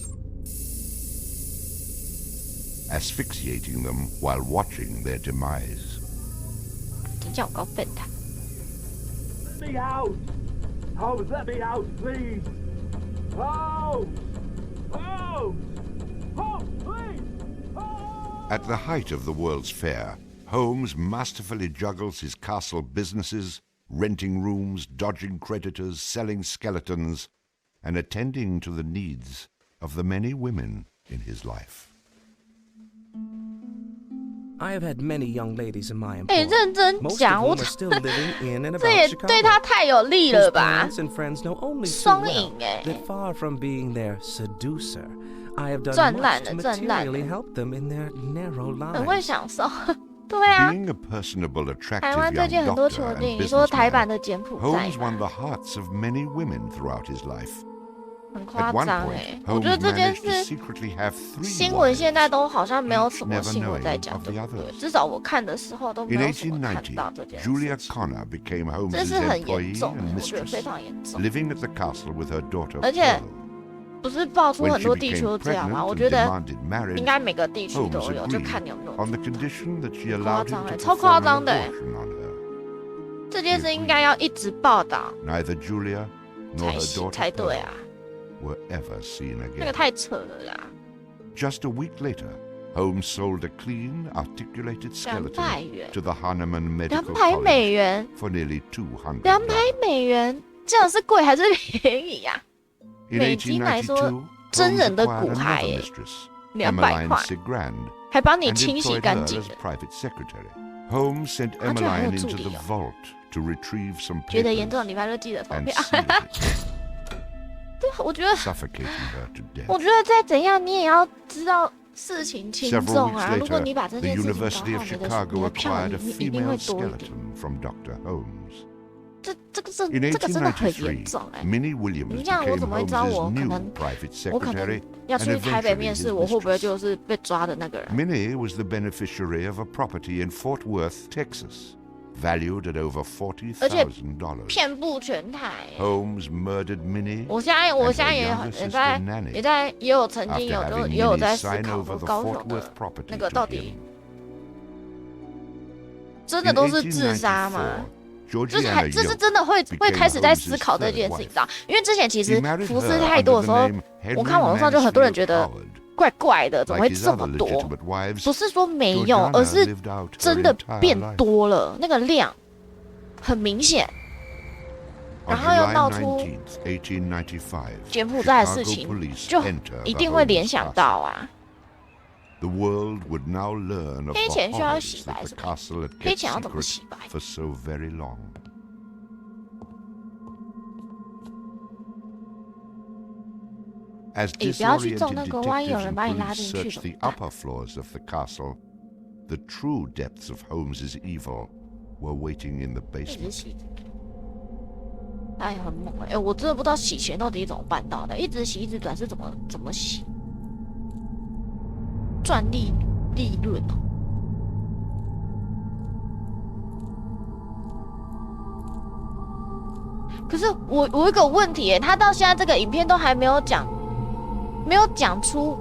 L: asphyxiating them while watching their demise.
C: Let me out! Holmes, let me out, please! Holmes! Holmes! Holmes, please!
L: At the height of the World's Fair, Holmes masterfully juggles his castle businesses, renting rooms, dodging creditors, selling skeletons, and attending to the needs of the many women in his life.
I: I have had many young ladies in my employ.
A: 认真讲，我
I: still living in and about
A: 这也
I: Chicago.
A: 对他太有利了吧？
I: And friends know only too
A: 双
I: well
A: 赢哎，
I: that far from being their seducer, I have done
A: 赚
I: much
A: 烂
I: to
A: 了，赚烂
I: materially
A: 了，
I: help them in their narrow
A: 很会
I: lives.
A: 享受。对啊，
L: Being a personable,
A: 台
L: attractive
A: 湾最
L: young
A: 近很多
L: doctor
A: 球
L: and
A: 电影，你说台版的柬埔寨
L: Holmes won the hearts of many women throughout his life.
A: 很夸
L: At one
A: 张
L: point,
A: 哎，我觉
L: Holmes
A: 得这件
L: managed to
A: 事
L: secretly have 3
A: 新闻
L: wives,
A: 现在都好像没有什么
L: never
A: 新闻在
L: knowing
A: 讲，
L: of
A: 对
L: the
A: 不对？
L: others.
A: 至少我看的时候都没
L: In
A: 有什么看
L: 1890,
A: 到这件事
L: Julia
A: 情，
L: Connor became
A: 这
L: Holmes's
A: 是很
L: employee
A: 严重
L: and
A: 我觉得非
L: mistress,
A: 常严重。
L: living at the castle with her daughter
A: 而且
L: Pearl.
A: 不是爆出
L: When
A: 很
L: she
A: 多地区
L: became
A: 都这样
L: pregnant
A: 吗？我
L: and
A: 觉得
L: demanded marriage,
A: 应该每个地区
L: Holmes
A: 都有，就
L: agreed
A: 看你有没有
L: on the condition that she
A: 夸
L: allowed
A: 张
L: him
A: 哎，
L: to
A: 超夸
L: perform
A: 张
L: an
A: 的哎，
L: abortion on her.
A: 这件事应该要一直报道
L: Neither Julia nor
A: 才
L: her
A: 行
L: daughter
A: 才对
L: Pearl
A: 啊，
L: were ever seen
A: 那个
L: again.
A: 太扯了啦。
L: Just a week later, Holmes sold a clean, articulated
A: 200
L: skeleton
A: 元
L: to the Hahnemann Medical
A: 200美
L: College
A: 元，
L: for nearly $200.
A: 200美元，这样是贵还是便宜呀、
L: In
A: 美金来说，
L: 1892,
A: 真
L: Holmes
A: 人的
L: acquired
A: 骨骸
L: another
A: 耶，
L: mistress,
A: 200
L: Emmeline
A: 块，
L: Sigrand,
A: 还帮你
L: and
A: 清洗
L: employed
A: 干
L: her
A: 净
L: as
A: 的，
L: private secretary. Holmes sent
A: 他居然还有
L: Emmeline
A: 助
L: into
A: 理
L: the
A: 哦。
L: vault to retrieve some
A: 觉得严
L: papers
A: 重，礼拜六记得投
L: and
A: 票。
L: sealed it,
A: 对，我觉得，
L: suffocating her to death.
A: 我觉得再怎样，你也要知道事情轻
L: Several
A: 重
L: weeks
A: 啊。如果
L: later,
A: 你把这
L: the
A: 件事情搞
L: University
A: 好，
L: of
A: 你的
L: Chicago
A: 票
L: acquired a
A: 一定会
L: female
A: 多一点。
L: skeleton from Dr. Holmes.
A: 这个真的很严
L: In
A: 重哎。
L: Minnie Williams
A: 你像我
L: became
A: 怎么会知道
L: Holmes's
A: 我可
L: new
A: 能
L: private
A: 我可能
L: secretary
A: 要
L: and
A: 去台北
L: eventually
A: 面
L: his
A: 试，我会不会
L: mistress.
A: 就是被抓的那个人？
L: Minnie was the beneficiary of a property in Fort Worth, Texas, valued at over
A: 而且
L: $40,000.
A: 遍布全台。
L: Holmes murdered Minnie.
A: 我现在
L: and her
A: 也
L: younger
A: 也
L: sister
A: 在
L: Nanny
A: 也有曾经
L: after
A: 有
L: having
A: 也有
L: Minnie
A: 在思
L: sign
A: 考
L: over
A: 过
L: the
A: 高
L: Fort
A: 雄的
L: Worth property
A: 那个
L: to
A: 到
L: him.
A: 底真的都是自杀吗？ 就是这是真的会开始在思考这件事情，知道？因为之前其实福斯太多的时候，我看网络上就很多人觉得怪怪的，怎么会这么多？不是说没有，而是真的变多了，那个量很明显。然后又闹出柬埔寨的事情，就一定会联想到啊。
L: The world would now learn of
A: 黑
L: the
A: 钱需要
L: horrors
A: 洗白
L: that
A: 是
L: the
A: 吗？
L: castle had
A: 黑
L: kept
A: 钱要怎么
L: secret
A: 洗白？
L: for so very long. As
A: 不要去
L: disoriented
A: 中那个，万一有
L: detectives
A: 人
L: and
A: 把你拉
L: police
A: 进去
L: searched
A: 怎
L: the
A: 么办？
L: upper floors of the castle, the true depths of Holmes's evil were waiting in the
A: 一直
L: basement.
A: 洗，哎，很猛哎！我真的不知道洗钱到底是怎么办到的，一直洗一直转是怎么洗？赚利润哦。 可是我有一个问题耶，他到现在这个影片都还没有讲出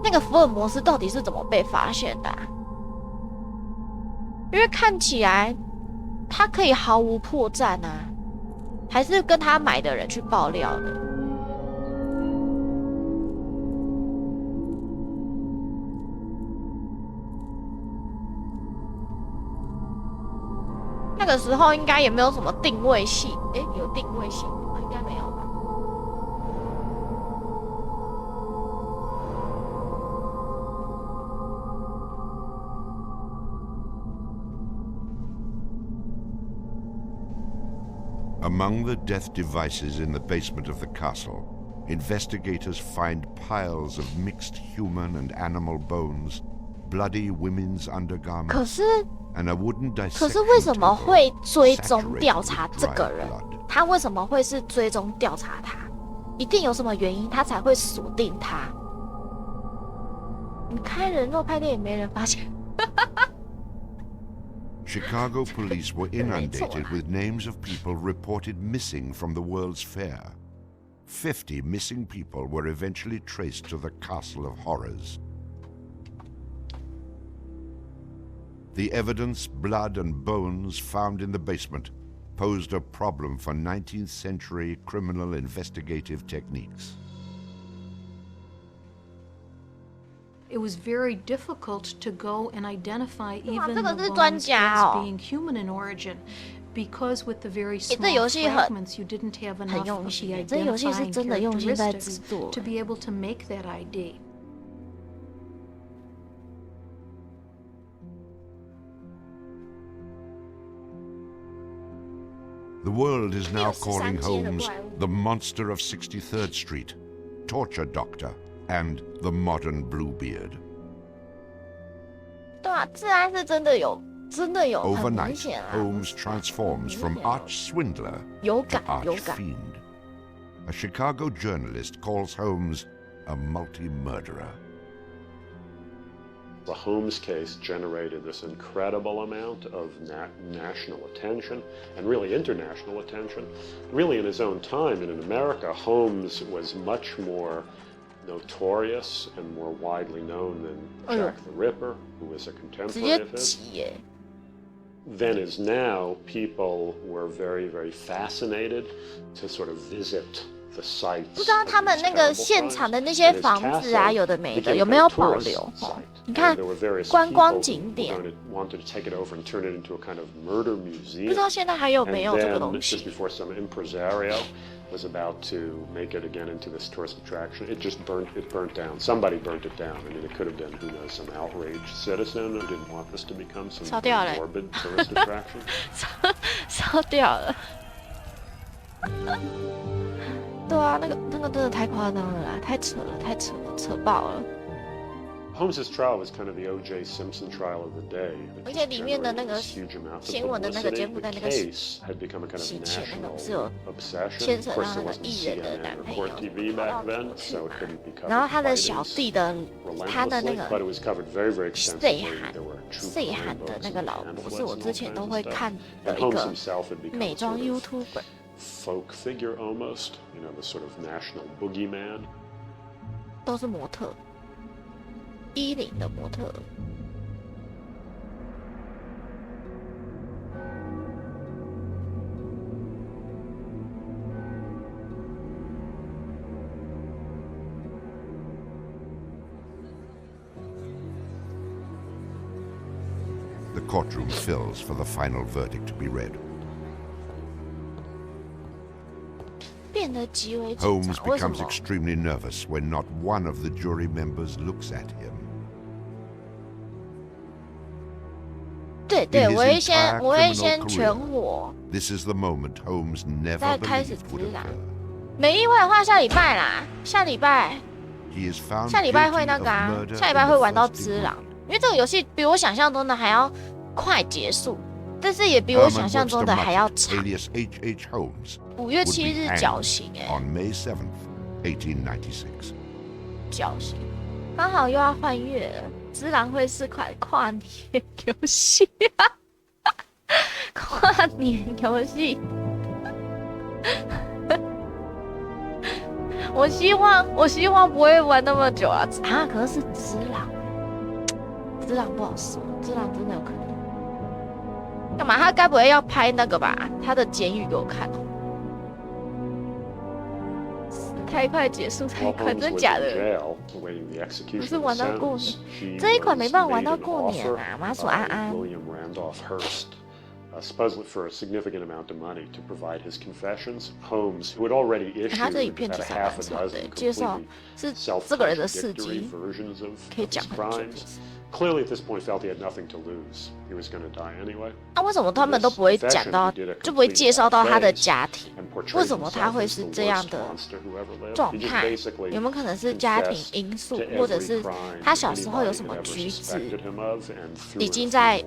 A: 那个福尔摩斯到底是怎么被发现的啊？因为看起来他可以毫无破绽啊，还是跟他买的人去爆料的？那个时候应该也没有什么定位系，有定位系吗？应该没有吧。
L: Among the death devices in the basement of the castle, investigators find piles of mixed human and animal bones, bloody women's undergarments.
A: 可是
L: And a wooden
A: 可是为什么会追踪调查这个人？他为什么会是追踪调查他？一定有什么原因，他才会锁定他。你开人肉拍电影没人发现。
L: Chicago police were inundated with names of people reported missing from the World's Fair. 50 missing people were eventually traced to the Castle of Horrors. The evidence, blood and bones found in the basement posed a problem for 19th century criminal investigative techniques.
F: It was very difficult to go and identify even the
A: 这个是专
F: bones
A: 家
F: as
A: 哦。
F: being human in origin, because with the very
A: 这
F: small
A: 游戏很
F: fragments, you didn't have
A: 很
F: enough
A: 用
F: of
A: 心
F: the
A: 耶，这游戏是
F: identifying
A: 真的用心在制
F: characteristics
A: 作。
F: to be able to make that ID.
L: The world is now calling Holmes the monster of 63rd Street, torture doctor, and the modern Bluebeard.
A: 对啊，治安是真的有很明
L: Overnight,
A: 显啊。
L: Holmes transforms from arch swindler
A: 有
L: to
A: 感有
L: arch
A: 感。
L: fiend. A Chicago journalist calls Holmes a multi-murderer.
N: The Holmes case generated this incredible amount of national attention and really international attention. Really, in his own time and in America, Holmes was much more notorious and more widely known than Jack the Ripper, who was a contemporary of his. Then as now, people were very, very fascinated to sort of visit the sites.
A: 不知道他们那个现场的那些房子啊，有的没的，有没有保留？你看观光景点，
N: wanted to take it over and turn it into a kind of murder
A: 不
N: museum.
A: 知道现在还有没有这个
N: And
A: 东
N: then,
A: 西
N: just？ before some impresario was about to make it again into this tourist attraction, it just burnt down. Somebody burnt it down. I mean, it could have been, who knows, some outraged citizen who didn't want this to become some
A: 烧掉了
N: morbid tourist attraction.
A: 烧掉了。对啊，那个真的太夸张了啦，太扯了，扯爆了。
N: Holmes's trial was kind of the O.J. Simpson trial of the day.
A: 而且里面的那个新闻的那个柬埔寨那个洗钱那种是有牵扯到那个艺人的男朋友，然后他的小弟的他的那个岁寒的那个老婆，是我之前都会看的一个美妆 YouTuber。
N: folk figure almost, you know, the sort of national boogeyman.
A: 都是模特，10的模特。
L: The courtroom fills for the final verdict to be read. Holmes becomes extremely nervous when not one of the jury members looks at him.
A: 对对，我会先全火。
L: This is the moment Holmes never
A: 再开始
L: believed would
A: 直男
L: occur.
A: 没意外的话，下礼拜啦，下礼拜
L: He is found
A: 下礼拜会
L: guilty
A: 那
L: of
A: 个啊，
L: murder
A: 下礼
L: in
A: 拜
L: the
A: 会玩到
L: first
A: 只
L: degree.
A: 狼，因为这个游戏比我想象中的还要快结束，但是也比我想象中的还要长。
L: alias H.H. Holmes
A: 5月7
L: would be
A: 日
L: hanged
A: 绞刑
L: on May 7th, 1896.
A: 绞刑，刚好又要换月了。只狼会是款跨年游戏啊，跨年游戏。我希望不会玩那么久啊！啊，可是只狼不好说，只狼真的有可能。干嘛？他该不会要拍那个吧？他的监狱给我看哦。太快结束太快，真假的？不是玩到过年，这一款没办法玩到过年啊！麻薯安安。
N: supposedly for a significant amount of money to provide his confessions. Holmes, who had already issued about a half a dozen completely self-contradictory versions of his crimes, clearly at this point felt he had nothing to lose. He was going to die anyway.
A: 啊，为什么他们都不会讲到，就不会介绍到他的家庭？为什么他会是这样的状态？有没有可能是家庭因素，或者是他小时候有什么举止，已经在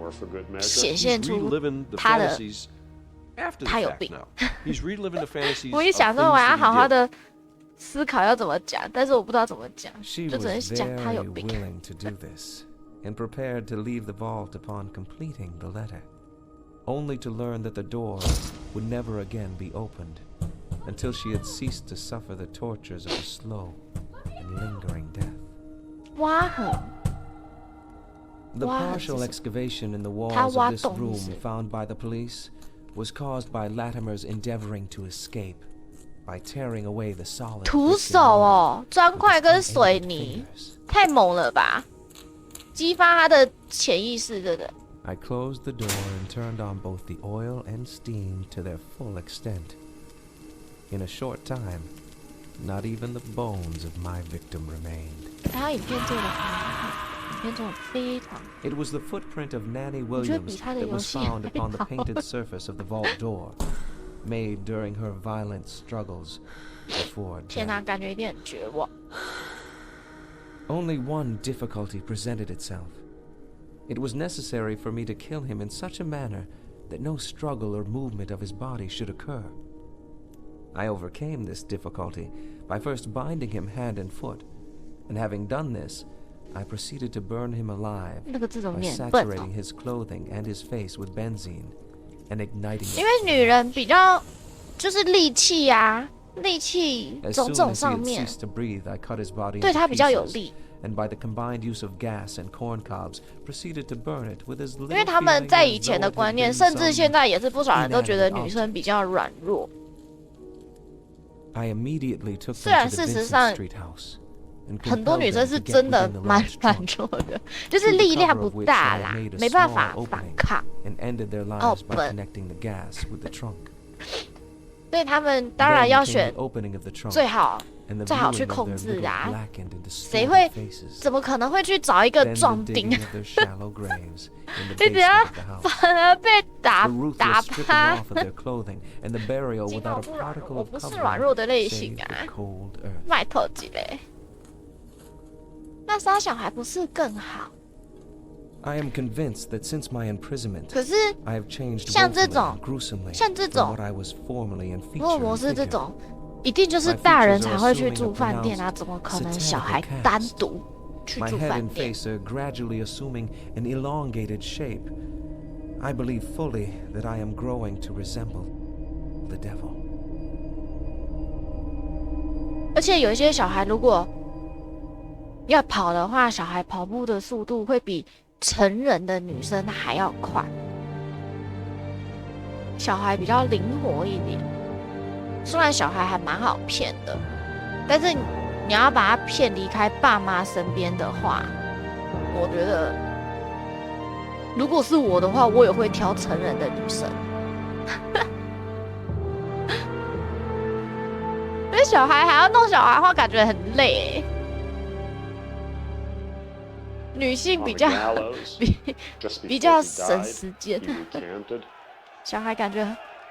A: 显现出他有病？我一想说我要好好的思考要怎么讲，但是我不知道怎么讲，就只能讲他有病。
I: and prepared to leave the vault upon completing the letter, only to learn that the door would never again be opened until she had ceased to suffer the tortures of a slow and lingering death. The partial excavation in the walls of this room found by the police was caused by Latimer's endeavoring to escape by tearing away the solid.
A: 徒手哦，砖块跟水泥，太猛了吧！ 激发他的潜意识，对不对？
I: I closed the door and turned on both the oil and steam to their full extent. In a short time, not even the bones of my victim remained.
A: 他影片做的很好，影片做的非常。
I: It was the footprint of Nanny Williams that was found upon the painted surface of the vault door, made during her violent struggles before death.
A: 天哪，感觉有点绝望。
I: Only one difficulty presented itself. It was necessary for me to kill him in such a manner that no struggle or movement of his body should occur. I overcame this difficulty by first binding him hand and foot, and having done this, I proceeded to burn him alive by saturating his clothing and his face with benzene and igniting it.
A: 因为女人比较就是力气啊。 力气种种上面，对他比较有利。
I: And by the combined use of gas and corn cobs, proceeded to burn it with as little.
A: 因为他们在以前的观念，甚至现在也是不少人都觉得女生比较软弱。
I: I immediately took
A: 虽然事实上，很多女生是真的蛮软弱的，就是力量不大啦，没办法反抗。哦，本。 所以他们当然要选最好去控制啊！谁会？怎么可能会去找一个壮丁？你等下反而被打趴。幸好不软弱，我不是软弱的类型啊！卖头几嘞？那那杀小孩不是更好？
I: I am convinced that since my imprisonment,
A: 可是
I: I have changed
A: 像这种
I: gruesomely
A: 像这种
I: from what I was formerly in
A: 福尔
I: feature
A: 摩
I: and
A: 斯这
I: figure.
A: 种，一定就是大人才会去住饭店啊，怎么可能小孩单独去
I: My
A: 住
I: head
A: 饭
I: and
A: 店？
I: face are gradually assuming an elongated shape. I believe fully that I am growing to resemble the devil.
A: 而且有一些小孩如果要跑的话，小孩跑步的速度会比成人的女生还要快。小孩比较灵活一点，虽然小孩还蛮好骗的，但是你要把他骗离开爸妈身边的话，我觉得如果是我的话，我也会挑成人的女生。因为小孩还要弄小孩的话，感觉很累。女性比较比较省时间，小孩感觉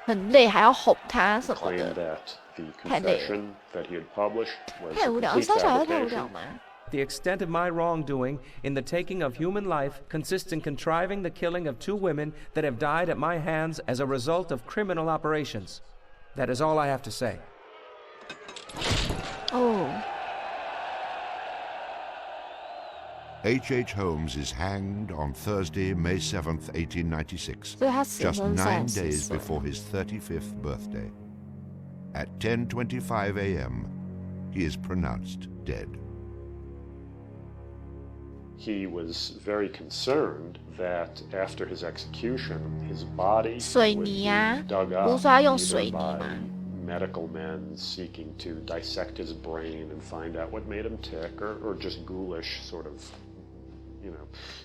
A: 很累，还要哄他什么的，太累了，太无聊。生小孩太无聊吗？
I: The extent of my wrongdoing in the taking of human life consists in contriving the killing of 2 women that have died at my hands as a result of criminal operations. That is all I have to say.
A: Oh.
L: H.H. Holmes is hanged on Thursday, May 7th, 1896, just 9 days before his 35th birthday. At 10:25 a.m., he is pronounced dead.
N: He was very concerned that after his execution, his body
A: 水
N: would
A: 泥啊，
N: be dug
A: 不
N: up
A: 是说要用
N: either
A: 水泥
N: by
A: 吗？
N: medical men seeking to dissect his brain and find out what made him tick, or just ghoulish sort of,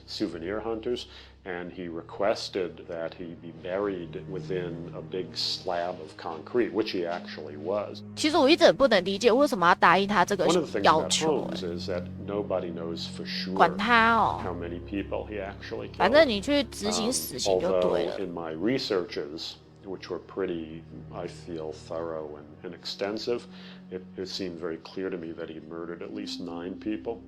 N: souvenir hunters. And he requested that he be buried within a big slab of concrete, which he actually was.
A: 其实我一直很不能理解为什么要答应他这个
N: One of the things
A: 要
N: about
A: 求。
N: Holmes is that nobody knows for sure
A: 管他哦，
N: how many people he actually killed.
A: 反正你去执行死刑就对
N: Although
A: 了。
N: in my researches, which were pretty, I feel, thorough and extensive, it seemed very clear to me that he murdered at least 9 people.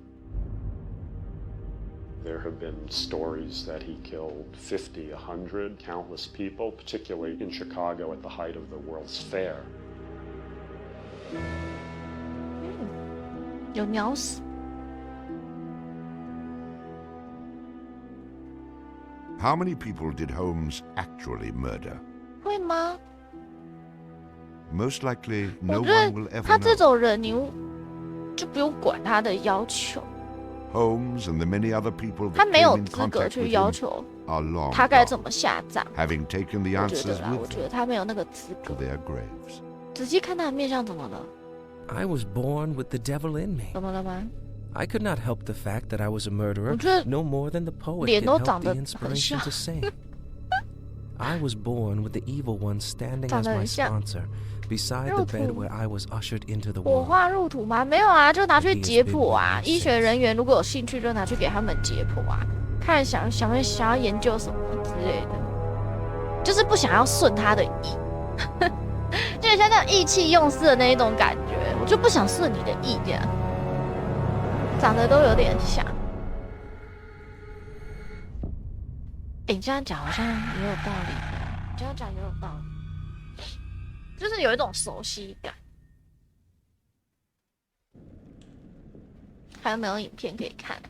N: There have been stories that he killed 50, 100, countless people, particularly in Chicago at the height of the World's Fair.
A: 有鸟死。
L: How many people did Holmes actually murder?
A: 会吗？
L: Most likely,
A: 我
L: no
A: 觉
L: one will
A: 得
L: ever
A: 他这
L: know.
A: 种人，你就不用管他的要求，
L: Holmes and the many other people
A: 他
L: that
A: 没有
L: came in
A: 资格
L: contact
A: 去
L: with
A: 要
L: him
A: 求
L: are long
A: 他该
L: gone,
A: 怎么下葬。
L: having taken the
A: 我觉得
L: answers
A: 啦，我
L: with
A: 觉得
L: them
A: 他没有那个资格
L: to。their graves.
A: 仔细看他的面相，怎么了？
I: I was born with the devil in me.
A: 怎么了吗？
I: I could not help the fact that I was a murderer
A: 我觉得
I: no more than the poet
A: 脸
I: could
A: 都
I: help
A: 长
I: the
A: 得很
I: inspiration
A: 像，
I: to sing. I was born with the evil one standing
A: 长
I: as
A: 得
I: my
A: 很像。
I: sponsor beside the
A: 肉
I: bed
A: 土
I: where I was ushered into the
A: 火
I: world.
A: 化入土吗？没有啊，就拿去解剖啊。医学人员如果有兴趣，就拿去给他们解剖啊，看想要研究什么之类的，就是不想要顺他的意，就像那种意气用事的那一种感觉，我就不想顺你的意这样，长得都有点像。你这样讲好像也有道理，你这样讲也有道理，就是有一种熟悉感。还有没有影片可以看？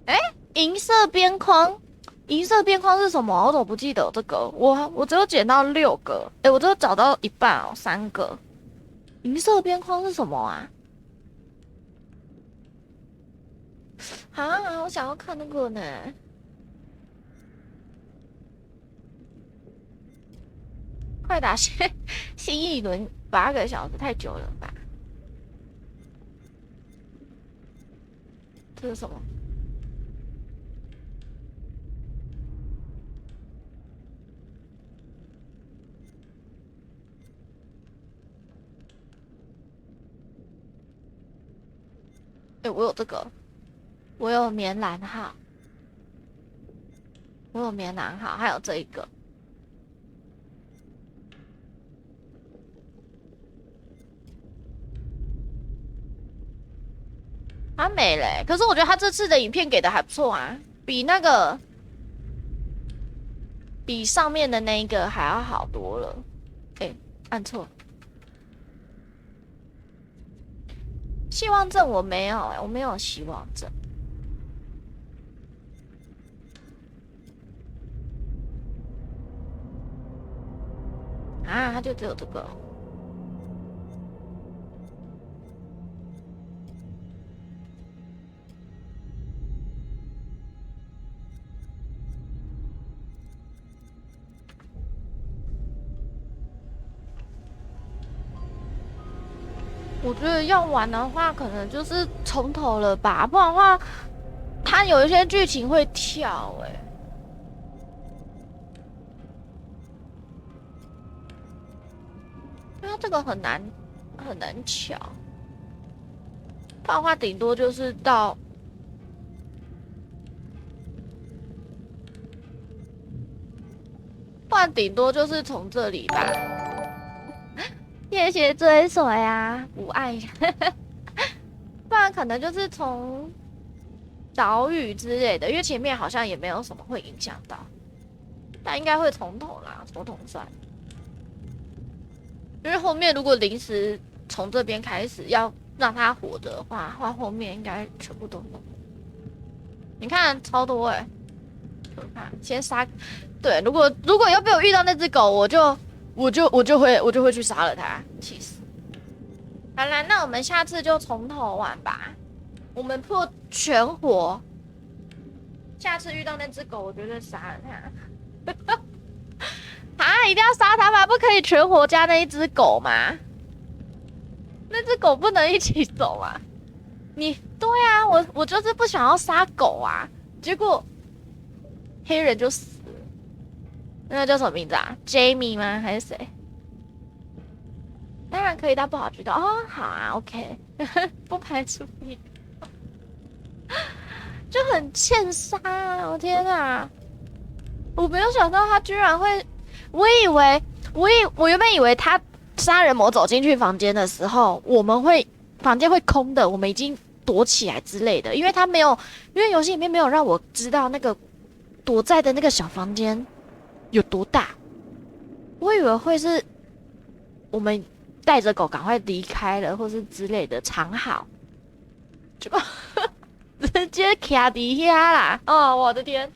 A: 哎，银色边框，银色边框是什么？我怎么不记得这个？我只有捡到6个，哎，我只有找到一半哦，3个。银色边框是什么啊？啊，我想要看那个呢。快打新一轮8个小时，太久了吧？这是什么？哎，我有这个，我有棉兰号，我有棉兰号，还有这一个。它没嘞，可是我觉得他这次的影片给的还不错啊，比上面的那一个还要好多了。哎，按错。希望症我没有我没有希望症。啊，他就只有这个。我觉得要玩的话，可能就是从头了吧，不然的话，它有一些剧情会跳因为它这个很难抢，不然的话顶多就是到，不然顶多就是从这里吧。谢谢追随啊，不爱，不然可能就是从岛屿之类的，因为前面好像也没有什么会影响到，但应该会从头啦，从头算。因为后面如果临时从这边开始要让他活着的话，后面应该全部都弄。你看超多可怕！先杀，对，如果要被我遇到那只狗，我就会去杀了它，气死！好啦，那我们下次就从头玩吧。我们破全活，下次遇到那只狗，我绝对杀了它。啊，一定要杀它吗？不可以全活加那一只狗吗？那只狗不能一起走啊？对啊，我就是不想要杀狗啊，结果黑人就死了。那个叫什么名字啊 ？Jamie 吗？还是谁？当然可以，但不好知道哦。好啊 ，OK， 不排除你，就很欠杀啊！我天哪，我没有想到他居然会，我原本以为他杀人魔走进去房间的时候，房间会空的，我们已经躲起来之类的，因为游戏里面没有让我知道那个躲在的那个小房间有多大，我以为会是我们带着狗赶快离开了，或是之类的藏好，结果直接卡底下啦！哦，我的天！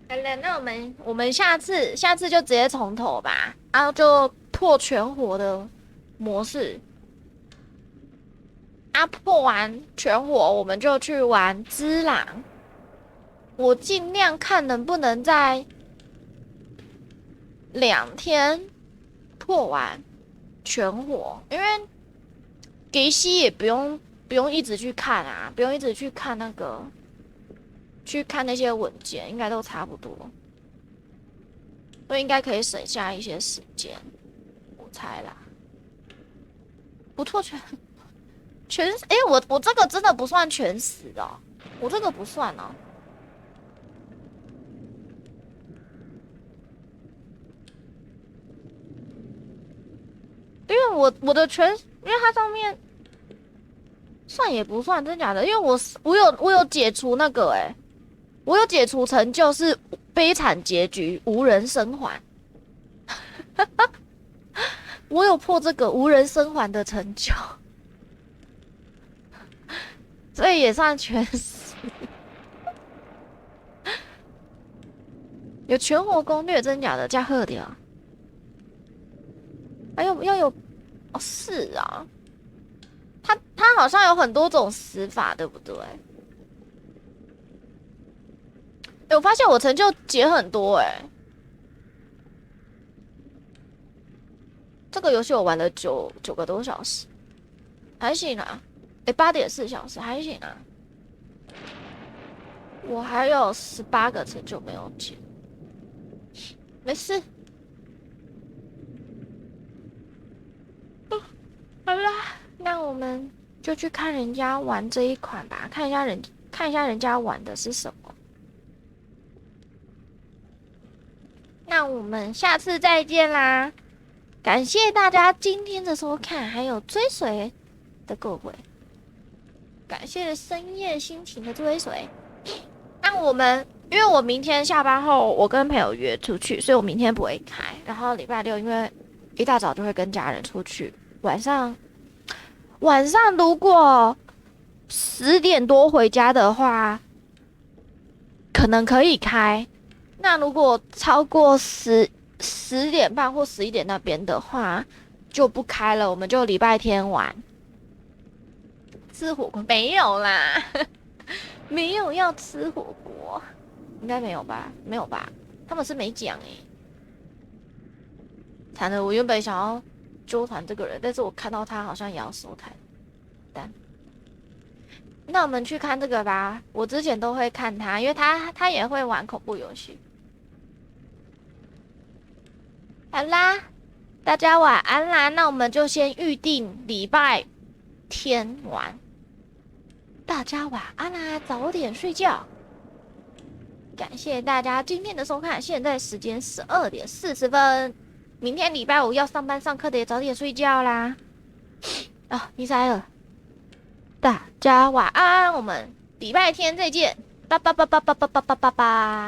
A: 好了，那我们下次就直接从头吧，然后就破全活的模式。破完全活，我们就去玩只狼。我尽量看能不能在2天破完全活，因为给西也不用一直去看啊，不用一直去看那些文件，应该都差不多，所以应该可以省下一些时间，我猜啦。不错，我这个真的不算全死哦，我这个不算哦。因为我的因为它上面算也不算，真假的？因为我有解除那个我有解除成就是悲惨结局，无人生还。我有破这个无人生还的成就，所以也算全死。有全活攻略，真假的？加贺的啊。还有要有哦，是啊，它好像有很多种死法，对不对？我发现我成就解很多这个游戏我玩了9个多小时，还行啊。8.4小时还行啊。我还有18个成就没有解，没事。好啦，那我们就去看人家玩这一款吧，看一下人家玩的是什么。那我们下次再见啦，感谢大家今天的收看，还有追随的各位，感谢深夜心情的追随。那我们，因为我明天下班后，我跟朋友约出去，所以我明天不会开。然后礼拜六，因为一大早就会跟家人出去，晚上如果10点多回家的话，可能可以开。那如果超过10点半或11点那边的话，就不开了。我们就礼拜天玩，吃火锅没有啦，没有要吃火锅，应该没有吧？没有吧？他们是没讲欸。惨了，我原本想要纠团这个人，但是我看到他好像也要收台单。那我们去看这个吧，我之前都会看他，因为他也会玩恐怖游戏。好啦，大家晚安啦，那我们就先预定礼拜天玩。大家晚安啦，早点睡觉。感谢大家今天的收看，现在时间12点40分。明天礼拜5要上班上课的也早点睡觉啦。啊，迷塞了。大家晚安，我们礼拜天再见，拜拜拜拜拜拜拜拜拜。